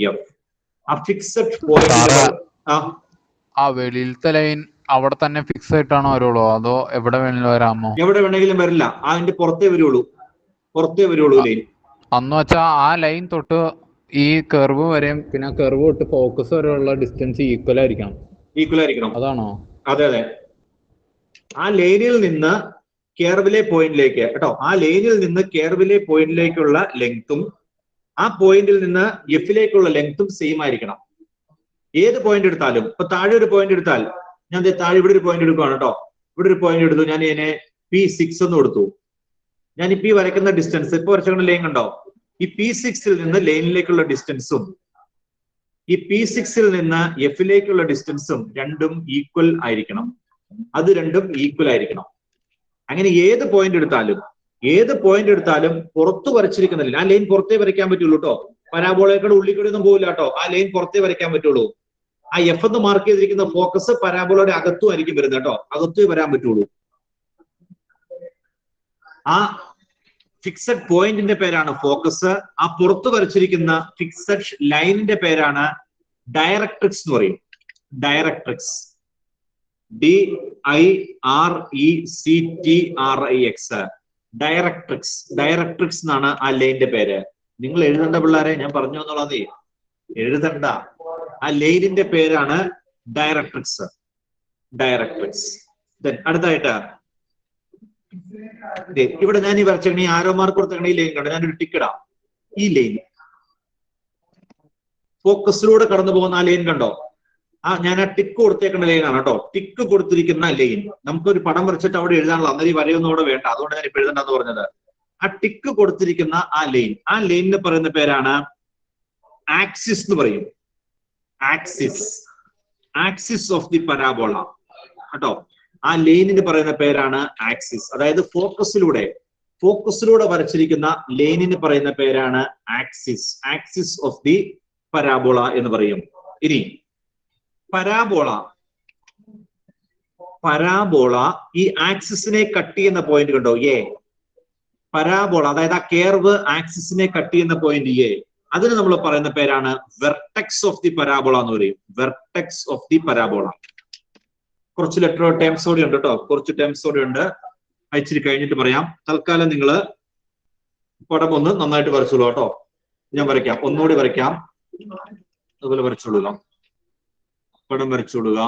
F. ആ ഫിക്സഡ് പോയിന്റ്, ആ വെളിയിലത്തെ ലൈൻ അവിടെ തന്നെ ഫിക്സ് ആയിട്ടാണോ വരുള്ളൂ, അതോ എവിടെ വേണമെങ്കിലും വരാമോ? എവിടെ വേണമെങ്കിലും വരില്ല, അതിന്റെ പുറത്തേ വരുള്ളൂ. പുറത്തേ വരുള്ളൂ ലൈൻ. അന്ന് വെച്ചാ ആ ലൈൻ തൊട്ട് ഈ കർവ് വരെയും പിന്നെ കർവ് തൊട്ട് ഫോക്കസ് വരെയുള്ള ഡിസ്റ്റൻസ് ഈക്വൽ ആയിരിക്കണം. ഈക്വൽ ആയിരിക്കണം, അതാണോ? അതെ അതെ. ആ ലൈനിൽ നിന്ന് കേർവിലെ പോയിന്റിലേക്ക് കേട്ടോ, ആ ലൈനിൽ നിന്ന് കേർവിലെ പോയിന്റിലേക്കുള്ള ലെങ്തും ആ പോയിന്റിൽ നിന്ന് എഫിലേക്കുള്ള ലെങ്തും സെയിം ആയിരിക്കണം. ഏത് പോയിന്റ് എടുത്താലും, ഇപ്പൊ താഴെ ഒരു പോയിന്റ് എടുത്താൽ, ഞാൻ താഴെ ഇവിടെ ഒരു പോയിന്റ് എടുക്കുകയാണ് കേട്ടോ, ഇവിടെ ഒരു പോയിന്റ് എടുത്തു, ഞാൻ ഇതിനെ P6 എന്ന് കൊടുത്തു. ഞാൻ ഈ വരയ്ക്കുന്ന ഡിസ്റ്റൻസ്, ഇപ്പൊ വരച്ച ലൈൻ കണ്ടോ, ഈ P6ൽ നിന്ന് ലൈനിലേക്കുള്ള ഡിസ്റ്റൻസും ഈ P6ൽ നിന്ന് എഫിലേക്കുള്ള ഡിസ്റ്റൻസും രണ്ടും ഈക്വൽ ആയിരിക്കണം. അത് രണ്ടും ഈക്വൽ ആയിരിക്കണം. അങ്ങനെ ഏത് പോയിന്റ് എടുത്താലും പുറത്തു വരച്ചിരിക്കുന്നില്ല, ആ ലൈൻ പുറത്തേ വരയ്ക്കാൻ പറ്റുള്ളൂ കേട്ടോ. പരാബോളയുടെ ഉള്ളിൽ കൂടി ഒന്നും പോകില്ല കേട്ടോ, ആ ലൈൻ പുറത്തേ വരയ്ക്കാൻ പറ്റുള്ളൂ. ആ എഫ് എന്ന് മാർക്ക് ചെയ്തിരിക്കുന്ന ഫോക്കസ് പരാബോളയുടെ അകത്തും ആയിരിക്കും വരുന്നത് കേട്ടോ, അകത്തേ വരാൻ പറ്റുള്ളൂ. ആ ഫിക്സഡ് പോയിന്റിന്റെ പേരാണ് ഫോക്കസ്. ആ പുറത്തു വരച്ചിരിക്കുന്ന ഫിക്സഡ് ലൈനിന്റെ പേരാണ് ഡയറക്ട്രിക്സ് എന്ന് പറയും. Directrix, DIRECTRIX, directrix. ഡയറക്ട്രിക്സ് എന്നാണ് ആ ലൈനിന്റെ പേര്. നിങ്ങൾ എഴുതേണ്ട പിള്ളേരെ, ഞാൻ പറഞ്ഞു എന്നുള്ളത് എഴുതണ്ട. ആ ലൈനിന്റെ പേരാണ് ഡയറക്ട്രിക്സ്. ഡയറക്ട്രിക്സ്. അടുത്തായിട്ട് ഇവിടെ ഞാൻ ഈ വരച്ചെങ്കിൽ ഈ ആരോ മാർക്ക് കൊടുത്ത ഈ ലൈൻ കണ്ടോ, ഞാനൊരു ടിക്ക് ഇടാം. ഈ ലൈൻ ഫോക്കസിലൂടെ കടന്നു പോകുന്ന ആ ലൈൻ കണ്ടോ, ഞാൻ ആ ടിക്ക് കൊടുത്തേക്കുന്ന ലൈനാണ് കേട്ടോ. ടിക്ക് കൊടുത്തിരിക്കുന്ന ലൈൻ നമുക്കൊരു പടം വരച്ചിട്ട് അവിടെ എഴുതാനുള്ള, അന്നേരം ഈ വരയൊന്നും അവിടെ വേണ്ട, അതുകൊണ്ട് ഞാൻ ഇപ്പൊ എഴുതണ്ടെന്ന് പറഞ്ഞത്. ആ ടിക്ക് കൊടുത്തിരിക്കുന്ന ആ ലൈനിന് പറയുന്ന പേരാണ് ആക്സിസ് എന്ന് പറയും. Axis, axis of the parabola കേട്ടോ. ആ ലൈനിന് പറയുന്ന പേരാണ് ആക്സിസ്. അതായത് ഫോക്കസിലൂടെ വരച്ചിരിക്കുന്ന ലൈനിന് പറയുന്ന പേരാണ് axis. Axis of the parabola എന്ന് പറയും. ഇനി പരാബോള ഈ ആക്സിസിനെ കട്ട് ചെയ്യുന്ന പോയിന്റ് കണ്ടോ, എ. പരാബോള അതായത് ആ കേർവ് ആക്സിസിനെ കട്ട് ചെയ്യുന്ന പോയിന്റ് എ, അതിന് നമ്മൾ പറയുന്ന പേരാണ് വെർട്ടെക്സ് ഓഫ് ദി പരാബോള എന്ന് പറയും. Vertex of the parabola. കുറച്ച് ടേംസ് കൂടി ഉണ്ട് കേട്ടോ, കുറച്ച് ടേംസ് കൂടി ഉണ്ട്, അയച്ചിട്ട് കഴിഞ്ഞിട്ട് പറയാം. തൽക്കാലം നിങ്ങൾ പടം ഒന്ന് നന്നായിട്ട് വരച്ചോളൂ കേട്ടോ. ഞാൻ വരയ്ക്കാം, ഒന്നുകൂടി വരയ്ക്കാം, അതുപോലെ വരച്ചോളൂല്ലോ. പടം വരച്ചോളുക.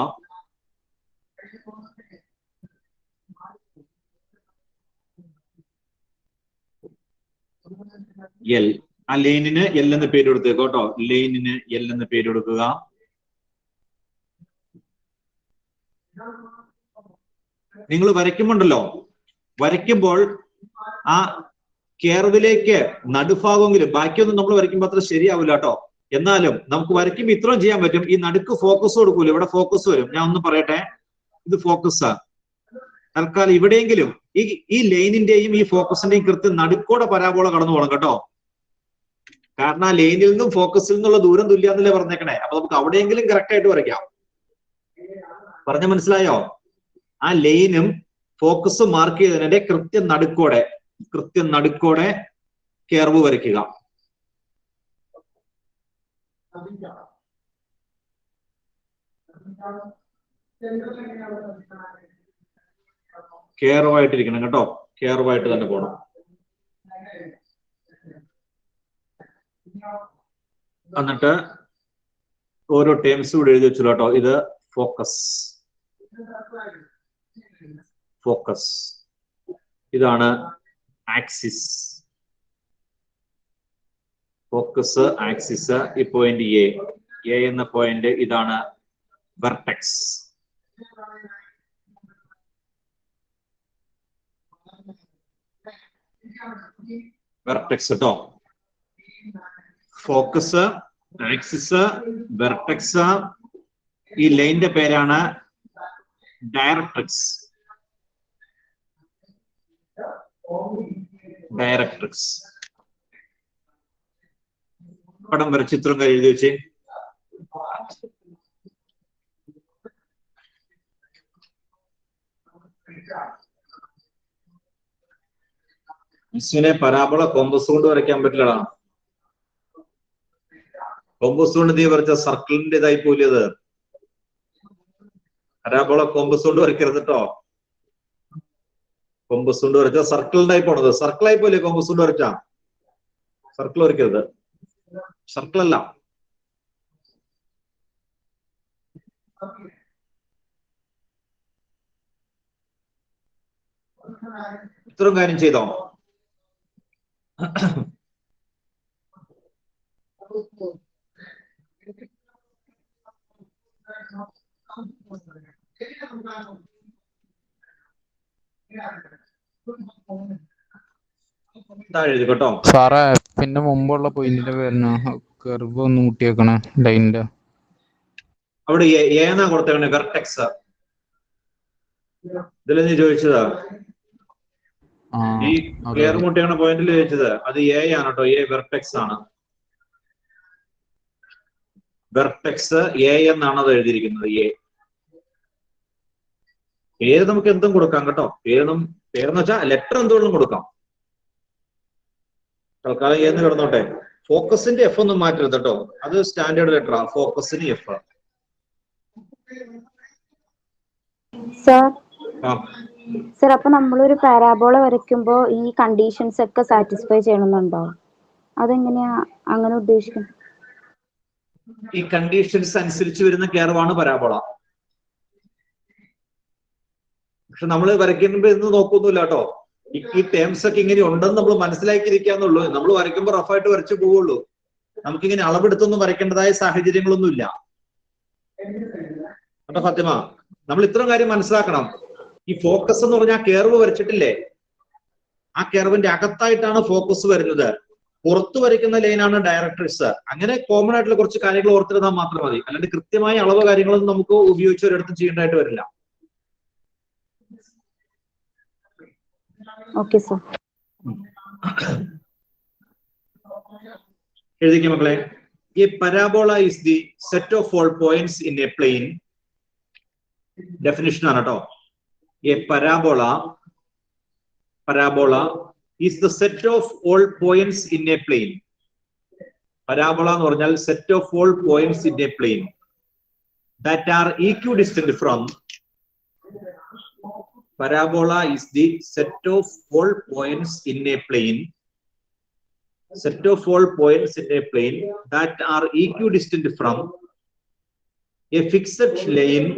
എൽ, ആ ലൈനിന് എൽ എന്ന് പേര് കൊടുത്തേക്കോ കേട്ടോ. ലൈനിന് എൽ എന്ന് പേര് കൊടുക്കുക. നിങ്ങൾ വരയ്ക്കുമ്പോണ്ടല്ലോ, വരയ്ക്കുമ്പോൾ ആ കേർവിലേക്ക് നടുഭാഗമെങ്കിലും, ബാക്കിയൊന്നും നമ്മൾ വരയ്ക്കുമ്പോൾ അത്ര ശരിയാവില്ല കേട്ടോ. എന്നാലും നമുക്ക് വരയ്ക്കുമ്പോൾ ഇത്രയും ചെയ്യാൻ പറ്റും. ഈ നടുക്ക് ഫോക്കസ് കൊടുക്കൂല, ഇവിടെ ഫോക്കസ് വരും. ഞാൻ ഒന്ന് പറയട്ടെ, ഇത് ഫോക്കസാ. തൽക്കാലം ഇവിടെയെങ്കിലും ഈ ലൈനിന്റെയും ഈ ഫോക്കസിന്റെയും കൃത്യം നടുക്കോടെ പരാബോള കടന്നു പോകണം കേട്ടോ. കാരണം ആ ലൈനിൽ നിന്നും ഫോക്കസിൽ നിന്നുള്ള ദൂരം തുല്യാന്നല്ലേ പറഞ്ഞേക്കണേ. അപ്പൊ നമുക്ക് അവിടെയെങ്കിലും കറക്റ്റ് ആയിട്ട് വരയ്ക്കാം. പറഞ്ഞ മനസ്സിലായോ? ആ ലൈനും ഫോക്കസും മാർക്ക് ചെയ്തതിന്റെ കൃത്യം നടുക്കോടെ കർവ് വരയ്ക്കുക. കെയർവായിട്ടിരിക്കണം കേട്ടോ, കെയർവായിട്ട് തന്നെ പോകണം. എന്നിട്ട് ഓരോ ടേംസും കൂടെ എഴുതി വെച്ചു കേട്ടോ. ഇത് ഫോക്കസ്, ഇതാണ് ആക്സിസ്, ഫോക്കസ് ആക്സിസ്. ഈ പോയിന്റ് എ എന്ന പോയിന്റ് ഇതാണ് വെർട്ടെക്സ്. വെർട്ടെക്സ് കേട്ടോ. Focus, axis, vertex. ഈ ലൈനിന്റെ പേരാണ് ഡയറക്ട്രിക്സ്. പടം വരെ ചിത്രം എഴുതി വെച്ചേ. മിസ്സിനെ പരാബോള കോമ്പസ് കൊണ്ട് വരയ്ക്കാൻ പറ്റില്ലടാ. കോമ്പസ് കൊണ്ട് നീ വരച്ച സർക്കിളിന്റെ ഇതായി പോലിയത്. പരാബോള കോമ്പസ് കൊണ്ട് വരയ്ക്കരുത് കേട്ടോ. കോമ്പസ് കൊണ്ട് വരച്ച സർക്കിളിനായി പോണത്. സർക്കിളായി പോലെ കോമ്പസ് കൊണ്ട് വരച്ച. സർക്കിൾ വരയ്ക്കരുത്, സർക്കിൾ അല്ല. ഇത്രയും കാര്യം ചെയ്തോ. കേട്ടോ സാറേ, പിന്നെ മുമ്പുള്ള പോയിന്റിന്റെ പേരിന് കർവ് ഒന്ന് കൂട്ടിയേക്കണേ ലൈനിന്റെ. അവിടെ ഏന്നാ കൊടുത്തേക്കണേ? വെർട്ടെക്സ്. ഇതിൽ നീ ചോദിച്ചതാ ഈ ക്ലിയർ കൂട്ടിയേക്കണ പോയിന്റിൽ ചോദിച്ചത്. അത് എ ആണ് കേട്ടോ. എ വെർട്ടെക്സ് ആണ്. വെർട്ടെക്സ് എ എന്നാണ് അത് എഴുതിയിരിക്കുന്നത്. പേര് നമുക്ക് എന്തും കൊടുക്കാം കേട്ടോ. പേരെന്ന് വെച്ചാൽ ലെറ്റർ എന്തുകൊണ്ടും കൊടുക്കാം. തൽക്കാലം എന്ന് കിടന്നോട്ടെ. ഫോക്കസിന്റെ എഫ് ഒന്നും മാറ്റരുത് കേട്ടോ. അത് സ്റ്റാൻഡേർഡ് ലെറ്ററാ. ഫോക്കസിന് എഫ്. സർ, അപ്പൊ നമ്മളൊരു പാരാബോള വരയ്ക്കുമ്പോ ഈ കണ്ടീഷൻസ് ഒക്കെ സാറ്റിസ്ഫൈ ചെയ്യണമെന്നുണ്ടോ? അതെങ്ങനെയാ അങ്ങനെ ഉദ്ദേശിക്കുന്നത്? ഈ കണ്ടീഷൻസ് അനുസരിച്ച് വരുന്ന കർവാണ് പരാബോള. പക്ഷെ നമ്മൾ വരയ്ക്കുമ്പോ എന്ന് നോക്കൊന്നുമില്ല കേട്ടോ. ഈ ടേംസ് ഒക്കെ ഇങ്ങനെ ഉണ്ടെന്ന് നമ്മൾ മനസ്സിലാക്കിയിരിക്കാന്നുള്ളൂ. നമ്മൾ വരയ്ക്കുമ്പോൾ റഫായിട്ട് വരച്ചു പോവുള്ളൂ. നമുക്കിങ്ങനെ അളവെടുത്തൊന്നും വരയ്ക്കേണ്ടതായ സാഹചര്യങ്ങളൊന്നുമില്ല കേട്ടോ ഫാത്തിമ. നമ്മൾ ഇത്രയും കാര്യം മനസ്സിലാക്കണം. ഈ ഫോക്കസ് എന്ന് പറഞ്ഞാൽ കർവ് വരച്ചിട്ടില്ലേ, ആ കർവിന്റെ അകത്തായിട്ടാണ് ഫോക്കസ് വരുന്നത്. പുറത്ത് വരയ്ക്കുന്ന ലൈനാണ് ഡയറക്ട്രിക്സ്. അങ്ങനെ കോമൺ ആയിട്ടുള്ള കുറച്ച് കാര്യങ്ങൾ ഓർത്തിരുന്നാൽ മാത്രം മതി. അല്ലാണ്ട് കൃത്യമായ അളവ് കാര്യങ്ങളൊന്നും നമുക്ക് ഉപയോഗിച്ച് ഒരിടത്തും ചെയ്യേണ്ടതായിട്ട് വരില്ല. എഴുതിക്കോ മക്കളെ. ഈ parabola is the set of all points in a plane. Definition ആണ് കേട്ടോ. A parabola is the set of all points in a plane. Parabola എന്ന് പറഞ്ഞാൽ set of all points in a plane that are equidistant from. Parabola is the set of all points in a plane. Set of all points in a plane that are equidistant from a fixed line.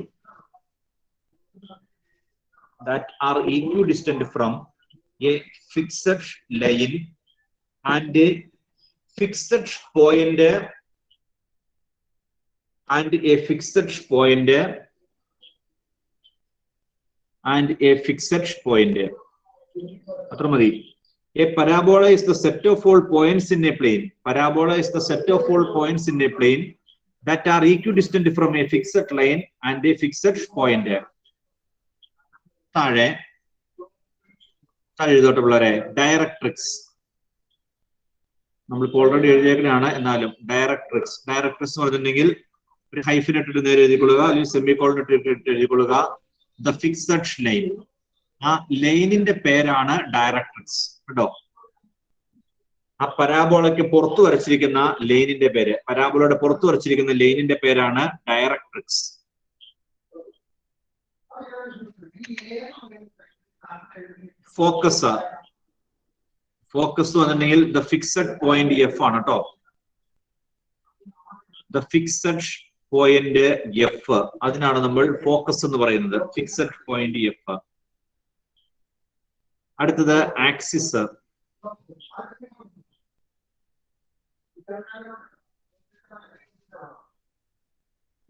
That are equidistant from a fixed line and a fixed point and a fixed point and a fixed point. അത്ര മതി. A parabola is the set of all points in a plane. Parabola is the set of all points in a plane that are equidistant from a fixed line and a fixed point. താഴെ എഴുതോട്ടെ പിള്ളേരെ. Directrix നമ്മളിപ്പോൾ already എഴുതിയേക്കാണ്. എന്നാലും directrix എന്ന് പറഞ്ഞിട്ടുണ്ടെങ്കിൽ ഒരു ഹൈഫിൻ ഇട്ടിട്ട് നേരെ എഴുതിക്കൊള്ളുക, അല്ലെങ്കിൽ സെമി കോളൻ ഇട്ടിട്ട് എഴുതിക്കൊള്ളുക. ദ ഫിക്സഡ് ലൈൻ, ആ ലൈനിന്റെ പേരാണ് ഡയറക്ട്രിക്സ് കേട്ടോ. ആ പരാബോളയ്ക്ക് പുറത്തു വരച്ചിരിക്കുന്ന ലൈനിന്റെ പേര്, പരാബോളയുടെ പുറത്തു വരച്ചിരിക്കുന്ന ലൈനിന്റെ പേരാണ് ഡയറക്ട്രിക്സ്. ഫോക്കസ് എന്ന് പറഞ്ഞിട്ടുണ്ടെങ്കിൽ ദ ഫിക്സഡ് പോയിന്റ് എഫ് ആണ് കേട്ടോ. ദ ഫിക്സഡ് പോയിന്റ് എഫ്, അതിനാണ് നമ്മൾ ഫോക്കസ് എന്ന് പറയുന്നത്. Fixed point F. അടുത്തത് axis.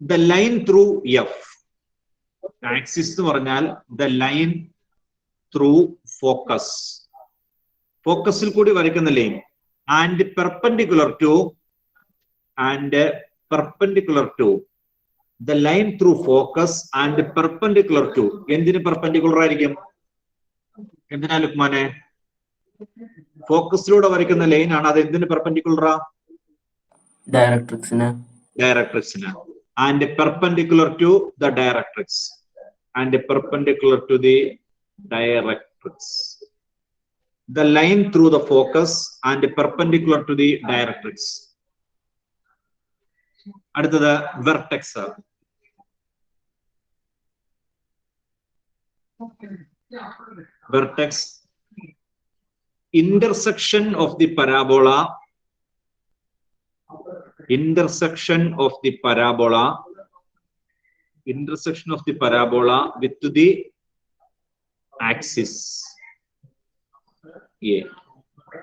The line through F. Axis എന്ന് പറഞ്ഞാൽ ദ ലൈൻ ത്രൂ ഫോക്കസ്, ഫോക്കസിൽ കൂടി വരയ്ക്കുന്ന line. And perpendicular to the line through focus and perpendicular to. എന്തിന് പെർപെൻഡിക്കുലർ ആയിരിക്കും? എന്തിനാ ലുക്മാനെ? ഫോക്കസിലൂടെ വരയ്ക്കുന്ന ലൈൻ ആണ്. അത് എന്തിന് പെർപെൻഡിക്കുലറാ? ഡയറക്ട്രിക്സിന്. And perpendicular to the directrix. The line through the focus and perpendicular to the directrix. അടുത്തത് vertex. Vertex, intersection of the parabola with the axis.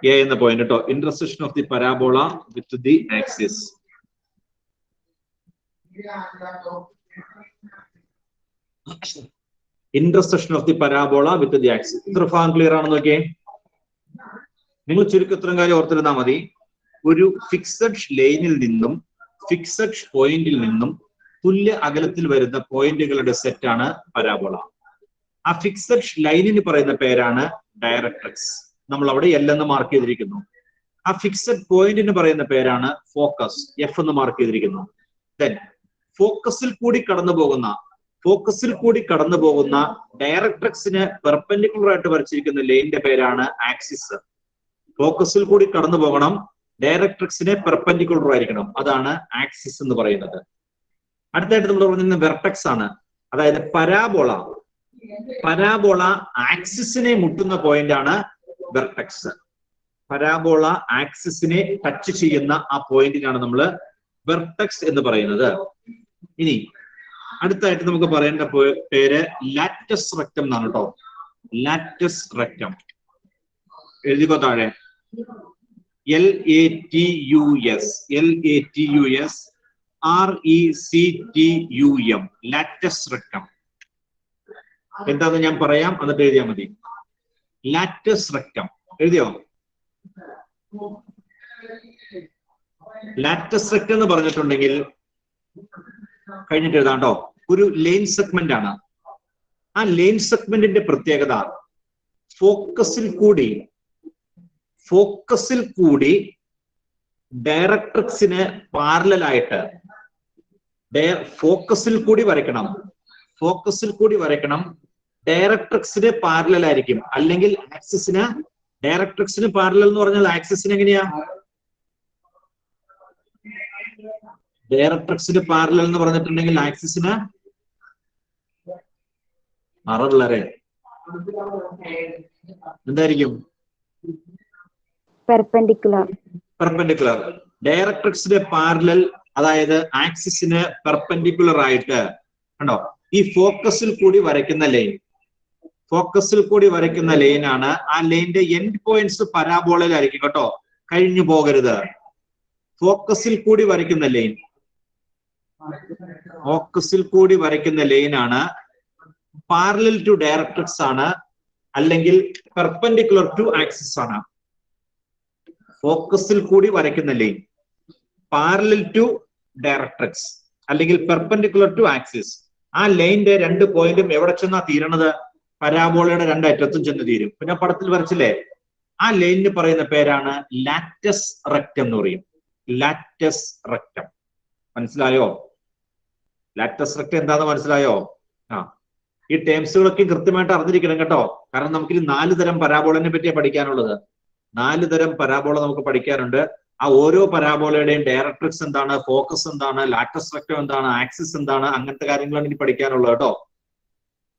A in the point at all. Intersection of the parabola with the axis. Intersection of the parabola with the axis. ഇത്ര ഭാഗം clear ആണെന്ന് നോക്കിയേ. നിങ്ങൾ ചുരുക്കം ഇത്രയും കാര്യം ഓർത്തിരുന്നാൽ മതി. ഒരു ഫിക്സഡ് ലൈനിൽ നിന്നും ഫിക്സഡ് പോയിന്റിൽ നിന്നും തുല്യ അകലത്തിൽ വരുന്ന പോയിന്റുകളുടെ സെറ്റാണ് പരാബോള. ആ ഫിക്സഡ് ലൈനിന് പറയുന്ന പേരാണ് ഡയറക്ട്രിക്സ്. നമ്മൾ അവിടെ എൽ എന്ന് മാർക്ക് ചെയ്തിരിക്കുന്നു. ആ ഫിക്സഡ് പോയിന്റിന് പറയുന്ന പേരാണ് ഫോക്കസ്, എഫ് എന്ന് മാർക്ക് ചെയ്തിരിക്കുന്നു. ദെൻ ഫോക്കസിൽ കൂടി കടന്നു പോകുന്ന ഡയറക്ട്രിക്സിന് പെർപെൻഡിക്കുലർ ആയിട്ട് വരച്ചിരിക്കുന്ന ലൈനിന്റെ പേരാണ് ആക്സിസ്. ഫോക്കസിൽ കൂടി കടന്നു പോകണം, ഡയറക്ട്രിക്സിന് പെർപെൻഡിക്കുലർ ആയിരിക്കണം. അതാണ് ആക്സിസ് എന്ന് പറയുന്നത്. അടുത്തായിട്ട് നമ്മൾ പറഞ്ഞിരുന്നത് വെർട്ടെക്സ് ആണ്. അതായത് പരാബോള ആക്സിസിനെ മുട്ടുന്ന പോയിന്റ് ആണ് വെർട്ടെക്സ്. പരാബോള ആക്സിസിനെ ടച്ച് ചെയ്യുന്ന ആ പോയിന്റിനാണ് നമ്മൾ വെർട്ടെക്സ് എന്ന് പറയുന്നത്. ഇനി അടുത്തായിട്ട് നമുക്ക് പറയേണ്ട പേര് ലാറ്റസ് റെക്റ്റം എന്നാണ് കേട്ടോ. ലാറ്റസ് റെക്റ്റം എഴുതിക്കോ താഴെ. LATUS RECTUM, latus rectum. എന്താന്ന് ഞാൻ പറയാം, എന്നിട്ട് എഴുതിയാൽ മതി. ലാറ്റസ് റെക്റ്റം എഴുതിയോ? ലാറ്റസ് റെക്റ്റം എന്ന് പറഞ്ഞിട്ടുണ്ടെങ്കിൽ കഴിഞ്ഞിട്ട് എഴുതാം കേട്ടോ. ഒരു ലൈൻ സെഗ്മെന്റ് ആണ്. ആ ലൈൻ സെഗ്മെന്റിന്റെ പ്രത്യേകത ഫോക്കസിൽ കൂടി ഡയറക്ട്രിക്സിന് പാരലലായിട്ട് ഫോക്കസിൽ കൂടി വരയ്ക്കണം. ഡയറക്ട്രിക്സിന് പാരലലായിരിക്കും. അല്ലെങ്കിൽ ആക്സിസിന്, ഡയറക്ട്രിക്സിന് പാരലൽ എന്ന് പറഞ്ഞാൽ ആക്സിസിന് എങ്ങനെയാ? ഡയറക്ട്രിക്സിന് പാരലൽ എന്ന് പറഞ്ഞിട്ടുണ്ടെങ്കിൽ ആക്സിസിന് പിള്ളേരെ എന്തായിരിക്കും? പെർപെൻഡിക്കുലർ. ഡയറക്ട്രിക്സിന് പാരലൽ, അതായത് ആക്സിസിന് പെർപെൻഡിക്കുലർ ആയിട്ട് കണ്ടോ ഈ ഫോക്കസിൽ കൂടി വരയ്ക്കുന്ന ലൈനാണ്. ആ ലൈനിന്റെ എൻഡ് പോയിന്റ്സ് പരാബോളയിലായിരിക്കും കേട്ടോ, കഴിഞ്ഞു പോകരുത്. ഫോക്കസിൽ കൂടി വരയ്ക്കുന്ന ലൈനാണ്. പാരലൽ ടു ഡയറക്ട്രിക്സ് ആണ്. അല്ലെങ്കിൽ പെർപെൻഡിക്കുലർ ടു ആക്സിസ് ആണ്. ഫോക്കസിൽ കൂടി വരയ്ക്കുന്ന ലൈൻ പാരലൽ ടു ഡയറക്ട്രിക്സ് അല്ലെങ്കിൽ പെർപെൻഡിക്കുലർ ടു ആക്സിസ്. ആ ലൈനിന്റെ 2 പോയിന്റും എവിടെ ചെന്നാ തീരണത്? പരാബോളയുടെ 2 അറ്റത്തും ചെന്ന് തീരും. പിന്നെ പടത്തിൽ വരച്ചില്ലേ, ആ ലൈനിന് പറയുന്ന പേരാണ് ലാറ്റസ് റെക്റ്റം എന്ന് പറയും. Latus rectum. മനസ്സിലായോ? ലാറ്റസ് റെക്റ്റം എന്താന്ന് മനസ്സിലായോ? ഈ ടേംസുകളൊക്കെ കൃത്യമായിട്ട് അറിഞ്ഞിരിക്കണം കേട്ടോ. കാരണം നമുക്കിനി 4 തരം പരാബോളനെ പറ്റിയാണ് പഠിക്കാനുള്ളത്. 4 തരം പരാബോള നമുക്ക് പഠിക്കാനുണ്ട്. ആ ഓരോ പരാബോളയുടെയും ഡയറക്ട്രിക്സ് എന്താണ്, ഫോക്കസ് എന്താണ്, ലാറ്റസ് റെക്റ്റം എന്താണ്, ആക്സിസ് എന്താണ്, അങ്ങനത്തെ കാര്യങ്ങളാണ് ഇനി പഠിക്കാനുള്ളത് കേട്ടോ.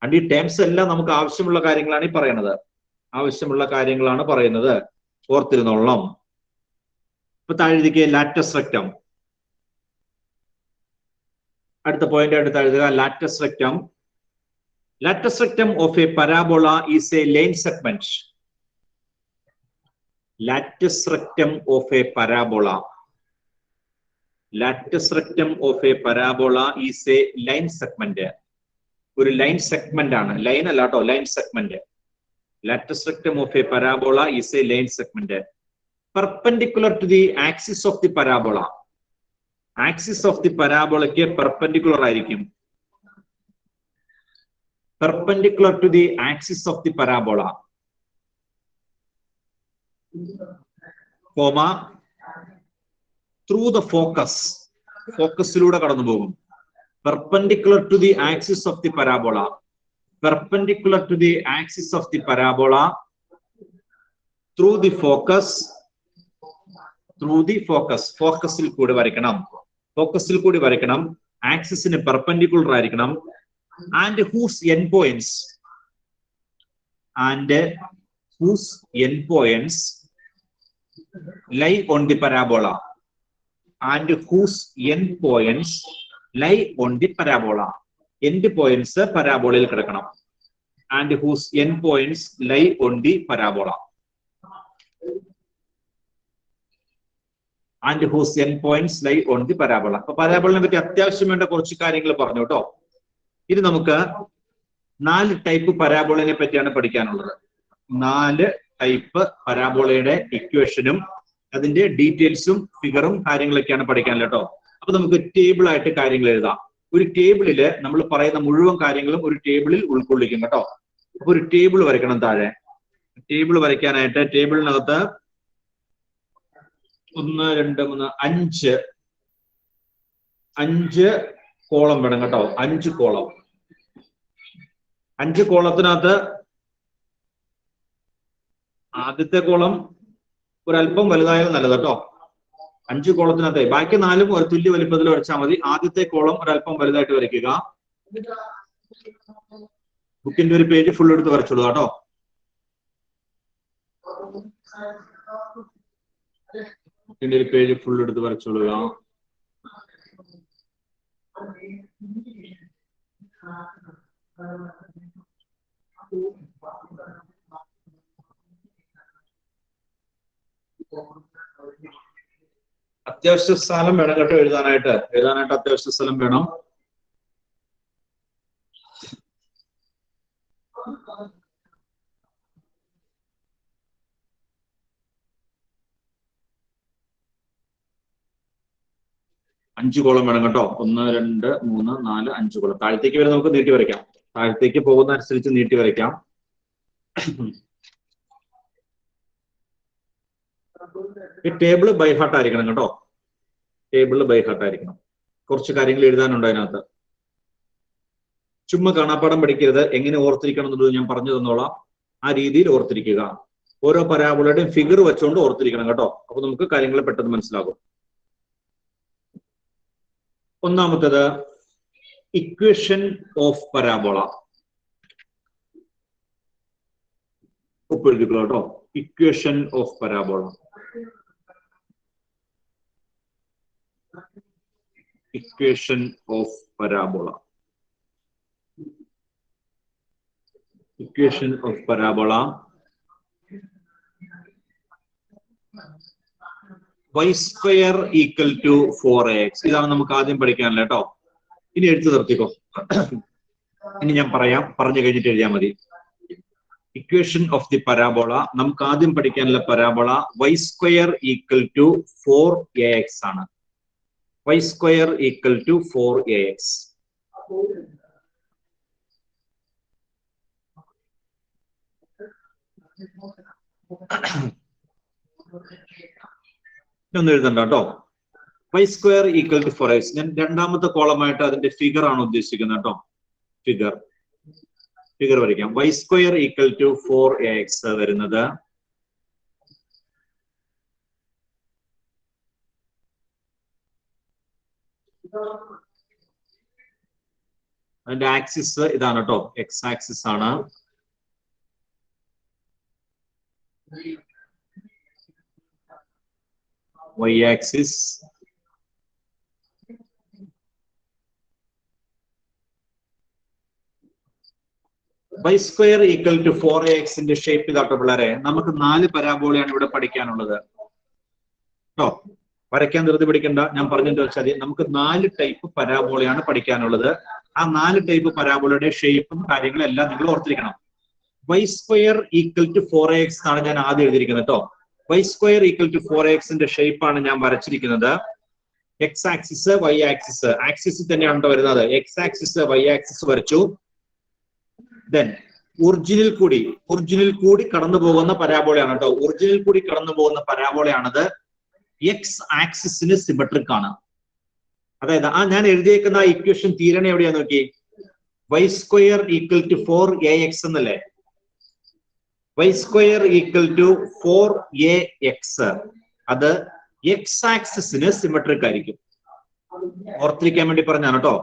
അണ്ട് ഈ ടേംസ് എല്ലാം നമുക്ക് ആവശ്യമുള്ള കാര്യങ്ങളാണ് ഈ പറയുന്നത്. ആവശ്യമുള്ള കാര്യങ്ങളാണ് പറയുന്നത്, ഓർത്തിരുന്നോളണം. ഇപ്പൊ താഴെ എഴുതിക്കുക ലാറ്റസ് റെക്റ്റം. അടുത്ത പോയിന്റ് അടുത്ത് എഴുതുക latus rectum. Latus rectum of a parabola is a line segment. Latus rectum of a parabola. Latus rectum of a parabola is a line segment. ഒരു ലൈൻ സെഗ്മെന്റ് ആണ്, ലൈൻ അല്ല കേട്ടോ, line segment. Latus rectum of a parabola is a line segment perpendicular to the axis of the parabola. Axis of the parabola-ക്ക് perpendicular ആയിരിക്കും. Perpendicular to the axis of the parabola, comma, through the focus. Focus-ലൂടെ കടന്നു പോകും. Perpendicular to the axis of the parabola. Perpendicular to the axis of the parabola, through the focus. Through the focus. Focus-ൽ കൂടി വരയ്ക്കണം. Focus-ൽ കൂടി വരയ്ക്കണം. Axis-ന് perpendicular ആയിരിക്കണം. And whose endpoints lie on the parabola. And whose endpoints lie on the parabola. Endpoints parabola-യിൽ കിടക്കണം. And whose endpoints lie on the parabola. And whose endpoints lie on the parabola. അപ്പൊ പരാബോളനെ പറ്റി അത്യാവശ്യം വേണ്ട കുറച്ച് കാര്യങ്ങൾ പറഞ്ഞു കേട്ടോ. ഇനി നമുക്ക് 4 ടൈപ്പ് പരാബോളനെ പറ്റിയാണ് പഠിക്കാനുള്ളത്. 4 ടൈപ്പ് പരാബോളയുടെ ഇക്വേഷനും അതിന്റെ ഡീറ്റെയിൽസും ഫിഗറും കാര്യങ്ങളൊക്കെയാണ് പഠിക്കാനുള്ളത് കേട്ടോ. അപ്പൊ നമുക്ക് ടേബിൾ ആയിട്ട് കാര്യങ്ങൾ എഴുതാം. ഒരു ടേബിളില് നമ്മൾ പറയുന്ന മുഴുവൻ കാര്യങ്ങളും ഒരു ടേബിളിൽ ഉൾക്കൊള്ളിക്കും കേട്ടോ. അപ്പൊ ഒരു ടേബിൾ വരയ്ക്കണം. താഴെ ടേബിൾ വരയ്ക്കാനായിട്ട് ടേബിളിനകത്ത് 1 2 3 5 കോളം വേണം കേട്ടോ. 5 കോളം. 5 കോളത്തിനകത്ത് ആദ്യത്തെ കോളം ഒരല്പം വലുതായാലും നല്ലത് കേട്ടോ. 5 കോളത്തിനകത്ത് ബാക്കി 4 ഒരു തുല്യ വലിപ്പത്തിൽ വരച്ചാൽ മതി. ആദ്യത്തെ കോളം ഒരല്പം വലുതായിട്ട് വരയ്ക്കുക. ബുക്കിന്റെ ഒരു പേജ് ഫുൾ എടുത്ത് വരച്ചോളൂ കേട്ടോ. ബുക്കിന്റെ ഒരു പേജ് ഫുൾ എടുത്ത് വരച്ചോളുക. അത്യാവശ്യ സ്ഥലം വേണം കേട്ടോ എഴുതാനായിട്ട്. അത്യാവശ്യ സ്ഥലം വേണം. അഞ്ച് കോളം വേണം കേട്ടോ. 1 2 3 4 5 കോളം. താഴത്തേക്ക് വരെ നമുക്ക് നീട്ടി വരയ്ക്കാം. താഴത്തേക്ക് പോകുന്ന അനുസരിച്ച് നീട്ടി വരയ്ക്കാം. ഈ ടേബിൾ ബൈ ഹാർട്ട് ആയിരിക്കണം കേട്ടോ. ടേബിൾ ബൈ ഹാർട്ട് ആയിരിക്കണം. കുറച്ച് കാര്യങ്ങൾ എഴുതാനുണ്ട് അതിനകത്ത്. ചുമ്മാ കാണാപ്പാടം പഠിക്കരുത്. എങ്ങനെ ഓർത്തിരിക്കണം എന്നുള്ളത് ഞാൻ പറഞ്ഞു തന്നോളാം. ആ രീതിയിൽ ഓർത്തിരിക്കുക. ഓരോ പരാബോളയുടെയും ഫിഗർ വെച്ചുകൊണ്ട് ഓർത്തിരിക്കണം കേട്ടോ. അപ്പൊ നമുക്ക് കാര്യങ്ങൾ പെട്ടെന്ന് മനസ്സിലാകും. ഒന്നാമത്തേത് ഇക്വേഷൻ ഓഫ് പരാബോള. ഒപ്പെഴുതിക്കോളൂ കേട്ടോ. Equation of parabola. Equation of parabola. Equation of parabola. Y square equal to 4x. ഇതാണ് നമുക്ക് ആദ്യം പഠിക്കാനല്ലേ കേട്ടോ. ഇനി എടുത്തു നിർത്തിക്കോ. ഇനി ഞാൻ പറയാം, പറഞ്ഞു കഴിഞ്ഞിട്ട് എഴുതിയാൽ മതി. ഇക്വേഷൻ ഓഫ് ദി പരാബോള നമുക്ക് ആദ്യം പഠിക്കാനുള്ള parabola y square equal to 4ax ആണ്. y square equal to 4ax. ഒന്ന് എഴുതണ്ട കേട്ടോ. y square equal to 4ax. ഞാൻ രണ്ടാമത്തെ കോളമായിട്ട് അതിന്റെ ഫിഗർ ആണ് ഉദ്ദേശിക്കുന്നത് കേട്ടോ. ഫിഗർ വരയ്ക്കാം. y square equal to 4ax വരുന്നത് അതിന്റെ ആക്സിസ് ഇതാണ് കേട്ടോ. എക്സ് ആക്സിസ് ആണ്. y axis y square equal to 4ax ന്റെ ഷേപ്പ് ഇതാട്ടോ പിള്ളേരെ. നമുക്ക് 4 പരാബോളയാണ് ഇവിടെ പഠിക്കാനുള്ളത് കേട്ടോ. വരയ്ക്കാൻ ധൃതി പിടിക്കണ്ട, ഞാൻ പറഞ്ഞിട്ട് വെച്ചാൽ നമുക്ക് 4 ടൈപ്പ് പരാബോളയാണ് പഠിക്കാനുള്ളത്. ആ 4 ടൈപ്പ് പരാബോളയുടെ ഷേപ്പും കാര്യങ്ങളും എല്ലാം നിങ്ങൾ ഓർത്തിരിക്കണം. y square equal to 4ax ആണ് ഞാൻ ആദ്യം എഴുതിയിരിക്കുന്നത് കേട്ടോ. y square equal to 4ax ന്റെ ഷേപ്പാണ് ഞാൻ വരച്ചിരിക്കുന്നത്. X axis y axis axis തന്നെയാണ് വരുന്നത്. എക്സ് ആക്സിസ് y ആക്സിസ് വരച്ചു. ദെൻ ഒറിജിനിൽ കൂടി കടന്നു പോകുന്ന പരാബോളയാണ് കേട്ടോ. ഒറിജിനിൽ കൂടി കടന്നു പോകുന്ന പരാബോളയാണത്. എക്സ് ആക്സിസിന് സിമെട്രിക് ആണ്. അതായത് ഞാൻ എഴുതിയേക്കുന്ന ആ ഇക്വേഷൻ തീരണ എവിടെയാ നോക്കി. y square equal to 4ax എന്നല്ലേ. y square equal to 4ax അത് എക്സ് ആക്സിസിന് സിമെട്രിക് ആയിരിക്കും. ഓർത്തിരിക്കാൻ വേണ്ടി പറഞ്ഞാണ് കേട്ടോ.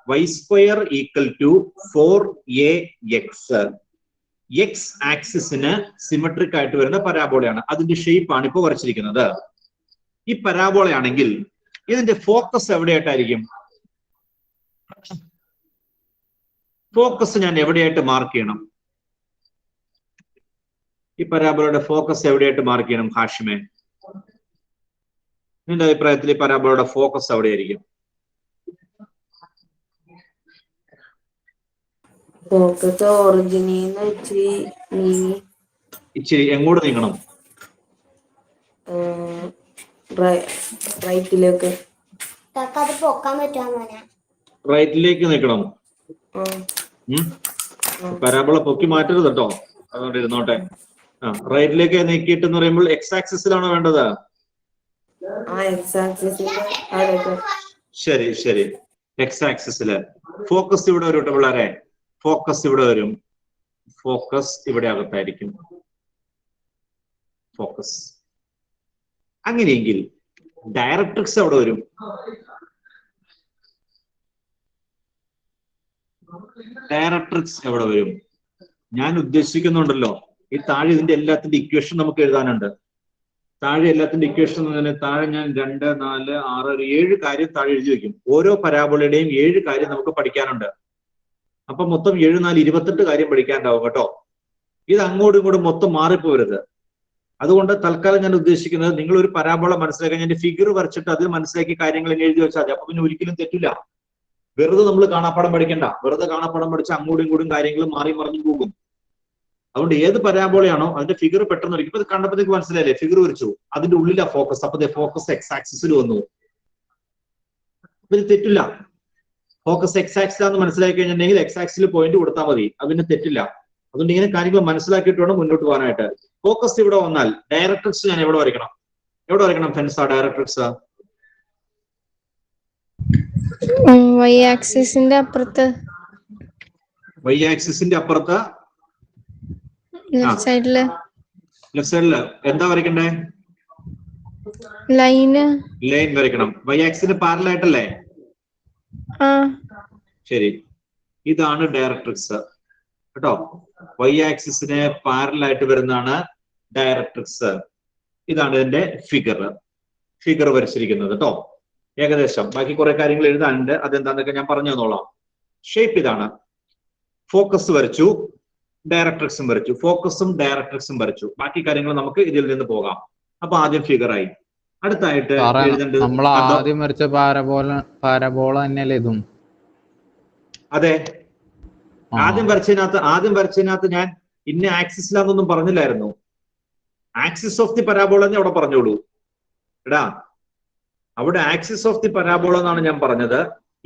y square equal to 4ax X ആക്സിസിന് സിമെട്രിക് ആയിട്ട് വരുന്ന പരാബോളയാണ്. അതിന്റെ ഷേപ്പ് ആണ് ഇപ്പൊ വരച്ചിരിക്കുന്നത്. ഈ പരാബോളയാണെങ്കിൽ ഇതിന്റെ ഫോക്കസ് എവിടെയായിട്ടായിരിക്കും? ഫോക്കസ് ഞാൻ എവിടെയായിട്ട് മാർക്ക് ചെയ്യണം? ഈ പരാബോളയുടെ ഫോക്കസ് എവിടെയായിട്ട് മാർക്ക് ചെയ്യണം ഹാഷിമേ? നിന്റെ അഭിപ്രായത്തിൽ ഈ പരാബോളയുടെ ഫോക്കസ് എവിടെയായിരിക്കും? ഫോക്കസ് ഒറിജിനിന്ന് ഇച്ചിരി എങ്ങോട്ട് നീങ്ങണം? റൈറ്റിലേക്ക്. റൈറ്റിലേക്ക് നിൽക്കണം. പരാബോള പൊക്കി മാറ്റരുത് കേട്ടോ. അതുകൊണ്ട് ഇരുന്നോട്ടെ. റൈറ്റിലേക്ക് നീക്കിയിട്ട് എന്ന് പറയുമ്പോൾ എക്സ് ആക്സിസിലാണോ വേണ്ടത്? ശരി ശരി. എക്സ് ആക്സിസില് ഫോക്കസ് ഇവിടെ വരും കേട്ടോ പിള്ളേരെ. ഫോക്കസ് ഇവിടെ വരും. ഫോക്കസ് ഇവിടെ അകത്തായിരിക്കും. ഫോക്കസ് അങ്ങനെയെങ്കിൽ ഡയറക്ട്രിക്സ് എവിടെ വരും? ഡയറക്ട്രിക്സ് എവിടെ വരും? ഞാൻ ഉദ്ദേശിക്കുന്നുണ്ടല്ലോ ഈ താഴെ ഇതിന്റെ എല്ലാത്തിന്റെ ഇക്വേഷൻ നമുക്ക് എഴുതാനുണ്ട്. താഴെ എല്ലാത്തിന്റെ ഇക്വേഷൻ താഴെ ഞാൻ 2, 4, 6, 7 കാര്യം താഴെ എഴുതി വെക്കും. ഓരോ പരാബോളയുടെയും 7 കാര്യം നമുക്ക് പഠിക്കാനുണ്ട്. അപ്പൊ മൊത്തം 7, 4, 28 കാര്യം പഠിക്കാനുണ്ടാവും കേട്ടോ. ഇത് അങ്ങോട്ടും ഇങ്ങോട്ടും മൊത്തം മാറിപ്പോരുത്. അതുകൊണ്ട് തൽക്കാലം ഞാൻ ഉദ്ദേശിക്കുന്നത് നിങ്ങൾ ഒരു പരാബോള മനസ്സിലാക്കാൻ ഞാൻ ഫിഗർ വരച്ചിട്ട് അതിൽ മനസ്സിലാക്കി കാര്യങ്ങൾ എഴുതി വെച്ചാൽ മതി. അപ്പൊ പിന്നെ ഒരിക്കലും തെറ്റില്ല. വെറുതെ നമ്മൾ കാണാപ്പാടം പഠിക്കണ്ട. വെറുതെ കാണാപ്പാടം പഠിച്ച് അങ്ങോട്ടും ഇങ്ങോട്ടും കാര്യങ്ങൾ മാറി മറിഞ്ഞു പോകും. അതുകൊണ്ട് ഏത് പരാബോളയാണോ അതിന്റെ ഫിഗർ പെട്ടെന്ന് വരയ്ക്കും. ഇപ്പൊ ഇത് കണ്ടപ്പോഴത്തേക്ക് മനസ്സിലായില്ലേ? ഫിഗർ വരച്ചു, അതിന്റെ ഉള്ളിലാ ഫോക്കസ്. അപ്പൊ ഫോക്കസ് എക്സ് ആക്സിസിൽ വന്നു. ഇത് തെറ്റില്ല. ഫോക്കസ് എക്സ് ആക്സിലാന്ന് മനസ്സിലാക്കി കഴിഞ്ഞിട്ടുണ്ടെങ്കിൽ എക്സ് ആക്സിൽ പോയിന്റ് കൊടുത്താൽ മതി. അതിന് തെറ്റില്ല. അതുകൊണ്ട് ഇങ്ങനെ കാര്യങ്ങൾ മനസ്സിലാക്കിയിട്ട് വേണം മുന്നോട്ട് പോകാനായിട്ട്. ഫോക്കസ് ഇവിടെ വന്നാൽ ഡയറക്ട്രിക്സ് ഞാൻ എവിടെ വരയ്ക്കണം? എവിടെ വരയ്ക്കണം ഫെൻസ ഡയറക്ട്രിക്സ്? y ആക്സിസിന്റെ അപ്പുറത്ത്. y ആക്സിസിന്റെ അപ്പുറത്ത് ലെഫ്റ്റ് സൈഡില്. ലെഫ്റ്റ് സൈഡില് എന്താ വരയ്ക്കണ്ടേ? ലൈൻ വരയ്ക്കണം. y ആക്സിന് പാരലൽ ആയിട്ടല്ലേ? ശരി. ഇതാണ് ഡയറക്ട്രിക്സ് കേട്ടോ. y ആക്സിസിന് പാരലൽ ആയിട്ട് വരുന്നതാണ് ഡയറക്ട്രിക്സ്. ഇതാണ് ഇതിന്റെ ഫിഗർ വരച്ചിരിക്കുന്നത് കേട്ടോ. ഏകദേശം ബാക്കി കുറെ കാര്യങ്ങൾ എഴുതാനുണ്ട്. അതെന്താന്നൊക്കെ ഞാൻ പറഞ്ഞു തന്നോളാം. ഷേപ്പ് ഇതാണ്. ഫോക്കസ് വരച്ചു, ഡയറക്ട്രിക്സും വരച്ചു. ഫോക്കസും ഡയറക്ട്രിക്സും വരച്ചു. ബാക്കി കാര്യങ്ങൾ നമുക്ക് ഇതിൽ നിന്ന് പോകാം. അപ്പൊ ആദ്യം ഫിഗറായി. അടുത്തായിട്ട് നമ്മൾ ആദ്യം വരച്ച പാരബോള തന്നെയല്ലേ ഇതും? അതെ. ആദ്യം വരച്ചതിനകത്ത് ഞാൻ ഇന്ന ആക്സിസിലാന്നൊന്നും പറഞ്ഞില്ലായിരുന്നു. ആക്സിസ് ഓഫ് ദി പരാബോള എന്ന് അവിടെ പറഞ്ഞോളൂ. എടാ അവിടെ ആക്സിസ് ഓഫ് ദി പരാബോള എന്നാണ് ഞാൻ പറഞ്ഞത്.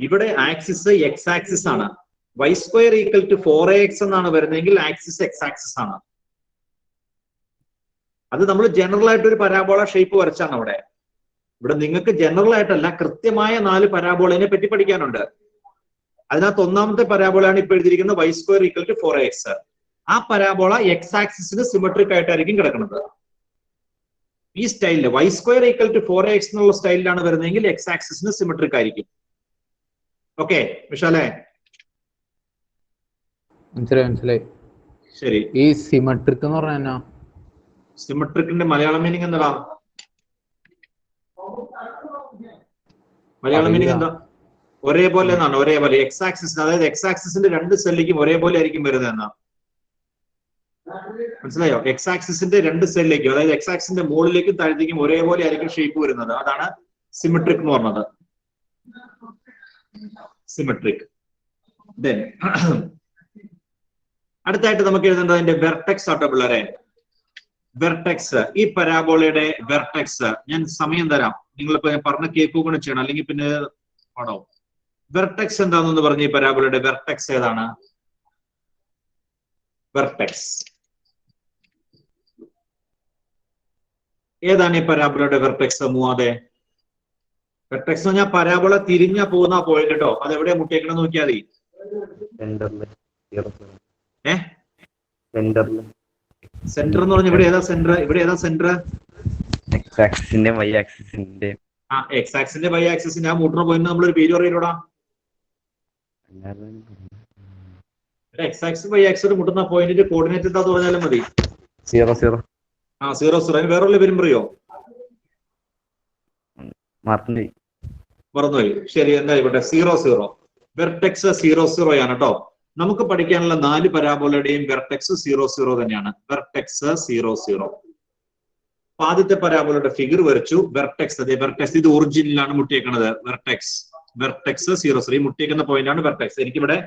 ഇവിടെ ആക്സിസ് എക്സ് ആക്സിസ് ആണ്. y² = 4ax എന്നാണ് വരുന്നതെങ്കിൽ ആക്സിസ് എക്സ് ആക്സിസ് ആണ്. അത് നമ്മൾ ജനറൽ ആയിട്ട് ഒരു പരാബോള ഷേപ്പ് വരച്ചാണ് അവിടെ. ഇവിടെ നിങ്ങൾക്ക് ജനറൽ ആയിട്ടല്ല, കൃത്യമായ 4 പരാബോളയെ പറ്റി പഠിക്കാനുണ്ട്. അതിനകത്ത് ഒന്നാമത്തെ പരാബോളയാണ് ഇപ്പൊ എഴുതിയിരിക്കുന്നത് y² = 4ax. ആ പരാബോള എക്സ് ആക്സിസിന് സിമെട്രിക് ആയിട്ടായിരിക്കും കിടക്കുന്നത്. ഈ സ്റ്റൈലില് y² = 4ax എന്നുള്ള സ്റ്റൈലിലാണ് വരുന്നതെങ്കിൽ എക്സ് ആക്സിസിന് സിമെട്രിക് ആയിരിക്കും. ഓക്കെ വിശാലേ? മനസ്സിലായി. ശരി. ഈ സിമെട്രിക് എന്ന് പറഞ്ഞാ സിമെട്രിക്കിന്റെ മലയാളം മീനിങ് എന്താ? മലയാളം മീനിങ് എന്താ? ഒരേപോലെ എന്നാണ്. ഒരേപോലെ എക്സ് ആക്സിസിന്, അതായത് എക്സ് ആക്സിസിന്റെ 2 സെല്ലിലേക്കും ഒരേപോലെ ആയിരിക്കും വരുന്നത് എന്നാ. മനസ്സിലായോ? എക്സ് ആക്സിസിന്റെ 2 സെല്ലിലേക്കും, അതായത് എക്സ് ആക്സിന്റെ മുകളിലേക്കും താഴത്തേക്കും ഒരേപോലെ ആയിരിക്കും ഷേപ്പ് വരുന്നത്. അതാണ് സിമെട്രിക് എന്ന് പറഞ്ഞത്. സിമെട്രിക്. ദെൻ അടുത്തായിട്ട് നമുക്ക് എഴുതേണ്ടത് അതിന്റെ വെർട്ടെക്സ് ആട്ടോ പിള്ളേരെ. വെർട്ടെക്സ്, ഈ പരാബോളയുടെ വെർട്ടെക്സ് ഞാൻ സമയം തരാം. നിങ്ങളിപ്പോ ഞാൻ പറഞ്ഞ കേൾക്കുകയാണ് ചെയ്യണം, അല്ലെങ്കിൽ പിന്നെ പാടോ. വെർട്ടെക്സ് എന്താണെന്ന് പറഞ്ഞ ഈ പരാബോളയുടെ വെർട്ടെക്സ് ഏതാണ്? വെർട്ടെക്സ് ഏതാണ് ഈ പരാബോളയുടെ വെർട്ടെക്സ്? മൂവാതെ വെർട്ടെക്സ് എന്ന് പറഞ്ഞാൽ പരാബോള തിരിഞ്ഞ പോകുന്ന പോയിന്റ് കേട്ടോ. അത് എവിടെയാ മുട്ടിയേക്കണം നോക്കിയാൽ മതി. സെന്റർ എന്ന് പറഞ്ഞ ഇവിടെ ഏതാ സെന്റർ? ഇവിടെ ഏതാ സെന്റർ? എക്സ് ആക്സിസിന്റെ വൈ ആക്സിസിന്റെ. ആ എക്സ് ആക്സിന്റെ വൈ ആക്സിസിന്റെ ആ മുട്ടുന്ന പോയിന്റ് നമ്മളൊരു പേര് പറയൂടാ. എക്സ് ആക്സിസ് വൈ ആക്സിസ് മുട്ടുന്ന പോയിന്റിന്റെ കോർഡിനേറ്റ് എന്താന്ന് പറഞ്ഞാലും മതി. 0 0. ആ 0 0. അതിന് വേറെ പേരും പറയോ? മറന്നുപോയി. ശരി, എന്താ ഇവിടെ 0 0. വെർട്ടെക്സ് 0 0 ആണ് കേട്ടോ. നമുക്ക് പഠിക്കാനുള്ള 4 പരാബോളയുടെയും വെർട്ടെക്സ് 0 0 തന്നെയാണ്. വെർട്ടെക്സ് 0 0. ആദ്യത്തെ പരാബോളയുടെ ഫിഗർ വരച്ചു. വെർട്ടെക്സ്, അതെ വെർട്ടെക്സ് ഇത് ഒറിജിനിലാണ് മുട്ടിയേക്കുന്നത്. വെർട്ടെക്സ് 0 0. ഈ മുട്ടിയേക്കുന്ന പോയിന്റ് ആണ് വെർട്ടെക്സ്. എനിക്കിവിടെ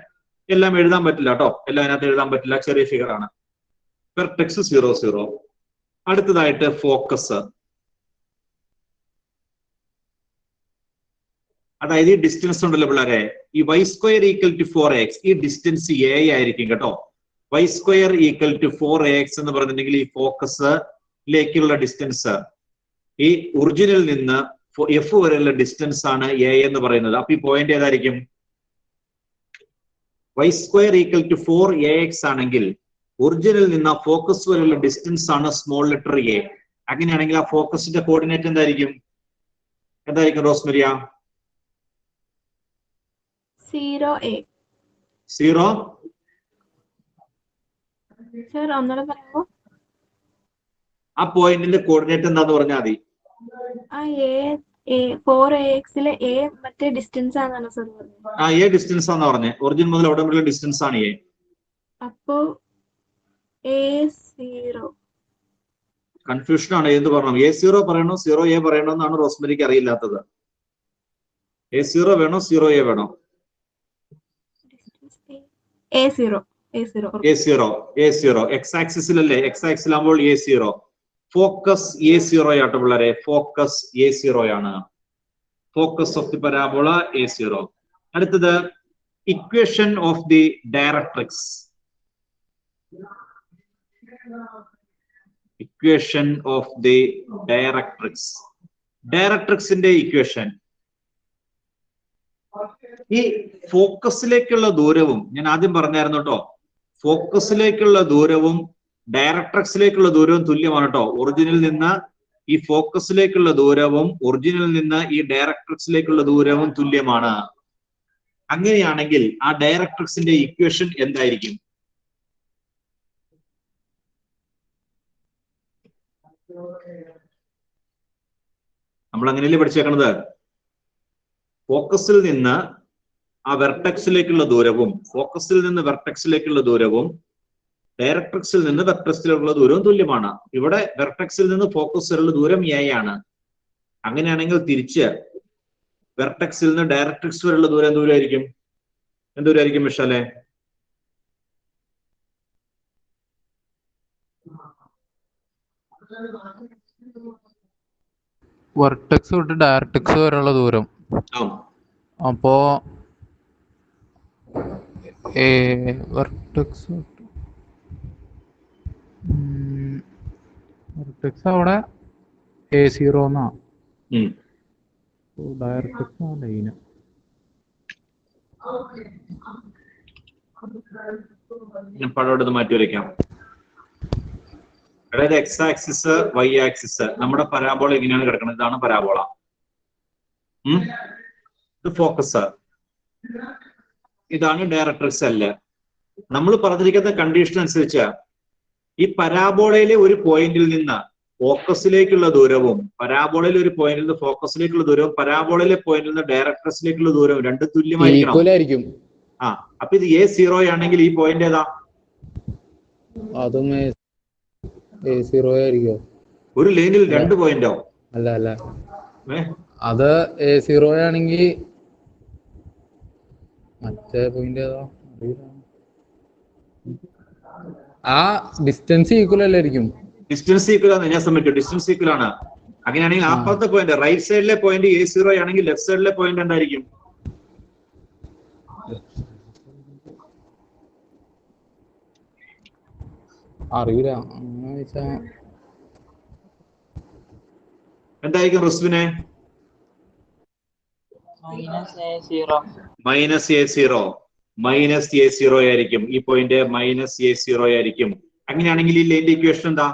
എല്ലാം എഴുതാൻ പറ്റില്ല കേട്ടോ, എല്ലാം അതിനകത്ത് എഴുതാൻ പറ്റില്ല, ചെറിയ ഫിഗർ ആണ്. വെർട്ടെക്സ് 0 0. അടുത്തതായിട്ട് ഫോക്കസ്, അതായത് ഈ ഡിസ്റ്റൻസ് ഉണ്ടല്ലോ പിള്ളേരെ, ഈ y² = 4ax, ഈ ഡിസ്റ്റൻസ് a ആയിരിക്കും കേട്ടോ. y² = 4ax എന്ന് പറഞ്ഞിട്ടുണ്ടെങ്കിൽ ഈ ഫോക്കസിലേക്കുള്ള ഡിസ്റ്റൻസ്, ഈ ഒറിജിനിൽ നിന്ന് f വരെയുള്ള ഡിസ്റ്റൻസ് ആണ് a എന്ന് പറയുന്നത്. അപ്പൊ ഈ പോയിന്റ് ഏതായിരിക്കും? y² = 4ax ആണെങ്കിൽ ഒറിജിനിൽ നിന്ന് ഫോക്കസ് വരെയുള്ള ഡിസ്റ്റൻസ് ആണ് സ്മോൾ ലെറ്റർ a. അങ്ങനെയാണെങ്കിൽ ആ ഫോക്കസിന്റെ കോർഡിനേറ്റ് എന്തായിരിക്കും? റോസ്മരിയ? 0a. 0. സർ ഒന്നുകൂടെ പറയാമോ? ആ പോയിന്റിന്റെ കോർഡിനേറ്റ് എന്താന്ന് പറഞ്ഞാൽ മതി. ആ 4ax-ലെ a മറ്റേ ഡിസ്റ്റൻസ് ആണെന്നാണ് സർ പറഞ്ഞത്. ആ a ഡിസ്റ്റൻസ് ആണെന്ന് പറഞ്ഞേ. ഒറിജിൻ മുതൽ അവിടെ വരെയുള്ള ഡിസ്റ്റൻസ് ആണ് a. അപ്പോ a0. കൺഫ്യൂഷൻ ആണ്. എന്ത് പറയണം? a0 പറയണോ 0a പറയണോ എന്നാണ് റോസ്മരിക്ക് അറിയില്ലാത്തത്. a0 വേണോ 0a വേണോ? a0. എക്സ് ആക്സിസിലല്ലേ? എക്സ് ആക്സിലാകുമ്പോൾ a0. ഫോക്കസ് a0 ആട്ടോ പിള്ളേരെ. ഫോക്കസ് a0 ആണ്. Focus of the parabola a0. അടുത്തത് equation of the directrix. Equation of the directrix. ഡയറക്ട്രിക്സിന്റെ ഇക്വേഷൻ, ഈ ഫോക്കസിലേക്കുള്ള ദൂരവും ഞാൻ ആദ്യം പറഞ്ഞായിരുന്നു കേട്ടോ. ഫോക്കസിലേക്കുള്ള ദൂരവും ഡയറക്ട്രിക്സിലേക്കുള്ള ദൂരവും തുല്യമാണ് കേട്ടോ. ഒറിജിനിൽ നിന്ന് ഈ ഫോക്കസിലേക്കുള്ള ദൂരവും ഒറിജിനിൽ നിന്ന് ഈ ഡയറക്ട്രിക്സിലേക്കുള്ള ദൂരവും തുല്യമാണ്. അങ്ങനെയാണെങ്കിൽ ആ ഡയറക്ട്രിക്സിന്റെ ഇക്വേഷൻ എന്തായിരിക്കും? നമ്മൾ അങ്ങനെയല്ലേ പഠിച്ചേക്കണത്. ഫോക്കസിൽ നിന്ന് ആ വെർട്ടെക്സിലേക്കുള്ള ദൂരവും ഫോക്കസിൽ നിന്ന് വെർട്ടെക്സിലേക്കുള്ള ദൂരവും ഡയറക്ട്രിക്സിൽ നിന്ന് വെർട്ടെക്സിലേക്കുള്ള ദൂരവും തുല്യമാണ്. ഇവിടെ വെർട്ടെക്സിൽ നിന്ന് ഫോക്കസ് വരെയുള്ള ദൂരം a ആണ്. അങ്ങനെയാണെങ്കിൽ തിരിച്ച് വെർട്ടെക്സിൽ നിന്ന് ഡയറക്ട്രിക്സ് വരെയുള്ള ദൂരം എന്തൂരായിരിക്കും? വിശാലെ? വെർട്ടെക്സ് തൊട്ട് ഡയറക്ട്രിക്സ് വരെയുള്ള ദൂരം. അപ്പോ വെർട്ടെക്സ് അവിടെ A0 എന്നാ. ഡയറക്ട്രിക്സ് ആ ലൈന്. ഞാൻ പടം മാറ്റി വരയ്ക്കാം. അതായത് എക്സ് ആക്സിസ് വൈ ആക്സിസ് നമ്മുടെ പരാബോള ഇങ്ങനെയാണ് കിടക്കുന്നത്. ഇതാണ് പരാബോള. ഇത് ഫോക്കസ്, ഇതാണ് ഡയറക്ട്രിക്സ് എല്. നമ്മൾ പറഞ്ഞിരിക്കുന്ന കണ്ടീഷൻ അനുസരിച്ച് ഈ പരാബോളയിലെ ഒരു പോയിന്റിൽ നിന്ന് ഫോക്കസിലേക്കുള്ള ദൂരവും പരാബോളയിലെ ഒരു പോയിന്റിൽ നിന്ന് ഫോക്കസിലേക്കുള്ള ദൂരവും പരാബോളയിലെ പോയിന്റിൽ നിന്ന് ഡയറക്ട്രിക്സിലേക്കുള്ള ദൂരവും രണ്ടും തുല്യമായിരിക്കും. അപ്പൊ ഇത് A0 ആണെങ്കിൽ ഈ പോയിന്റ് ഏതാ? അതും A0 ആയിരിക്കോ? ഒരു ലൈനിൽ 2 പോയിന്റോ? അല്ല അത് A0 ആണെങ്കിൽ മറ്റേ പോയിന്റ് ഏതാ അറിയില്ല. ആ ഡിസ്റ്റൻസ് ഈക്വൽ അല്ലായിരിക്കും. ഡിസ്റ്റൻസ് ഈക്വൽ ആണ്, ഞാൻ സമ്മതിക്കും. ഡിസ്റ്റൻസ് ഈക്വൽ ആണ്. അങ്ങനെയാണെങ്കിൽ അപ്പുറത്തെ പോയിന്റ് റൈറ്റ് സൈഡിലെ പോയിന്റ് A0 ആണെങ്കിൽ ലെഫ്റ്റ് സൈഡിലെ പോയിന്റ് എന്തായിരിക്കും? അറിയില്ല. എന്തായിരിക്കും റിസ്വിനെ? മൈനസ് A0 ആയിരിക്കും. ഈ പോയിന്റ് -A0 ആയിരിക്കും. അങ്ങനെയാണെങ്കിൽ ഈ ലൈനിന്റെ ഇക്വേഷൻ എന്താ?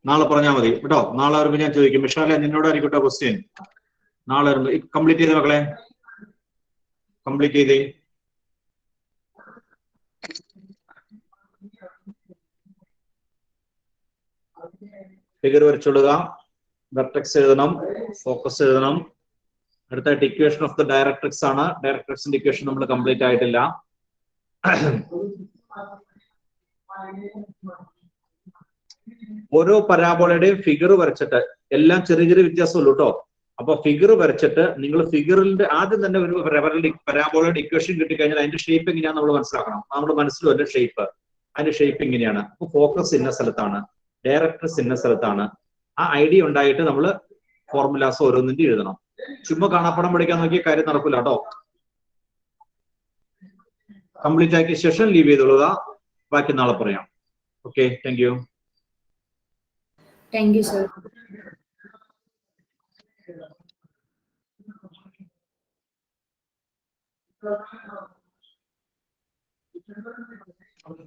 നാളെ പറഞ്ഞാൽ മതി കേട്ടോ. നാളെ വരുമ്പോൾ ഞാൻ ചോദിക്കും. മിഷാലെ നിന്നോടായിരിക്കട്ടോ ക്വസ്റ്റ്യൻ. നാളെ കംപ്ലീറ്റ് ചെയ്തേ മക്കളെ, കംപ്ലീറ്റ് ചെയ്തേ. ഫിഗർ വരച്ചോളുക, വെർട്ടെക്സ് എഴുതണം, ഫോക്കസ് എഴുതണം. അടുത്തായിട്ട് ഇക്വേഷൻ ഓഫ് ദ ഡയറക്ട്രിക്സ് ആണ്. ഡയറക്ട്രിക്സിന്റെ ഇക്വേഷൻ നമ്മൾ കംപ്ലീറ്റ് ആയിട്ടില്ല. ഓരോ പരാബോളയുടെയും ഫിഗർ വരച്ചിട്ട്, എല്ലാം ചെറിയ ചെറിയ വ്യത്യാസമുള്ളൂ കേട്ടോ. അപ്പൊ ഫിഗർ വരച്ചിട്ട് നിങ്ങൾ ഫിഗറിന്റെ ആദ്യം തന്നെ ഒരു പരാബോളയുടെ ഇക്വേഷൻ കിട്ടിക്കഴിഞ്ഞാൽ അതിന്റെ ഷേപ്പ് എങ്ങനെയാണെന്ന് നമ്മൾ മനസ്സിലാക്കണം. നമ്മുടെ മനസ്സിലും അതിന്റെ ഷേപ്പ്, അതിന്റെ ഷേപ്പ് ഇങ്ങനെയാണ്. അപ്പൊ ഫോക്കസ് ഇന്ന സ്ഥലത്താണ്, ഡയറക്ട്രിക്സ് ഇന്ന സ്ഥലത്താണ്. ആ ഐഡിയ ഉണ്ടായിട്ട് നമ്മൾ ഫോർമുലാസ് ഓരോന്നിന്റെ എഴുതണം. ചുമ്മാ കാണാപ്പടം പഠിക്കാൻ നോക്കിയ കാര്യം നടക്കില്ല കേട്ടോ. കംപ്ലീറ്റ് ആക്കിയ ശേഷം ലീവ് ചെയ്തോളുക. ബാക്കി നാളെ പറയാം. Okay, thank you. Thank you sir. Okay.